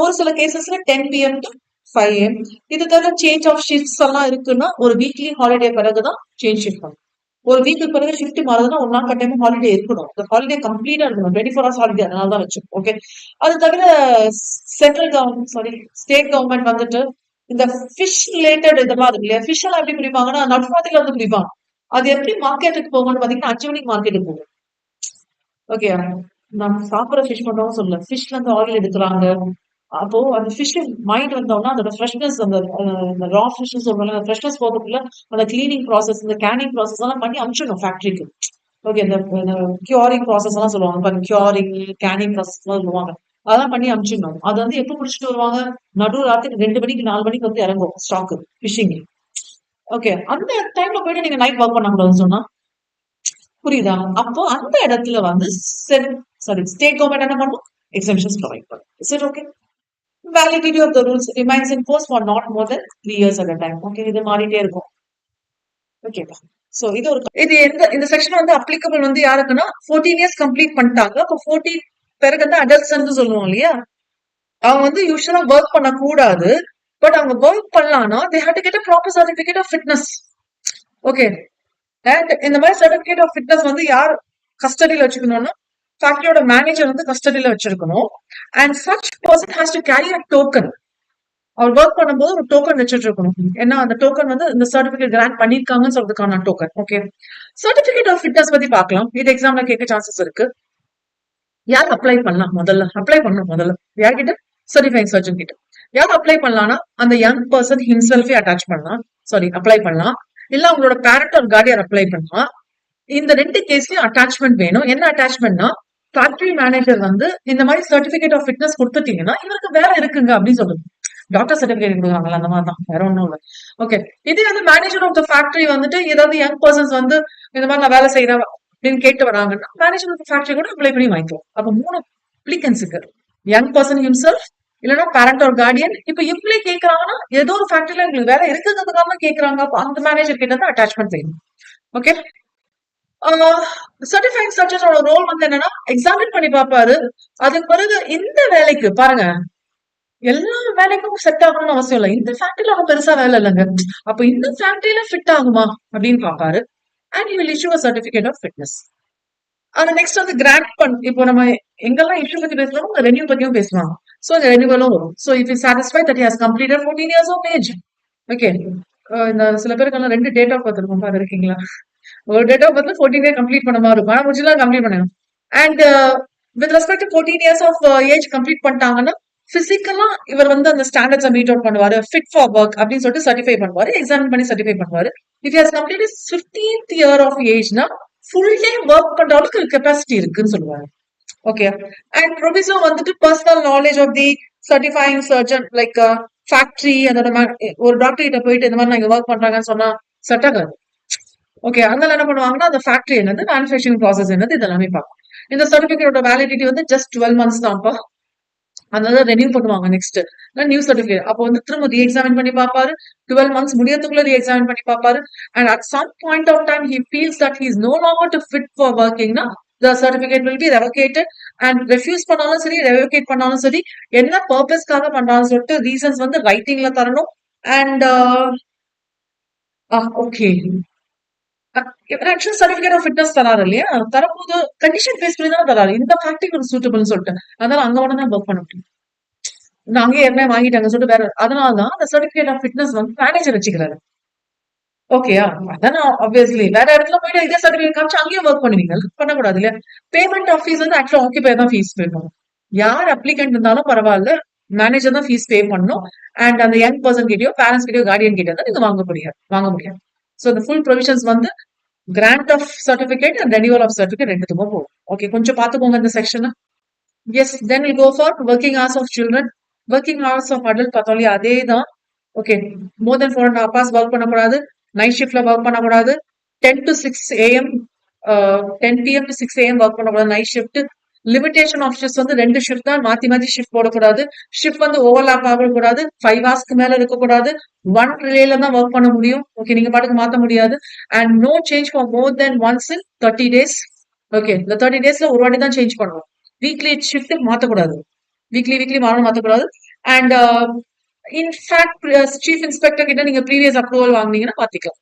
ஒரு சில கேசஸ்ல 10 PM to 5 AM. இது தவிர சேஞ்ச் ஆஃப் ஷிஃப்ட்ஸ் எல்லாம் இருக்குன்னா ஒரு வீக்லி ஹாலிடே பிறகுதான் சேஞ்ச் ஷிஃப்ட் பண்ணும். ஒரு வீக்கு பிறகு ஷிஃப்ட் மாறுதுன்னா ஒரு நாள் கட்டாயமா ஹாலிடே இருக்கணும். இந்த ஹாலிடே கம்ப்ளீட்டா இருக்கணும், 24 hours ஹாலிடே, அதனால தான் வச்சிருக்கோம். ஓகே. அது தவிர central government sorry state government வந்துட்டு இந்த ஃபிஷ் ரிலேட்டட் இதெல்லாம் இருக்கு இல்லையா, ஃபிஷ் எல்லாம் எப்படி பிடிப்பாங்கன்னா நடுராத்திரில வந்து பிடிப்பாங்க. அது எப்படி மார்க்கெட்டுக்கு போகணும்னு பாத்தீங்கன்னா 5 மணிக்கு மார்க்கெட்டுக்கு போகும். ஓகே, நம்ம சாப்பிட்ற ஃபிஷ் மட்டும் சொல்லல, ஃபிஷ்ல இருந்து ஆயில் எடுக்கிறாங்க. அப்போ அந்த ஃபிஷ் மைண்ட் வந்தோம்னா அதோட ஃப்ரெஷ்னஸ், அந்த ரா ஃபிஷ் சொல்றாங்க, அந்த ஃப்ரெஷ்னஸ் போகிறதுக்குள்ள அந்த கிளீனிங் ப்ராசஸ், இந்த கேனிங் ப்ராசஸ் எல்லாம் பண்ணி அனுப்பிச்சிடணும் ஃபேக்டரிக்கு. ஓகே, இந்த கியூரிங் ப்ராசஸ் எல்லாம் சொல்லுவாங்க, கியூரிங் கேனிங் ப்ராசஸ் எல்லாம் சொல்லுவாங்க, அதெல்லாம் பண்ணி அனுப்பிச்சிடணும். அது வந்து எப்போ பிடிச்சிட்டு வருவாங்க, நடு ராத்திரி 2 மணிக்கு 4 மணிக்கு வந்து இறங்கும் ஸ்டாக் ஃபிஷிங். ஓகே, அந்த டைம்ல போயிட்டு நீங்க நைட் ஒர்க் பண்ணக்கூடாதுன்னு சொன்னா புரியுதா? அப்போ அந்த இடத்துல வந்து ஸ்டேட் கவர்மெண்ட் என்ன பண்ணும், எக்ஸம்ஷன்ஸ் ப்ரொவைட் பண்ணும். Is it okay? Validity of the rules remains in force for not more than 3 years at a time. Okay, இது மாறிட்டே இருக்கும். ஓகேப்பா. சோ இது ஒரு இது இந்த செக்ஷன் வந்து அப்ளிகபிள் வந்து யாருக்குன்னா 14 இயர்ஸ் கம்ப்ளீட் பண்ணிட்டாங்க. அப்போ 14 பிறகு தான் அடல்ட்ஸ் சொல்லுவோம் இல்லையா, அவங்க வந்து யூஸ்வலா ஒர்க் பண்ண கூடாது. பட் அவங்க ஒர்க் பண்ணலாம்னா they have to get a proper certificate of fitness. Okay. And இந்த மாதிரி சர்டிபிகேட் ஆஃப் ஃபிட்னஸ் வந்து யார் கஸ்டடியில வச்சுக்கணும்னா ஃபேக்டரியோட மேனேஜர் வந்து கஸ்டடியில வச்சிருக்கணும். And such person has to carry a token. அவர் ஒர்க் பண்ணும்போது ஒரு டோக்கன் வச்சுட்டு இருக்கணும். ஏன்னா அந்த டோக்கன் வந்து இந்த சர்டிபிகேட் கிராண்ட் பண்ணிருக்காங்கன்னு சொல்றதுக்கான token. Okay. Certificate of fitness பத்தி பார்க்கலாம். இது எக்ஸாம்ல கேட்க சான்சஸ் இருக்கு. யார் அப்ளை பண்ணலாம், அப்ளை பண்ணணும் முதல்ல யார்கிட்ட, சர்டிஃபைங் சர்ஜன் கிட்ட. யார் அப்ளை பண்ணலாம்னா அந்த யங் பர்சன் ஹிம்செல்ஃபே அப்ளை பண்ணலாம். இல்ல அவங்களோட பேரண்ட் ஒரு கார்டியர் அப்ளை பண்ணலாம். இந்த 2 கேஸ்லயும் அட்டாச்மெண்ட் வேணும். என்ன அட்டாச்மெண்ட்னா, ஃபேக்டரி மேனேஜர் வந்து இந்த மாதிரி சர்டிபிகேட் ஆஃப் ஃபிட்னஸ் கொடுத்துட்டீங்கன்னா இவருக்கு வேலை இருக்குங்க அப்படின்னு சொல்லுது. டாக்டர் சர்டிபிகேட் கொடுக்குறாங்களா, அந்த மாதிரி தான், வேற ஒன்றும் இல்லை. ஓகே. இதே வந்து மேனேஜர் ஆஃப் த ஃபேக்டரி வந்துட்டு ஏதாவது யங் பர்சன்ஸ் வந்து இந்த மாதிரி நான் வேலை செய்யறேன் அப்படின்னு கேட்டு வராங்கன்னா மேனேஜர் ஆஃப் ஃபேக்டரி கூட அப்ளை பண்ணி வாங்கிக்கலாம். அப்போ 3 அப்ளிகன்ஸ் இருக்கு, யங் பர்சன் ஹிம்செல்ஃப், இல்லைன்னா பேரண்ட் ஒரு கார்டியன். இப்ப இவங்களே கேட்கறாங்கன்னா ஏதோ ஒரு ஃபேக்டரியில எங்களுக்கு வேலை இருக்குங்கிறதுக்காக கேட்கறாங்க. அப்போ அந்த மேனேஜர் கிட்ட தான் அட்டாச்மெண்ட் வேணும். ஓகே. சர்டிஃபைங் சர்ஜனோட ரோல் வந்து என்னன்னா எக்ஸாமின் பண்ணி பார்ப்பாரு. அதுக்கு பிறகு இந்த வேலைக்கு பாருங்க, எல்லா வேலைக்கும் செட் ஆகணும்னு அவசியம் இல்லை. இந்த ஃபேக்டரியில அவன் பெருசா வேலை இல்லைங்க, அப்ப இந்த ஃபேக்டரியில ஃபிட் ஆகுமா அப்படின்னு பாப்பாரு. And you will issue a certificate of fitness. அது நெக்ஸ்ட் வந்து கிராண்ட் இப்போ நம்ம எங்கெல்லாம் இஷ்யூ பத்தி பேசுறோம், ரெனியூ பத்தியும் பேசுவாங்க. சோ இந்த ரெனியூவலும் வரும். So if you satisfy that he has completed 14 years of age. Okay. இந்த சில பேருக்கு 2 டேட் ஆஃப் பர்த் இருக்கும், பாத்துருக்கீங்களா? ஒரு டேட் ஆஃப் பர்த்ல 14 கம்ப்ளீட் பண்ண மாதிரி இருக்கும், ஆனா முடிச்சுலாம் கம்ப்ளீட் பண்ணணும். And with respect to 14 years of age complete பண்ணிட்டாங்கன்னா பிசிக்கலா இவர் வந்து அந்த ஸ்டாண்டர்ட்ஸ் மீட் அவுட் பண்ணுவாரு, ஃபிட் ஃபார் ஒர்க் அப்படின்னு சொல்லிட்டு சர்டிஃபை பண்ணுவாரு, எக்ஸாமின் பண்ணி சர்டிஃபை பண்ணுவாரு. If has complete 15th year of ஏஜ்னா ஃபுல் டே ஒர்க் பண்ற அளவுக்கு கெப்பாசிட்டி இருக்குன்னு சொல்லுவாங்க. ஓகே. அண்ட் ப்ரொவிசோ வந்துட்டு personal knowledge of the certifying surgeon like factory அதோட ஒரு டாக்டர் கிட்ட போயிட்டு இந்த மாதிரி நான் இங்க ஒர்க் பண்றாங்கன்னு சொன்னா செட் ஆகாது. ஓகே. அதனால என்ன பண்ணுவாங்கன்னா அந்த ஃபேக்டரி என்னது, மேனுஃபேக்சரிங் ப்ராசஸ் என்னது, இதெல்லாமே பார்க்கும். இந்த சர்டிபிகேட்டோட வேலிடிட்டி வந்து ஜஸ்ட் 12 months தான்ப்பா. அதனால ரெனியூ பண்ணுவாங்க நெக்ஸ்ட் நியூ சர்டிபிகேட். அப்போ வந்து திரும்ப ரீ எக்ஸாமின் பண்ணி பார்ப்பாரு. 12 months முடியறதுக்குள்ள ரீ எக்ஸாமின் பண்ணி பார்ப்பாரு. And at some point of time he feels that he is no longer to fit for ஒர்க்கிங்னா the certificate will be revocated and refuse பண்ணாலும் சரி revocate பண்ணாலும் சரி என்ன பர்பஸ்க்காக பண்றான்னு சொல்லிட்டு ரீசன்ஸ் வந்து ரைட்டிங்ல தரணும். And okay actual certificate of fitness தராரு இல்லையா, தரும்போது கண்டிஷன் பேஸ் பண்ணி தான் தராரு, இந்த ஃபேக்டரிக்கு ஒரு சூட்டபிள்னு சொல்லிட்டு. அதனால அங்க உடனே ஒர்க் பண்ண முடியும். நான் அங்கேயே ஏற்கனவே வாங்கிட்டாங்க சொல்லிட்டு வேற. அதனாலதான் அந்த சர்டிபிகேட் ஆஃப் ஃபிட்னஸ் வந்து மேனேஜர் வச்சுக்கிறாரு. ஓகேயா, அதான் ஆப்வியஸ்லி வேற இடத்துல போயிட்டு இதே சர்டிபிகேட் காமிச்சு அங்கேயும் ஒர்க் பண்ணுவீங்க, பண்ணக்கூடாது இல்லையா. பேமெண்ட் ஆஃப் ஃபீஸ் வந்து ஆக்சுவலா ஆக்கிபை தான் ஃபீஸ் பே பண்ணணும். யார் அப்ளிகன்ட் இருந்தாலும் பரவாயில்ல, மேனேஜர் தான் ஃபீஸ் பே பண்ணணும். அண்ட் அந்த யங் பர்சன் கிட்டயோ பேரண்ட்ஸ் கிட்டயோ கார்டியன் கிட்டயோ தான் நீங்க வாங்க முடியாது. ஸோ இந்த ஃபுல் ப்ரொவிஷன்ஸ் வந்து grant of certificate and renewal of certificate ரெண்டுத்துக்கும் போகும். ஓகே, கொஞ்சம் பாத்துக்கோங்க இந்த section. Yes, then will go for working hours of children. Working hours of adult பார்த்தோம் இல்லையா, அதே தான். Okay, more than 4.5 hours work பண்ணக்கூடாது, நைட் ஷிஃப்ட்ல ஒர்க் பண்ணக்கூடாது, 10 to 6 AM 10 PM to 6 AM work பண்ணக்கூடாது night shift. Limitation of shift வந்து 2 shift தான், மாத்தி மாத்தி ஷிஃப்ட் போடக்கூடாது. ஷிஃப்ட் வந்து ஓவர்லாப் ஆகக்கூடாது, 5 ஹவர்ஸ்க்கு மேல இருக்கக்கூடாது, ஒன் ரிலேல தான் ஒர்க் பண்ண முடியும். ஓகே, நீங்க பாட்டுக்கு மாத்த முடியாது. And no change for more then once in 30 days. Okay, இந்த 30 daysல ஒரு வாட்டி தான் சேஞ்ச் பண்ணணும். வீக்லி ஷிஃப்ட் மாத்தக்கூடாது, வீக்லி மாத்தக்கூடாது. அண்ட் இன்ஃபேக்ட் சீஃப் இன்ஸ்பெக்டர் கிட்ட நீங்க ப்ரீவியஸ் அப்ரூவல் வாங்கினீங்கன்னா பாத்திக்கலாம்.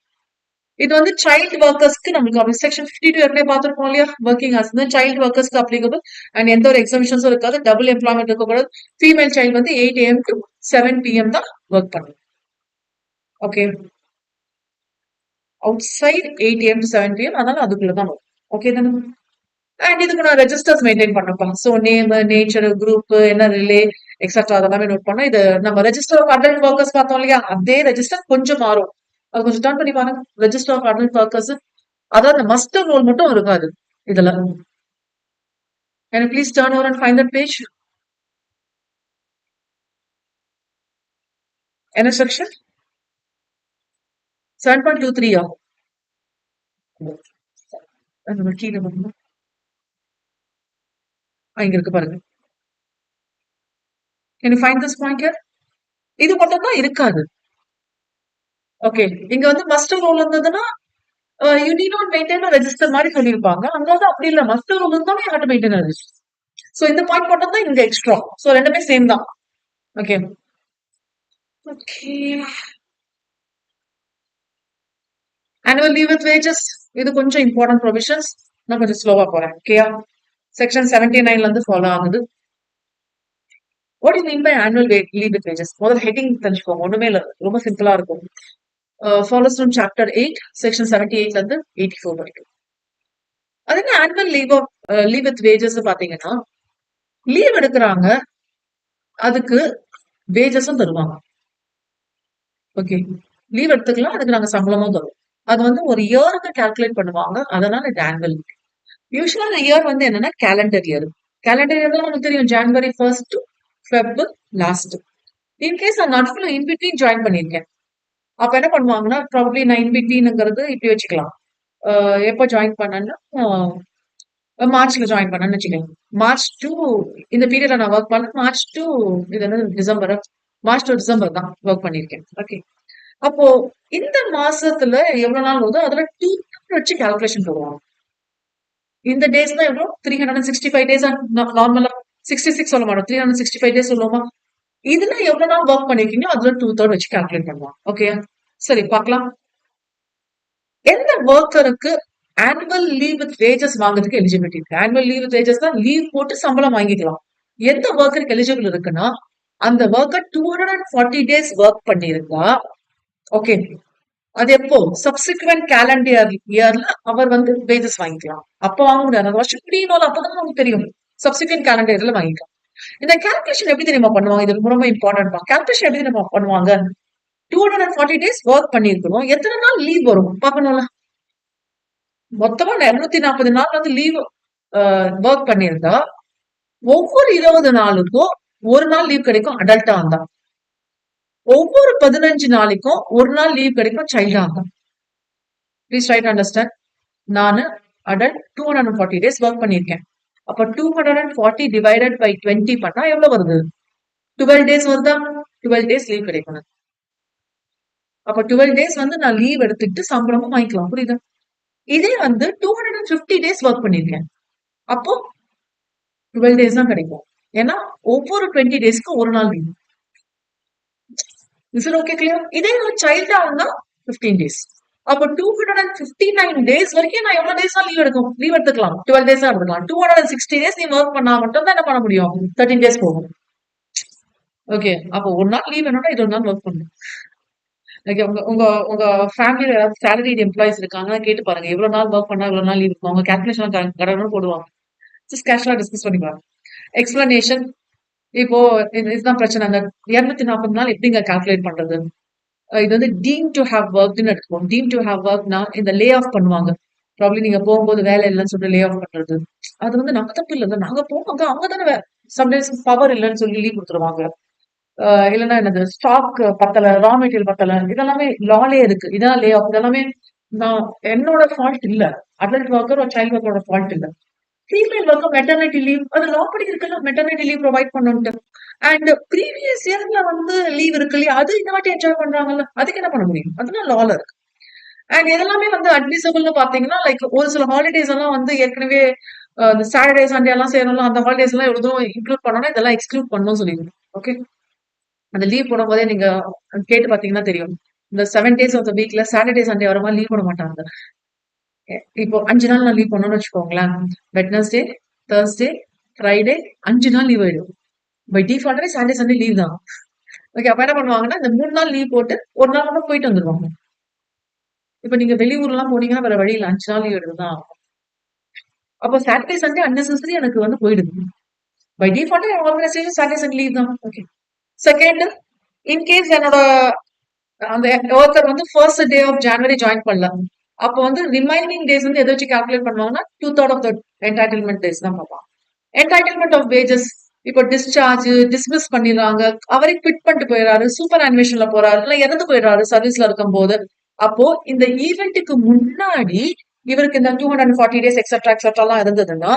இது வந்து சைல்டு ஒர்க்கர்ஸ்க்கு நம்மளுக்கு செக்ஷன் 52 ஏற்கனவே பார்த்திருப்போம் இல்லையா, ஒர்க்கிங் ஹவர்ஸ் சைல்டு ஒர்க்கர்ஸ்க்கு அப்ளிகபிள். அண்ட் எந்த ஒரு எக்ஸாமிஷன்ஸும் இருக்காது, டபுள் எம்ப்ளாய்மெண்ட் இருக்கக்கூடாது. ஃபீமேல் சைல்டு வந்து 8 AM to 7 PM தான் ஒர்க் பண்ணணும். Okay, outside 8 AM to 7 PM, அதனால அதுக்குள்ளதான் வரும். ஓகே தானே. அண்ட் இதுக்கு நான் ரெஜிஸ்டர்ஸ் மெயின்டைன் பண்ணப்பா. ஸோ நேம், நேச்சர், குரூப், என்ன ரிலே எக்ஸெட்ரா அதெல்லாமே நோட் பண்ணோம். இது நம்ம ரெஜிஸ்டர் ஆஃப் அடல்ட் ஒர்க்கர்ஸ் பார்த்தோம் இல்லையா, அதே ரெஜிஸ்டர் கொஞ்சம் மாறும். அது கொஞ்சம் டர்ன் பண்ணி பாருங்க. ரெஜிஸ்டர் ஆஃப் அடல்ட் ஒர்க்கர்ஸ், அதாவது மஸ்டர் ரோல் மட்டும் இருக்காது இதுல. Can you please turn over and find that page? என்ன செக்ஷன்? 7.23 ஆகும். கீழே வரணும். இங்க இருக்கு பாருங்க. Can you find this point here? இது மட்டும் தான் இருக்காது. ஓகே, இங்க வந்து மஸ்டர் ரோல் இருந்ததுன்னா you need not maintain register மாதிரி சொல்லியிருப்பாங்க. அங்க வந்து அப்படி இல்ல, மஸ்டர் ரோல் இருந்தாலும் you have to maintain register. So இந்த பாயிண்ட் மட்டும் தான் இங்க எக்ஸ்ட்ரா. சோ ரெண்டுமே சேம் தான். Okay okay. annual leave with wages, இது கொஞ்சம் இம்பார்ட்டன்ட் ப்ரொவிஷன்ஸ். நான் கொஞ்சம் ஸ்லோவா போறேன். ஓகேயா, செக்ஷன் 79ல இருந்து ஃபாலோ ஆகுது. What you mean by annual leave with wages? முதல்ல ஹெட்டிங் தெரிஞ்சுக்கோங்க, ஒண்ணுமே இல்ல, ரொம்ப சிம்பிளா இருக்கும். ஃபாலோஸ் ஃப்ரம் சாப்டர் 8 செக்ஷன் 78ல இருந்து 84 வரைக்கும். அது என்ன ஆனுவல் லீவ் வித் வேஜஸ் பாத்தீங்கன்னா, லீவ் எடுக்கிறாங்க, அதுக்கு வேஜஸும் தருவாங்க. ஓகே, லீவ் எடுத்துக்கலாம், அதுக்கு நாங்க சம்பளமும் தருவோம். அது வந்து ஒரு இயருக்கு கால்குலேட் பண்ணுவாங்க, அதனால இது ஆனுவல் லீவ். யூஸ்வலா இந்த இயர் வந்து என்னன்னா கேலண்டர் இயர். கேலண்டர் இயர் தான் நமக்கு தெரியும், ஜனவரி 1st to Feb last. In case நான் நடுவுல இன்பிட்வீன் ஜாயின் பண்ணிருக்கேன், அப்ப என்ன பண்ணுவாங்கன்னா ப்ராபப்ளி நான் இன்பிட்வீன்ங்கிறது இப்படி வச்சுக்கலாம். எப்போ ஜாயின் பண்ணேன்னா மார்ச்ல ஜாயின் பண்ணேன்னு வச்சுக்கோங்க. மார்ச் டு இந்த பீரியட்ல நான் ஒர்க் பண்ணேன். மார்ச் டு இது என்ன டிசம்பர், மார்ச் டு டிசம்பர் தான் ஒர்க் பண்ணிருக்கேன். ஓகே, அப்போ இந்த மாசத்துல எவ்வளவு நாள் வருதோ அதுல 2 வச்சு கால்குலேஷன் போடுவாங்க. இந்த டேஸ் தான் எவ்வளவு 365 டேஸ். நார்மலா 66 சொல்ல மாட்டோம், 365 டேஸ் சொல்லுவோமா. இதுல எவ்வளவு நாள் ஒர்க் பண்ணிருக்கீங்களோ அதுல 2/3 வச்சு கால்குலேட் பண்ணுவாங்க. ஓகே, சரி பார்க்கலாம். எந்த ஒர்க்கருக்கு ஆனுவல் லீவ் வித் வேஜஸ் வாங்குறதுக்கு எலிஜிபிலிட்டி இருக்கு? ஆனுவல் லீவ் வித் வேஜஸ் தான் லீவ் போட்டு சம்பளம் வாங்கிக்கலாம். எந்த ஒர்க்கருக்கு எலிஜிபிள் இருக்குன்னா, அந்த ஒர்க்கர் 240 டேஸ் ஒர்க் பண்ணிருக்கா. ஓகே, அது எப்போ சப்சிக்வெண்ட் கேலண்டர் இயர்ல அவர் வந்து வேஜஸ் வாங்கிக்கலாம். அப்போ வாங்க முடியாது, அந்த வருஷம் முடியணும், அப்பதான் நமக்கு தெரியும். சப்சிக்வெண்ட் கேலண்டர் இயர்ல வாங்கிக்கலாம். இந்த கால்குலேஷன் எப்படி தெரியுமா பண்ணுவாங்க? இது ரொம்ப ரொம்ப இம்பார்ட்டன்ட் தான். கால்குலேஷன் எப்படி தெரியுமா பண்ணுவாங்க? 240 days ஒர்க் பண்ணிருக்கணும், எத்தனை நாள் லீவ் வரும் பாக்கணும்ல. மொத்தமா 240 நாள் வந்து லீவ் ஒர்க் பண்ணியிருந்தா ஒவ்வொரு 20 நாளுக்கும் ஒரு நாள் லீவ் கிடைக்கும் அடல்ட்டா இருந்தா. ஒவ்வொரு 15 நாளைக்கும் ஒரு நாள் லீவ் கிடைக்கும் சைல்டா இருந்தா. Please try to understand. நானு அடல்ட் 240 days ஒர்க் பண்ணியிருக்கேன். அப்ப 240 டிவைடட் பை 20 பண்ணா எவ்வளவு வருது? 12 days வருதா? 12 days லீவ் கிடைக்கும். அப்ப 12 days வந்து நான் லீவ் எடுத்துட்டு சம்பளமும் வாங்கிக்கலாம். புரியுதா? இதே வந்து 250 days ஒர்க் பண்ணிருக்கேன். அப்போ 12 days தான் கிடைக்கும். ஏன்னா ஒவ்வொரு 20 daysக்கு ஒரு நாள் leave. Is it okay clear? இதே ஒரு சைல்டா இருந்தா 15 days. அப்போ 259 days வரைக்கும் நான் எவ்வளவு டேஸ் லீவ் எடுத்துக்கலாம்? 12 days தான் எடுத்துக்கலாம். 260 days நீ ஒர்க் பண்ணா மட்டும் தான் என்ன பண்ண முடியும்? 13 days போகும். ஓகே, அப்போ ஒரு நாள் லீவ் வேணும்னா இது ஒரு நாள் ஒர்க் பண்ணும். ஓகே, உங்க உங்க உங்க ஃபேமிலியில யாராவது சேலரிட் எம்ப்ளாயிஸ் இருக்காங்க, கேட்டு பாருங்க எவ்வளவு நாள் ஒர்க் பண்ணா எவ்வளவு நாள் லீவ் இருக்கும். அவங்க கால்குலேஷன் கடனும் போடுவாங்க. ஜஸ்ட் கேஷுவலா டிஸ்கஸ் பண்ணி பாருங்க. எக்ஸ்பிளனேஷன். இப்போ இதுதான் பிரச்சனை. அந்த 240 நாள் எப்படிங்க கால்குலேட் பண்றது? இது வந்து டீம் டு ஹேவ் ஒர்க்னு எடுத்துக்கோம். டீம் டு ஹேவ் ஒர்க்னா இந்த லே ஆஃப் பண்ணுவாங்க. ப்ராப்ளம் நீங்க போகும்போது வேலை இல்லைன்னு சொல்லிட்டு லே ஆஃப் பண்றது. அது வந்து நம்ம தப்பு இல்லைல்ல, நாங்க போவாங்க, அவங்க தானே சம்டைம்ஸ் பவர் இல்லைன்னு சொல்லி லீவ் கொடுத்துருவாங்க. இல்லைன்னா என்னது ஸ்டாக் பத்தல, ரா மெட்டீரியல் பத்தல, இதெல்லாமே லாலே இருக்கு. இதெல்லாம் லே ஆஃப். இதெல்லாமே நான் என்னோட ஃபால்ட் இல்ல. அடல்ட் ஒர்க்கர் ஒரு சைல்ட் ஒர்க்கரோட ஃபால்ட் இல்ல. ஃபீமேல் ஒர்க்கர் மெட்டர்னிட்டி லீவ், அது லா படி இருக்குல்ல, மெட்டர்னிட்டி லீவ் ப்ரொவைட் பண்ணுன்ட்டு. அண்ட் ப்ரீவியஸ் இயர்ல வந்து லீவ் இருக்கு இல்லையா, அது இந்த வாட்டி என்ஜாய் பண்றாங்கல்ல, அதுக்கு என்ன பண்ண முடியும்? அதெல்லாம் லால இருக்கு. அண்ட் இதெல்லாமே வந்து அட்மிசபிள்னு பாத்தீங்கன்னா, லைக் ஒரு சில ஹாலிடேஸ் எல்லாம் வந்து ஏற்கனவே சாட்டர்டே சண்டே எல்லாம் செய்யறோம்ல, அந்த ஹாலிடேஸ் எல்லாம் எவ்வளவு இன்க்ளூட் பண்ணணும், இதெல்லாம் எக்ஸ்க்ளூட் பண்ணணும்னு சொல்லிடுங்க. ஓகே, அந்த லீவ் போடும்போதே நீங்க கேட்டு பாத்தீங்கன்னா தெரியும். இந்த 7 days ஆஃப் த வீக்ல சாட்டர்டே சண்டே வர மாதிரி லீவ் போட மாட்டாங்க. இப்போ 5 நாள் நான் லீவ் பண்ணணும்னு வச்சுக்கோங்களேன். வெட்னஸ்டே, தேர்ஸ்டே, ஃப்ரைடே 5 நாள் லீவ் ஆயிடும். பை டிஃபால்ட்டாவே சாட்டர்டே சண்டே லீவ் தான். ஓகே, அப்ப என்ன பண்ணுவாங்கன்னா இந்த 3 நாள் லீவ் போட்டு ஒரு நாள் மட்டும் போயிட்டு வந்துருவாங்க. இப்ப நீங்க வெளியூர் எல்லாம் போனீங்கன்னா வேற வழியில 5 நாள் லீவ் எடுத்துதான். அப்போ சாட்டர்டே சண்டே அன்னெசரி எனக்கு வந்து போயிடுது. பை டிஃபால்ட்டா ஆர்கனைசேஷன் சாட்டர்டே சண்டே லீவ் தான். ஓகே. செகண்ட், இன்கேஸ் என்னோட அந்த ஒர்க்கர் வந்து first day of January join பண்ணல, அப்போ வந்து ரிமைனிங் டேஸ் வந்து எதை வச்சு கால்குலேட் பண்ணுவாங்கன்னா 2/3 ஆஃப் த என்டைட்டில்மெண்ட் டேஸ் தான் பார்ப்பாங்க. Entitlement of wages. இப்போ டிஸ்சார்ஜ், டிஸ்மிஸ் பண்ணிடுறாங்க, அவரே குவிட் பண்ணிட்டு போயிடுறாரு, சூப்பர் அனிமேஷன்ல போறாரு, இல்ல இறந்து போயிடுறாரு சர்வீஸ்ல இருக்கும் போது, அப்போ இந்த ஈவெண்ட்டுக்கு முன்னாடி இவருக்கு இந்த 240 days எக்ஸெட்ரா எக்ஸெட்ரா எல்லாம் இருந்ததுன்னா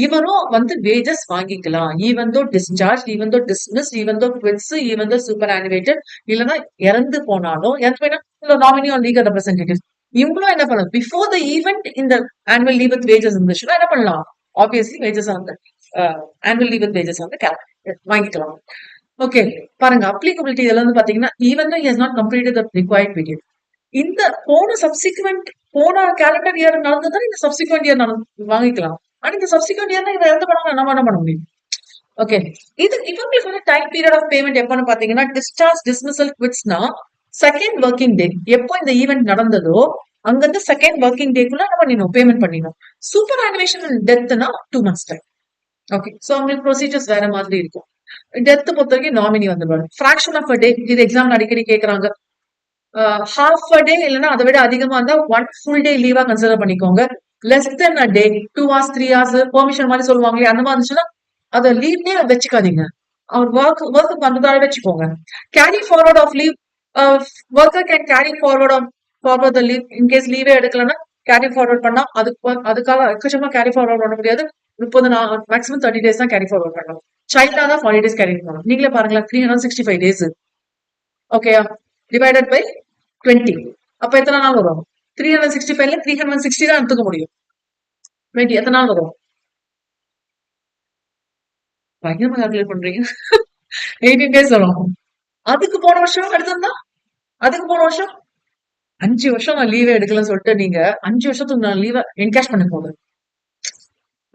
இவரும் வந்து வேஜஸ் வாங்கிக்கலாம். Even though discharge, even though dismiss, even though குவிட்ஸ், even though super animated, இல்லைன்னா இறந்து போனாலும், இறந்து போயினா நாமினி ஆர் லீகல் ரெப்ரசன்டேட்டிவ், இவங்களும் என்ன பண்ணலாம்? பிஃபோர் த ஈவெண்ட் இந்த ஆனுவல் லீவ் வித் வேஜஸ் இருந்துச்சுன்னா என்ன பண்ணலாம்? ஆப்வியஸ்லி வேஜஸ் வந்து ஆனுவல் லீவ் வித் வேஜஸ் வந்து வாங்கிக்கலாம். ஓகே, பாருங்க அப்ளிகபிலிட்டி இதெல்லாம் வந்து பாத்தீங்கன்னா even though he has not completed the required period. இந்த போன கேலண்டர் இயர் நடந்ததுதான் இந்த சப்சிக்வெண்ட் இயர் வாங்கிக்கலாம். ஆனா இந்த சப்சிக்வெண்ட் இயர் இவங்க இறந்து பண்ணாங்க, நம்ம என்ன பண்ண முடியும்? ஓகே, இது இவங்களுக்கு வந்து டைம் பீரியட் ஆஃப் பேமெண்ட் எப்பன்னு பாத்தீங்கன்னா டிஸ்சார்ஜ், டிஸ்மிசல், குவிட்ஸ்னா செகண்ட் ஒர்க்கிங் டே. எப்போ இந்த ஈவெண்ட் நடந்ததோ அங்கிருந்து செகண்ட் ஒர்க்கிங் டேக்குள்ள என்ன பண்ணிடணும்? பேமெண்ட் பண்ணிடணும். சூப்பர் அனிமேஷன் டெத்னா 2 months டைம். ஓகே, சோ அவங்களுக்கு ப்ரொசீஜர்ஸ் வேற மாதிரி இருக்கும். டெத் பொறுத்த வரைக்கும் நாமினி வந்துடுவாங்க. ஃபிராக்ஷன் ஆஃப் அ டே, இது எக்ஸாம் அடிக்கடி கேக்குறாங்க. ஹாஃப் அ டே இல்லைன்னா அதை விட அதிகமா இருந்தா 1 full day லீவா கன்சிடர் பண்ணிக்கோங்க. லெஸ் தென் அ டே, 2 hours 3 hours பெர்மிஷன் மாதிரி சொல்லுவாங்களே, அந்த மாதிரி இருந்துச்சுன்னா அதை லீவ்னே வச்சுக்காதீங்க. அவர் ஒர்க்கு வந்ததால வச்சுக்கோங்க. Carry forward of leave. Worker can carry forward the leave. In case லீவே எடுக்கலன்னா கேரி ஃபார்வர்ட் பண்ணா அதுக்காக எக்கச்சக்கமா கேரி ஃபார்வர்ட் பண்ண முடியாது. 30 நாள் மேக்ஸிமம் 30 days தான் கேரி ஃபார்வர்ட் பண்ணணும். சைல்டா தான் 40 days கேரி பண்ணணும். நீங்களே பாருங்களேன், 365 days. Okay, divided by 20. அப்ப எத்தனை நாள் வரும்? 365ல 360 தான் எடுத்துக்க முடியும். 20 எத்தனை நாள் வரும்? பயங்கரமா கால்குலேட் பண்றீங்க. 18 days வரும். அதுக்கு போன வருஷம் எடுத்திருந்தா, அதுக்கு போன வருஷம் 5 வருஷம் நான் லீவே எடுக்கலன்னு சொல்லிட்டு நீங்க 5 வருஷத்துக்கு நான் லீவை என்கேஷ் பண்ண போகுது.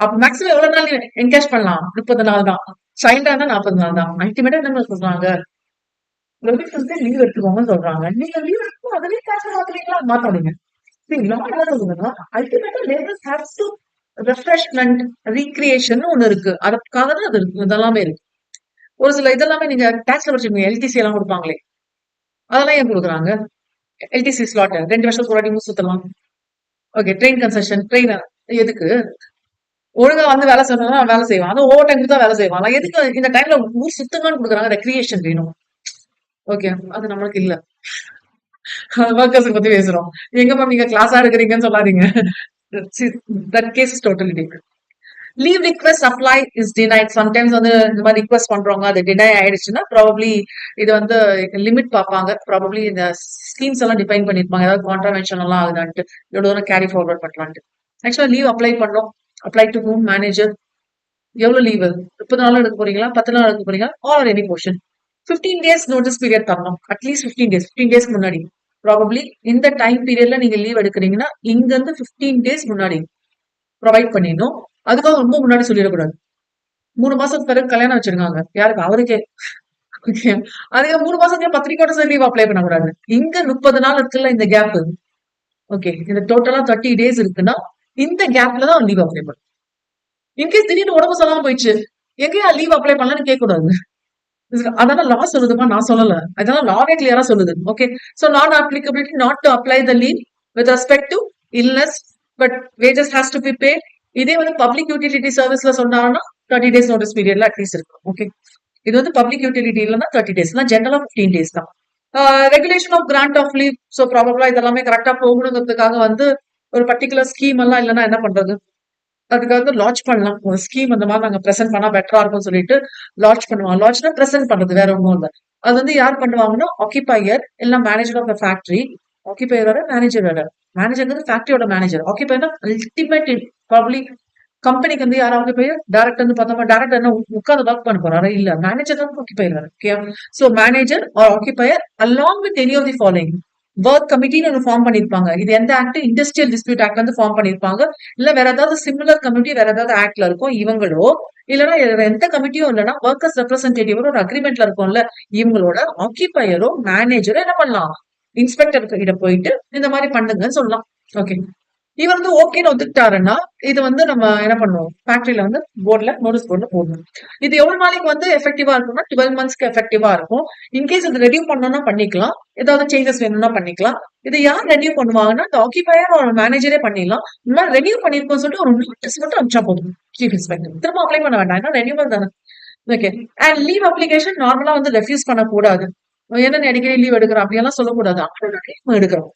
அப்ப மேக்ஸிமம் எவ்வளவு நாள் என்கேஷ் பண்ணலாம்? 30 நாள் தான். சைல்டா இருந்தா 40 நாள் தான். அல்டிமேட்டா என்ன சொல்றாங்க? எவ்ரி Tuesday லீவ் எடுத்துக்கோங்கன்னு சொல்றாங்க. நீங்க லீவ் எடுக்கும் அதுலயே கேஷ் மாத்துறீங்களா? மாத்தாதீங்க. See, law என்ன சொல்லுதுன்னா, அல்டிமேட்டா லேபர்ஸ் ஹேவ்ஸ் டு ரெஃப்ரெஷ்மென்ட், ரீக்ரியேஷன் ஒண்ணு இருக்கு. அதுக்காக தான் அது இருக்கு. இதெல்லாமே இருக்கு. ஒரு சில இதெல்லாமே நீங்க டாக்ஸ்ல படிச்சிருக்கீங்க. எல்டிசி எல்லாம் குடுப்பாங்களே! அதெல்லாம் ஏன் குடுக்குறாங்க? எல்டிசி ஸ்லாட் 2 வருஷத்துக்கு ஒரு வாட்டி ஊர் சுத்தலாம். ஓகே. ட்ரெயின் கன்செஷன், ட்ரெயின் எதுக்கு? ஒழுங்கா வந்து வேலை செய்யணும்னா வேலை செய்வான். அதுவும் ஓவர் டைம் தான் வேலை செய்வான். எதுக்கு இந்த டைம்ல ஊர் சுத்துங்கன்னு குடுக்குறாங்க? ரெக்ரியேஷன் வேணும். ஓகே. அது நம்மளுக்கு இல்ல. வொர்க்கர்ஸ் பத்தி பேசுறோம். எங்க மேம் நீங்க கிளாஸா எடுக்குறீங்கன்னு சொல்லாதீங்க. That case is totally different. Leave request apply is denied. Sometimes வந்து இந்த மாதிரி ரிக்வெஸ்ட் பண்றவங்க அது டினை ஆயிடுச்சுன்னா ப்ராபப்ளி இது வந்து லிமிட் பார்ப்பாங்க. ப்ராபப்ளி இந்த ஸ்கீம்ஸ் எல்லாம் டிஃபைன் பண்ணிருப்பாங்க. ஏதாவது கான்ட்ரவென்ஷன் எல்லாம் ஆகுதான்ட்டு இவ்வளவு தூரம் கேரி ஃபார்வர்ட் பண்ணலான்ட்டு. ஆக்சுவலா லீவ் அப்ளை பண்ணோம். Apply to whom manager. எவ்வளவு லீவ்? 30 நாள் எடுக்க போறீங்களா? 10 நாள் எடுக்க போறீங்களா? Or any portion. 15 days notice period தரணும். அட்லீஸ்ட் 15 டேஸ்க்கு முன்னாடி. ப்ராபப்ளி இந்த டைம் பீரியட்ல நீங்க லீவ் எடுக்கிறீங்கன்னா இங்க இருந்து 15 டேஸ் முன்னாடி ப்ரொவைட் பண்ணிடணும். அதுக்காக ரொம்ப முன்னாடி சொல்லிடக்கூடாது. 3 மாசத்துக்கு பிறகு கல்யாணம் வச்சிருக்காங்க. யாருக்கு? அவருக்கே. ஓகே. அதுக்கு 3 மாசத்துக்கு பத்திரிக்கையோட லீவ் அப்ளை பண்ணக்கூடாது. இங்க 30 நாள் இருக்குல்ல இந்த கேப். ஓகே. இந்த டோட்டலா 30 டேஸ் இருக்குன்னா இந்த கேப்ல தான் லீவ் அப்ளை பண்ணணும். இன்கேஸ் திடீர்னு உடம்பு சொல்லாம போயிடுச்சு. எங்கேயா லீவ் அப்ளை பண்ணலாம்னு கேட்க கூடாது. அதெல்லாம் லா சொல்லுதுமா, நான் சொல்லல. அதெல்லாம் லாவே கிளியரா சொல்லுது. Okay. So non applicability not to apply the leave with respect to illness but wages has to be pay. இதே வந்து பப்ளிக் யூட்டிலிட்டி சர்வீஸ்ல சொன்னாங்கன்னா 30 டேஸ் நோட்டீஸ் பீரியட்ல அட்லீஸ்ட் இருக்கும். ஓகே. இது வந்து பப்ளிக் யூட்டிலிட்டி இல்லைன்னா 30 டேஸ் தான். ஜெனரலா 15 டேஸ் தான். Regulation of grant of leave. So ப்ராபபிளா இதெல்லாமே கரெக்டா போகணுங்கிறதுக்காக வந்து ஒரு பர்டிகுலர் ஸ்கீம் எல்லாம் இல்லைன்னா என்ன பண்றது? அதுக்கு வந்து லான்ச் பண்ணலாம். ஒரு ஸ்கீம் அந்த மாதிரி நாங்க பிரசென்ட் பண்ணா பெட்டரா இருக்கும்னு சொல்லிட்டு லான்ச் பண்ணுவாங்க. லான்ச்னா பிரசென்ட் பண்றது வேற ஒன்றும் இல்லை. அது வந்து யார் பண்ணுவாங்கன்னா ஆக்கிபையர் இல்ல மேனேஜர் ஆஃப் த ஃபேக்டரி. ஆக்கிபையரோட மேனேஜரோட மேனேஜர் ஃபேக்டரியோட மேனேஜர். ஆக்கிபையர் அல்டிமேட் பப்ளிக் கம்பெனிக்கு வந்து யார் ஆக்கிபையர்? டைரக்டர் வந்து பார்த்தோம்னா டைரக்டர் என்ன உட்கார்ந்து ஒர்க் பண்ண போறாரு? இல்ல, மேனேஜர் தான் occupier. Okay. So manager or occupier along with any of the following work கமிட்டின்னு ஒன்று ஃபார்ம் பண்ணிருப்பாங்க. இது எந்த ஆக்ட்? இண்டஸ்ட்ரியல் டிஸ்பியூட் ஆக்ட் வந்து ஃபார்ம் பண்ணிருப்பாங்க. இல்ல வேற ஏதாவது சிமிலர் கமிட்டி வேற ஏதாவது ஆக்ட்ல இருக்கும். இவங்களோ இல்லைன்னா எந்த கமிட்டியும் இல்லைன்னா ஒர்க்கர்ஸ் ரெப்ரஸன்டேட்டிவ் ஒரு அக்ரிமெண்ட்ல இருக்கும்ல, இவங்களோட ஆக்கிபையரோ மேனேஜரோ என்ன பண்ணலாம்? இன்ஸ்பெக்டர் கிட்ட போயிட்டு இந்த மாதிரி பண்ணுங்கன்னு சொல்லலாம். ஓகே. இவர் வந்து ஓகேன்னு ஒத்துக்கிட்டாருன்னா இது வந்து நம்ம என்ன பண்ணுவோம்? ஃபேக்டரியில வந்து போர்ட்ல நோட்டீஸ் போர்ட்ல போடணும். இது எவ்வளவு நாளைக்கு வந்து எஃபெக்டிவா இருக்கும்னா 12 மந்த்ஸ்க்கு எஃபெக்டிவா இருக்கும். இன்கேஸ் இது ரெடியூ பண்ணணும்னா பண்ணிக்கலாம். ஏதாவது சேஞ்சஸ் வேணும்னா பண்ணிக்கலாம். இது யார் ரெடியூ பண்ணுவாங்கன்னா இந்த ஆக்கிபையர் ஒரு மேனேஜரே பண்ணிடலாம். இந்த மாதிரி ரெடியூ பண்ணிருக்கோம் சொல்லிட்டு ஒரு நோட்டீஸ் மட்டும் அனுப்பிச்சா போதும் சீஃப் இன்ஸ்பெக்டர். திரும்ப அப்ளை பண்ண வேண்டாம். ஏன்னா ரெனியூவல் தானே. ஓகே. அண்ட் லீவ் அப்ளிகேஷன் நார்மலா வந்து ரெஃப்யூஸ் பண்ணக்கூடாது. ஏன்னா நீ அடிக்கடி லீவ் எடுக்கிறோம் அப்படியெல்லாம் சொல்லக்கூடாது. எடுக்கிறோம்.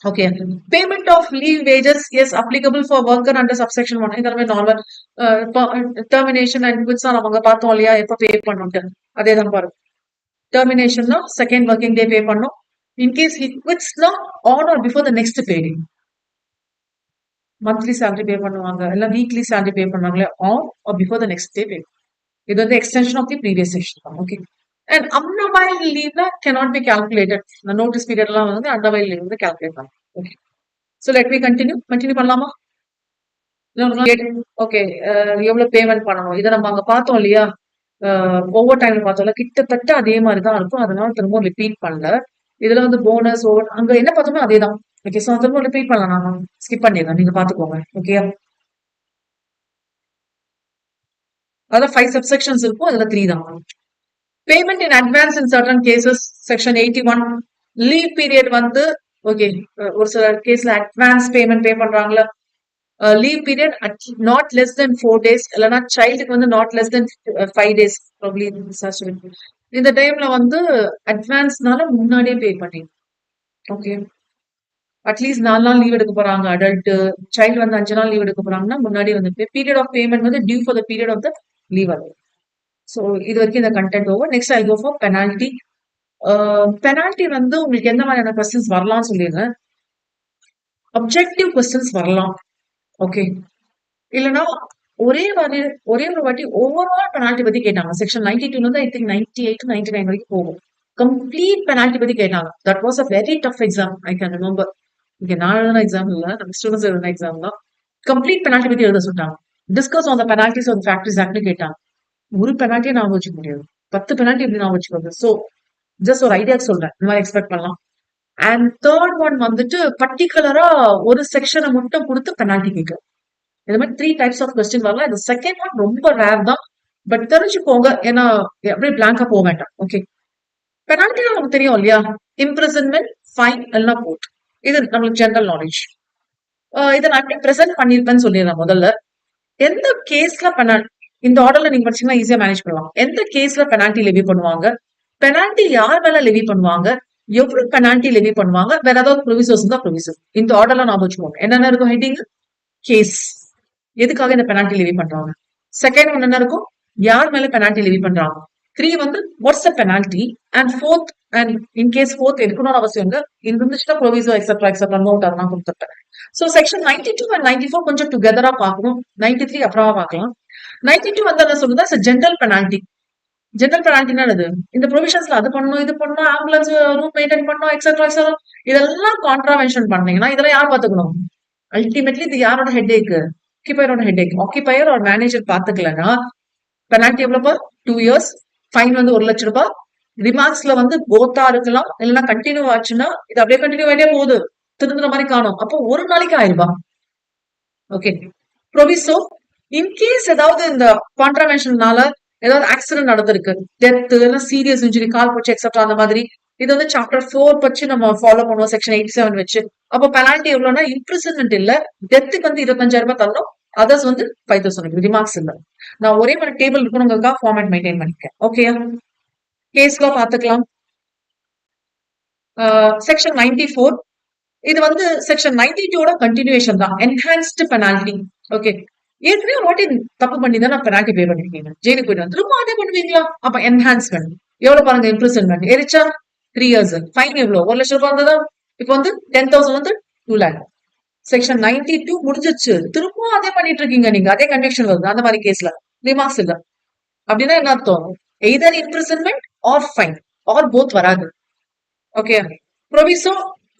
Okay. Payment of leave wages is applicable for worker under subsection 1. இதெல்லாமே நார்மல். டெர்மினேஷன் அண்ட் குவிட்ஸ் அவங்க பார்த்தோம் இல்லையா? எப்ப பே பண்ணணும் அதே தான் பாருங்க. டெர்மினேஷன்னா செகண்ட் ஒர்க்கிங் டே பே பண்ணும். இன்கேஸ் ஹி குவிட்ஸ்னா on or before the next pay day. Monthly salary pay பண்ணுவாங்க இல்ல வீக்லி சேலரி பே பண்ணுவாங்களே on or before the next day pay. இது வந்து extension of the previous section தான். Okay. And unavail லீவ்ல cannot be calculated. இந்த notice பீரியட்லாம் வந்து அன்அவைல் லீவ் வந்து கால்குலேட் பண்ணலாம். Okay. So let me continue. Continue பண்ணலாமா? ஓகே. எவ்வளவு பேமெண்ட் பண்ணணும்? இதை நம்ம அங்க பார்த்தோம் இல்லையா? ஓவர் டைம்ல பார்த்தோம்ல, கிட்டத்தட்ட அதே மாதிரி தான் இருக்கும். அதனால திரும்ப ரிப்பீட் பண்ணல. இதுல வந்து போனஸ் ஓவர் அங்க என்ன பார்த்தோமோ அதே தான். ஓகே. ஸோ திரும்ப ரிப்பீட் பண்ணலாம். நான் ஸ்கிப் பண்ணிடுறேன். நீங்க பாத்துக்கோங்க. ஓகே. அதான் 5 சப்செக்ஷன்ஸ் இருக்கும். அதுல 3 தான். Payment in advance in certain cases section 81. Leave period வந்து ஓகே ஒரு சில கேஸ்ல அட்வான்ஸ் பேமெண்ட் பே பண்றாங்களா? Leave period not less than 4 days இல்லைன்னா சைல்டுக்கு வந்து நாட் லெஸ் தென் 5 days. இந்த டைம்ல வந்து அட்வான்ஸ்னால முன்னாடியே பே பண்ணி ஓகே. அட்லீஸ்ட் 4 நாள் லீவ் எடுக்க போறாங்க அடல்ட், சைல்டு வந்து 5 நாள் லீவ் எடுக்க போறாங்கன்னா முன்னாடி வந்து பீரியட் ஆஃப் பேமெண்ட் வந்து due for the period of the leave அது. ஸோ இது வரைக்கும் இந்த content over. Next I go for penalty. Penalty வந்து உங்களுக்கு எந்த மாதிரியான கொஸ்டின்ஸ் வரலாம்னு சொல்லிடுறேன். அப்ஜெக்டிவ் கொஸ்டின்ஸ் வரலாம். ஓகே. இல்லைன்னா ஒரே ஒரு வாட்டி ஓவரால் பெனால்டி பத்தி கேட்டாங்க. செக்ஷன் 92 இருந்து ஐ திங்க் 98 99 வரைக்கும் போகும். கம்ப்ளீட் பெனால்டி பத்தி கேட்டாங்க. That was a very tough exam. I can remember. இங்க நான் எழுதின எக்ஸாம் இல்ல, நம்ம ஸ்டூடெண்ட்ஸ் எழுதின எக்ஸாம் தான். கம்ப்ளீட் பெனால்டி பத்தி எழுத சொல்லிட்டாங்க. Discuss on the penalties of factories ஆக்ட்னு கேட்டாங்க. ஒரு பெனால்ட்டியை நான் வச்சுக்க முடியாது. 10 பெனால்ட்டி எப்படி நான் வச்சுக்கிறது? ஸோ ஜஸ்ட் ஒரு ஐடியா சொல்றேன், இந்த மாதிரி எக்ஸ்பெக்ட் பண்ணலாம். அண்ட் தேர்ட் ஒன் வந்துட்டு பர்டிகுலரா ஒரு செக்ஷனை மட்டும் கொடுத்து பெனால்டி கேட்கும். இந்த மாதிரி 3 டைப்ஸ் ஆஃப் கொஸ்டின் வரலாம். இந்த செகண்ட் ஒன் ரொம்ப ரேர் தான், பட் தெரிஞ்சுக்கோங்க. ஏன்னா அப்படியே பிளாங்கா போக வேண்டாம். ஓகே, பெனால்டி நமக்கு தெரியும் இல்லையா? இம்ப்ரிசன்மெண்ட், ஃபைன், எல்லாம் போட். இது நம்மளுக்கு ஜெனரல் நாலேஜ். இதை நான் எப்படி ப்ரெசென்ட் பண்ணிருப்பேன்னு சொல்லிடுறேன். முதல்ல எந்த கேஸ்ல பெனால்டி, இந்த ஆர்டர்ல நீங்க படிச்சீங்கன்னா ஈஸியா மேனேஜ் பண்ணலாம். எந்த கேஸ்ல பெனால்டி லெவி பண்ணுவாங்க, பெனால்டி யார் மேல லெவி பண்ணுவாங்க, எவ்வளவு பெனால்டி லெவி பண்ணுவாங்க, வேற ஏதாவது ப்ரொவிசர்ஸ் இருந்தா ப்ரொவிசர். இந்த ஆர்டர்ல நான் வச்சுக்கோங்க. என்னென்ன இருக்கும் ஹெட்டிங்? கேஸ், எதுக்காக இந்த பெனால்டி லெவி பண்றாங்க. செகண்ட் ஒன் என்ன இருக்கும்? யார் மேல பெனால்டி லெவி பண்றாங்க. 3 வந்து what's the penalty. And fourth, and in case fourth இருக்கணும்னு அவசியம் இல்லை, இருந்துச்சுன்னா ப்ரொவிசோ எக்ஸெட்ரா எக்ஸெட்ரா நோட் அதெல்லாம் கொடுத்துருப்பேன். ஸோ செக்ஷன் 92 அண்ட் 94 கொஞ்சம் டுகெதரா பார்க்கணும். 93 அப்புறமா பார்க்கலாம். 92 வந்து என்ன சொல்லுதா, ஜென்ரல் பெனால்டி. ஜெனரல் பெனால்டினா என்னது? இந்த ப்ரொவிஷன்ஸ்ல அது பண்ணணும், இது பண்ணணும், ஆம்புலன்ஸ் ரூட் மெயின்டைன் பண்ணணும், எக்ஸெட்ரா எக்ஸெட்ரா, இதெல்லாம் கான்ட்ராவென்ஷன் பண்ணீங்கன்னா இதெல்லாம் யார் பாத்துக்கணும்? அல்டிமேட்லி இது யாரோட ஹெட்டேக்? ஆக்கிபையரோட ஹெட்டேக். ஆக்கிபையர் ஒரு மேனேஜர் பாத்துக்கலன்னா பெனால்டி எவ்வளவு? 2 years, ஃபைன் வந்து 1 லட்சம் ரூபாய். ரிமார்க்ஸ்ல வந்து போத்தா இருக்கலாம், இல்லைன்னா கண்டினியூ ஆச்சுன்னா இது அப்படியே கண்டினியூ ஆகிட்டே போகுது, திருந்துற மாதிரி காணும். அப்போ ஒரு நாளைக்கு 1000 ரூபாய். ஓகே, ப்ரொவிசோ இன்கேஸ் ஏதாவது இந்த கான்ட்ராவென்ஷன்னால ஏதாவது ஆக்சிடென்ட் நடந்திருக்கு, டெத், சீரியஸ் இன்ஜுரி, கால் போச்சு எக்ஸெட்ரா, அந்த மாதிரி இது வந்து சாப்டர் 4 வச்சு நம்ம ஃபாலோ பண்ணுவோம், செக்ஷன் 87 வச்சு. அப்போ பெனால்டி எவ்வளவுனா, இம்ப்ரிசன்மெண்ட் இல்ல, டெத்துக்கு வந்து 25,000 ரூபாய் தரணும், அதர்ஸ் வந்து 5,000. ரிமார்க்ஸ் இல்ல. நான் ஒரே மாதிரி டேபிள் இருக்கணுங்கிறதுக்காக ஃபார்மேட் மெயின்டைன் பண்ணிருக்கேன். ஓகே, கேஸ்ல பாத்துக்கலாம். செக்ஷன் 94 இது வந்து செக்ஷன் 92 கண்டினியூஷன் தான், என்ஹான்ஸ்டு பெனால்டி. ஓகே, ஏற்கனவே ஒரு வாட்டி தப்பு பண்ணி தான் பெனால்டி பே பண்ணிருக்கீங்க, ஜெயிலுக்கு போயிட்டு திரும்ப அதே பண்ணுவீங்களா? அப்ப என்ஹான்ஸ்மெண்ட் எவ்வளவு பாருங்க, இம்ப்ரிசன்மெண்ட் எரிச்சா 3 years, ஃபைன் எவ்வளவு? 1 லட்சம் ரூபாய் இருந்ததா, இப்ப வந்து 10,000 வந்து 2 lakh. செக்ஷன் 92 முடிஞ்சிச்சு, திரும்ப அதே பண்ணிட்டு இருக்கீங்க நீங்க, அதே கன்விக்ஷன் வருது அந்த மாதிரி கேஸ்ல, ரிமார்க்ஸ் இல்ல அப்படின்னா என்ன அர்த்தம்? Either imprisonment or fine or both வராது. ஓகே, ப்ரொவிசோ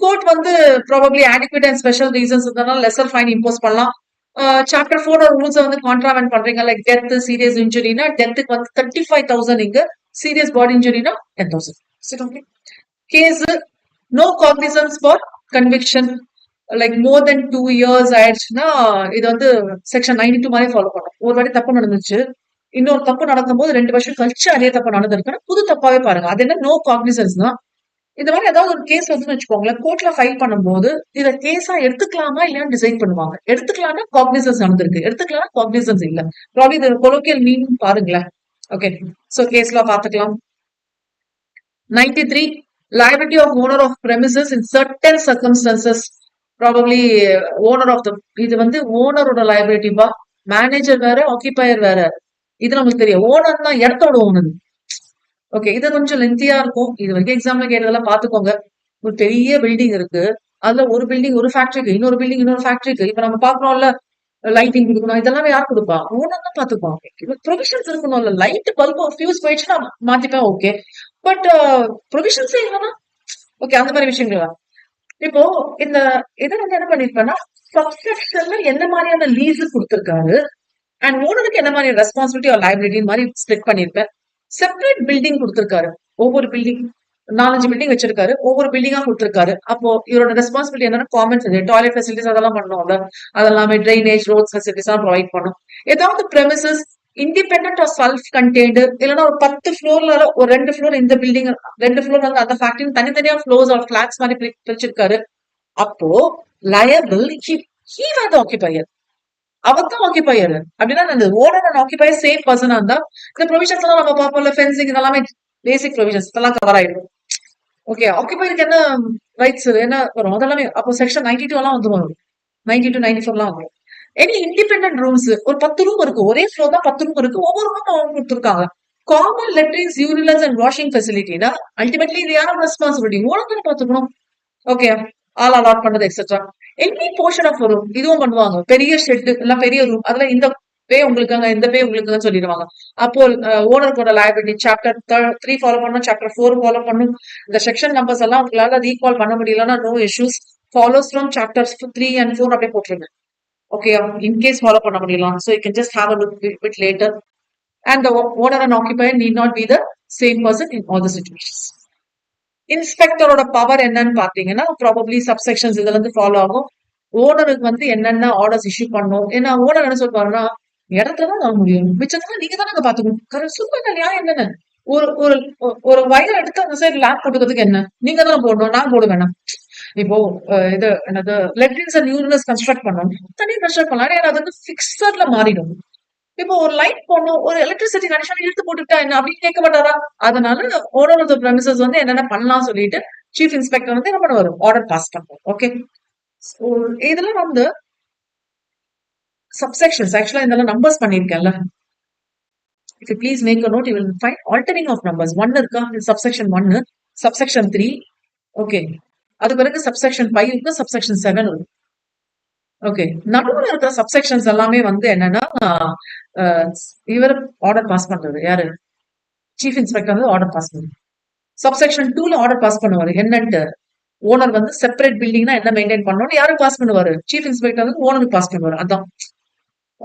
கோர்ட் வந்து probably adequate and special reasons இருந்தாலும் லெசர் ஃபைன் இம்போஸ் பண்ணலாம். சாப்டர் 4 ரூல்ஸ் வந்து கான்ட்ராவென்ட் பண்றீங்க, லைக் டெத், சீரியஸ் இன்ஜுரினா டெத்துக்கு வந்து 35,000, இங்க சீரியஸ் பாடி இன்ஜுரினா 10,000. Case no cognizance for conviction, like more than 2 years ஆயிடுச்சுன்னா இது வந்து செக்ஷன் 92 மாதிரி ஃபாலோ பண்ணும். ஒரு வாட்டி தப்பு நடந்துச்சு, இன்னொரு தப்பு நடக்கும்போது 2 வருஷம் கழிச்சு அதே தப்பு நடந்திருக்குன்னா புது தப்பாவே பாருங்க. அது என்ன? நோ காக்னிசன்ஸ் தான். இந்த மாதிரி ஏதாவது ஒரு கேஸ் வந்து வச்சுக்கோங்களேன், கோர்ட்ல ஃபைல் பண்ணும்போது இத கேஸா எடுத்துக்கலாமா இல்லையான்னு டிசைட் பண்ணுவாங்க. எடுத்துக்கலாம்னா காக்னிசன்ஸ் நடந்திருக்கு, எடுத்துக்கலாம் காக்னிசன்ஸ் இல்ல. ப்ராபப்லி இது கொலோக்கியல் மீனிங் பாருங்களேன். ஓகே, சோ கேஸ்ல பாத்துக்கலாம். 93 liability of owner of premises in certain circumstances. Probably owner of the, இது வந்து ஓனரோட லைபிலிட்டி பா, மேனேஜர் வேற, ஆக்கிபையர் வேற. இது நமக்கு தெரியும், ஓனர் தான் இடத்தோட ஓனர். ஓகே, இது கொஞ்சம் லென்த்தியா இருக்கும், இது வரைக்கும் எக்ஸாம்ல கேட்டதெல்லாம் பாத்துக்கோங்க. ஒரு பெரிய பில்டிங் இருக்கு, அதுல ஒரு பில்டிங் ஒரு ஃபேக்டரிக்கு, இன்னொரு பில்டிங் இன்னொரு ஃபேக்டரிக்கு. இப்ப நம்ம பாக்குறோம்ல, லைட்டிங் கொடுக்கணும், இதெல்லாம் யார் கொடுப்பா? ஓனர் தான் பாத்துக்குவாங்க. ப்ரொவிஷன்ஸ் இருக்கணும்ல, லைட் பல்ப் ஃபியூஸ் போயிடுச்சுன்னா மாத்திப்பேன், ஓகே. பட் ப்ரொவிஷன்ஸே இல்லைன்னா ஓகே, அந்த மாதிரி விஷயங்கள். இப்போ இந்த இதை வந்து என்ன பண்ணிருப்பேன்னா, சப்செக்ஷன்ல என்ன மாதிரியான லீஸ் கொடுத்திருக்காரு அண்ட் ஓனருக்கு என்ன மாதிரி ரெஸ்பான்சிபிலிட்டி ஆர் லைபிலிட்டி மாதிரி ஸ்பிளிட் பண்ணிருப்பேன். செப்பரேட் பில்டிங் கொடுத்திருக்காரு, ஒவ்வொரு பில்டிங் 4-5 பில்டிங் வச்சிருக்காரு, ஒவ்வொரு பில்டிங்கா கொடுத்திருக்காரு. அப்போ இவரோட ரெஸ்பான்சிபிலிட்டி என்னன்னா, காமன் டாய்லெட் ஃபெசிலிட்டிஸ் அதெல்லாம் பண்ணணும்ல, அதெல்லாமே ட்ரைனேஜ், ரோட் ஃபெசிலிட்டிஸ் எல்லாம் ப்ரொவைட் பண்ணும். ஏதாவது premises independent or self contained, இல்லைன்னா ஒரு 10 ஃப்ளோர்ல ஒரு 2 ஃப்ளோர் இந்த பில்டிங், 2 ஃப்ளோர் வந்து அந்த ஃபேக்டரி, தனித்தனியா ஃப்ளோர்ஸ் ஆர் பிளாட்ஸ் மாதிரி பிரிச்சிருக்காரு. அப்போ லயபிள் ஹி வாஸ் தி ஆக்கிபையர், அவர் தான் ஆக்கிபையர். அப்படின்னா அந்த ஓனர் அண்ட் ஆக்கிபையர் சேம் பர்சனா இருந்தா இந்த ப்ரொவிஷன்ஸ் எல்லாம் நம்ம பார்ப்போம்ல, ஃபென்சிங் இதெல்லாமே பேசிக் ப்ரொவிஷன்ஸ் இதெல்லாம் கவர் ஆயிடும். ஓகே, ஆக்கிபையருக்கு என்ன ரைட்ஸ் என்ன வரும் அதெல்லாமே அப்போ செக்ஷன் 92 எல்லாம் வந்துடும், 92 94 எல்லாம் வந்துடும். எனி இண்டிபெண்டன்ட் ரூம்ஸ், ஒரு 10 ரூம் இருக்கு, ஒரே ஃப்ளோர் தான் 10 ரூம் இருக்கு, ஒவ்வொரு ரூம் அவங்க கொடுத்துருக்காங்க. Common latrines, urinals and washing ஃபெசிலிட்டினா அல்டிமேட்லி இது யாரோட ரெஸ்பான்சிபிலிட்டி? ஓனர் பாத்துக்கணும். ஓகே, ஆல் அலாட் பண்றது etcetera. Any portion of room இதுவும் பண்ணுவாங்க. பெரிய ஷெட் எல்லாம் பெரிய ரூம், அதுல இந்த பே உங்களுக்காங்க, இந்த பே உங்களுக்குன்னு சொல்லிடுவாங்க. அப்போ ஓனருக்கோட லைபிலிட்டி சாப்டர் 3 ஃபாலோ பண்ணணும், சாப்டர் 4 ஃபாலோ பண்ணணும். இந்த செக்ஷன் நம்பர்ஸ் எல்லாம் உங்களால ரீகால் பண்ண முடியலன்னா no issues, follows from chapters 3 and 4 அப்படியே போட்டுருங்க. ஓகே, இன்கேஸ் ஃபாலோ பண்ண முடியலாம், so you can just have a look bit later. And the owner and occupier need not be the same person in all the situations. இன்ஸ்பெக்டரோட power என்னன்னு பாத்தீங்கன்னா probably subsections இதுல இருந்து follow ஆகும். ஓனருக்கு வந்து என்னென்ன ஆர்டர்ஸ் இஷ்யூ பண்ணும். ஏன்னா ஓனர் என்ன சொல்றாருன்னா இடத்துலதான் நான் முடியும், மிச்சத்துல நீங்க தானே பாத்துக்கணும். Correct, super. நியாயம் என்னன்னு ஒரு ஒரு ஒரு வயர் எடுத்து அந்த சைடு லேப் போட்டுக்கிறதுக்கு என்ன நீங்க தானே போடணும், நான் போட வேணாம். இப்போ இது என்னது லெட்ரின்ஸ் அண்ட் யூரினஸ் கன்ஸ்ட்ரக்ட் பண்ணணும், தனியாக கன்ஸ்ட்ரக்ட் பண்ணலாம். ஏன்னா அது வந்து பிக்சர்ல மாறிடும். இப்போ ஒரு லைட் போடணும், ஒரு எலக்ட்ரிசிட்டி கனெக்ஷன் இழுத்து போட்டுட்டா என்ன அப்படின்னு கேட்க மாட்டாரா? அதனால ஓனர் ஆஃப் த பிரமிசஸ் வந்து என்னென்ன பண்ணலாம் சொல்லிட்டு சீஃப் இன்ஸ்பெக்டர் வந்து என்ன பண்ணுவாரு, ஆர்டர் பாஸ் பண்ணுவார். ஓகே, இதுல வந்து சப்செக்ஷன்ஸ் ஆக்சுவலா இதெல்லாம் numbers பண்ணிருக்கேன்ல. If you please make a note, you will find altering of numbers. 1 இருக்கா, subsection 1, subsection 3, okay. அது பிறகு subsection 5 இருக்கு, subsection 7 இருக்கு. ஓகே, நடுவுல இருக்கிற சப்செக்ஷன்ஸ் எல்லாமே வந்து என்னன்னா இவர் ஆர்டர் பாஸ் பண்றது யாரு, சீஃப் இன்ஸ்பெக்டர் வந்து ஆர்டர் பாஸ் பண்ணுவாரு. சப்செக்ஷன் 2ல ஆர்டர் பாஸ் பண்ணுவாரு என்னன்ட்டு, ஓனர் வந்து செப்பரேட் பில்டிங்னா என்ன மெயின்டைன் பண்ணணும் யாருக்கு பாஸ் பண்ணுவாரு, சீஃப் இன்ஸ்பெக்டர் வந்து ஓனருக்கு பாஸ் பண்ணுவாரு. அதான்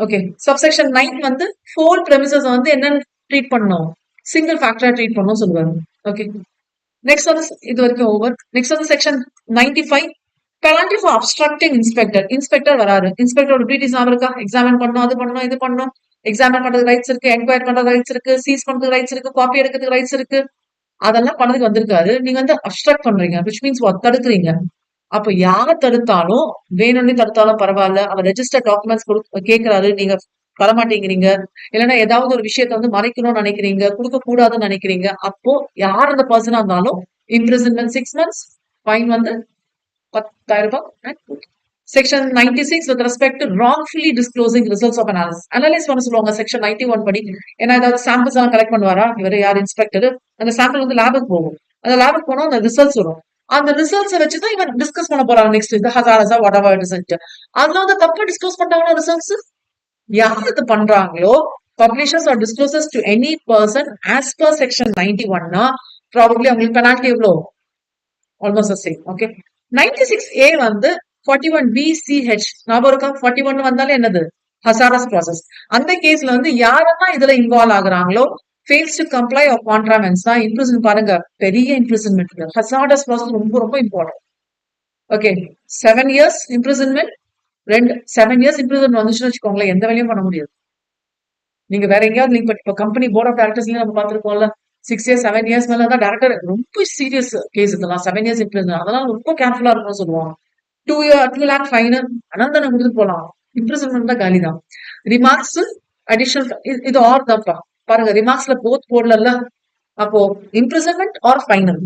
ஓகே. சப்செக்ஷன் 9 வந்து ஃபோர் பிரமிசஸ் வந்து என்னன்னு ட்ரீட் பண்ணணும், சிங்கிள் ஃபேக்டரா ட்ரீட் பண்ணணும் சொல்லுவாரு. ஓகே, நெக்ஸ்ட் வந்து இது வரைக்கும் ஓவர். நெக்ஸ்ட் வந்து section 95 penalty for obstructing inspector. Inspector வராரு, இன்ஸ்பெக்டரோட டியூட்டிஸ் இருக்கா, எக்ஸாமின் பண்ணணும், அது பண்ணணும், இது பண்ணணும். எக்ஸாமின் பண்றது ரைட்ஸ் இருக்கு, என்கொயர் பண்றது ரைட்ஸ் இருக்கு, சீஸ் பண்றது ரைட்ஸ் இருக்கு, காப்பி எடுக்கிறதுக்கு ரைட்ஸ் இருக்கு. அதெல்லாம் பண்ணதுக்கு வந்திருக்காரு. நீங்க வந்து அப்ஸ்ட்ரக்ட் பண்றீங்க, விச் மீன்ஸ் தடுக்கிறீங்க. அப்ப யார தடுத்தாலும், வேணும்னே தடுத்தாலும் பரவாயில்ல, அவர் ரெஜிஸ்டர் டாக்குமெண்ட்ஸ் கேட்கிறாரு, நீங்க தரமாட்டேங்கிறீங்க, இல்லைன்னா ஏதாவது ஒரு விஷயத்த வந்து மறைக்கணும்னு நினைக்கிறீங்க, கொடுக்க கூடாதுன்னு நினைக்கிறீங்க, அப்போ யார் அந்த பர்சனா இருந்தாலும் இம்ப்ரிசன்மெண்ட் 6 months, ஃபைன் வந்து 10,000 ரூபாய். Section 96 with respect to wrongfully disclosing results of analysis. Analyse பண்ண சொல்லுவாங்க செக்ஷன் 91 படி. ஏன்னா ஏதாவது சாம்பிள்ஸ் எல்லாம் கலெக்ட் பண்ணுவாரா இவர், யார் இன்ஸ்பெக்டர், அந்த சாம்பிள் வந்து லேபுக்கு போகும். அந்த லேபுக்கு போனா அந்த ரிசல்ட்ஸ் வரும். அந்த ரிசல்ட்ஸ் வச்சுதான் இவன் டிஸ்கஸ் பண்ண போறாங்க நெக்ஸ்ட் இது ஹசாரஸா வாட் எவர் ரிசல்ட். அதுல வந்து தப்பா டிஸ்க்ளோஸ் பண்ணாங்கன்னா ரிசல்ட்ஸ் யார் இது பண்றாங்களோ, publishers or discloses to any person as per section 91னா ப்ராபப்ளி அவங்களுக்கு பெனால்டி எவ்வளோ, ஆல்மோஸ்ட் சேம். ஓகே, 96A வந்து 41BCH ஞாபகம் இருக்கா? 41 வந்தாலே என்னது, ஹசாரஸ் ப்ராசஸ். அந்த கேஸ்ல வந்து யாரெல்லாம் இதுல இன்வால்வ் ஆகுறாங்களோ ஃபெயில்ஸ் டு கம்ப்ளை ஆஃப் கான்ட்ராமெண்ட்ஸ் தான் இம்ப்ரிசன். பாருங்க, பெரிய இம்ப்ரிசன்மெண்ட். ஹசாரஸ் ப்ராசஸ் ரொம்ப ரொம்ப important. Okay, 7 years imprisonment. 7 years imprisonment வந்துச்சுன்னு வச்சுக்கோங்களேன், எந்த வேலையும் பண்ண முடியாது. நீங்க வேற எங்கேயாவது நீங்க இப்போ கம்பெனி போர்ட் ஆஃப் டைரக்டர்ஸ்லயும் நம்ம பார்த்திருக்கோம்ல, 6 years 7 years மேல தான் டைரக்டர். ரொம்ப சீரியஸ் கேஸ் இதெல்லாம், 7 years இம்ப்ரிசன். அதெல்லாம் ரொம்ப கேர்ஃபுல்லா இருக்கணும்னு சொல்லுவாங்க. 2 lakh ஃபைன் அனந்தனை கொடுத்து போலாம், இம்ப்ரிசன்மெண்ட் தான் காலி தான். ரிமார்க்ஸ் அடிஷனல் இது ஆர் தான்ப்பா. பாருங்க, ரிமார்க்ஸ்ல போத் போடல, அப்போ imprisonment or final.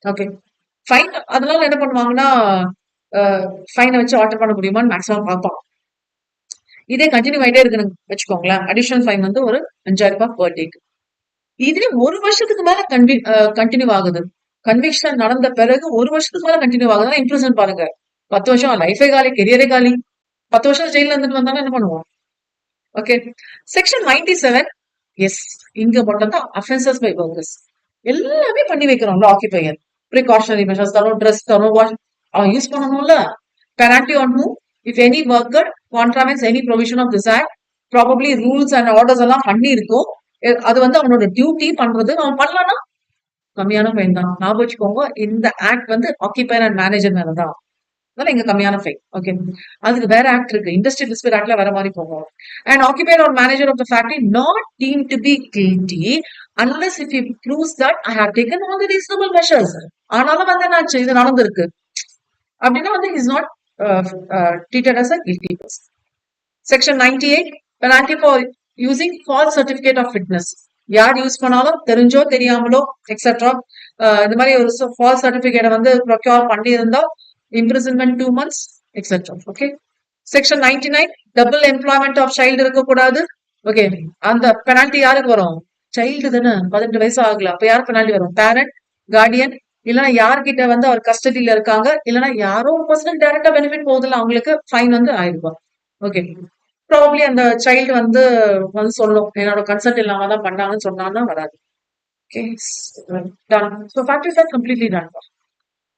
Okay, fine அதனால என்ன பண்ணுவாங்கன்னா ஃபைனை வச்சு ஆல்டர் பண்ண முடியுமான்னு மேக்ஸிமம் பார்ப்பாங்க. இதே கண்டினியூ ஆயிட்டே இருக்குன்னு வச்சுக்கோங்களேன், அடிஷனல் ஃபைன் வந்து ஒரு 5,000 ரூபாய் பர் டேக்கு. இதுல 1 வருஷத்துக்கு மேல கண்டினியூ ஆகுது. கன்விக்ஷன் நடந்த பிறகு 1 வருஷத்துக்கு மேல கண்டினியூ ஆகுதுன்னா இம்ப்ரிசன் பாருங்க, 10 வருஷம் லைஃபே காலி, கெரியரே காலி. 10 வருஷம் ஜெயில இருந்துட்டு வந்தாலும் என்ன பண்ணுவோம். ஓகே, செக்ஷன் 97 எஸ், இங்க மட்டும் தான் அஃபென்சஸ் பை ஒர்க்கர்ஸ் எல்லாமே பண்ணி வைக்கிறோம்ல. ஆக்கிபையர் ப்ரிகாஷனரி மெஷர்ஸ் தரும், ட்ரெஸ் தரும், அவன் யூஸ் பண்ணணும்ல. Penalty on who, if any worker contravenes any provision of this act, probably rules and orders எல்லாம் பண்ணி இருக்கும், அது வந்து அவனோட டியூட்டி பண்றது, அவன் பண்ணலன்னா கம்மியான ஃபைன் தான். ஞாபகம் வச்சுக்கோங்க, இந்த ஆக்ட் வந்து ஆக்கிபையர் அண்ட் மேனேஜர் மேலதான், அதனால இங்க கம்மியான ஃபைன். ஓகே, அதுக்கு வேற ஆக்ட் இருக்கு, இண்டஸ்ட்ரியல் டிஸ்பியூட் ஆக்ட்ல வேற மாதிரி போகும். And occupier or manager of the factory not deemed to be guilty unless if he proves that I have taken all the reasonable measures. ஆனாலும் வந்து என்னாச்சு, இது நடந்திருக்கு அப்படின்னா வந்து is not treated as a guilty person. Section 98 penalty for using false certificate of fitness. யார் use பண்ணாலும் தெரிஞ்சோ தெரியாமலோ எக்ஸெட்ரா இந்த மாதிரி ஒரு ஃபால்ஸ் சர்டிபிகேட் வந்து ப்ரொக்யூர் பண்ணி இருந்தா imprisonment 2 months etcetera. Okay, section 99 double employment of child இருக்கக்கூடாது. ஓகே, அந்த பெனால்டி யாருக்கு வரும், சைல்டு தானே, 18 வயசு ஆகல, அப்ப யார் பெனால்டி வரும், பேரண்ட், கார்டியன், இல்லைன்னா யார்கிட்ட வந்து அவர் கஸ்டடியில இருக்காங்க, இல்லைன்னா யாரோ ஒரு பர்சனல் டைரக்டா பெனிஃபிட் போகுதுல, அவங்களுக்கு ஃபைன் வந்து 1000 ரூபாய். ஓகே, ப்ராபப்ளி அந்த சைல்டு வந்து சொல்லும், என்னோட கன்சென்ட் இல்லாம தான் பண்ணாங்கன்னு சொன்னாதான் வராது. Okay, done. So factories are completely ton.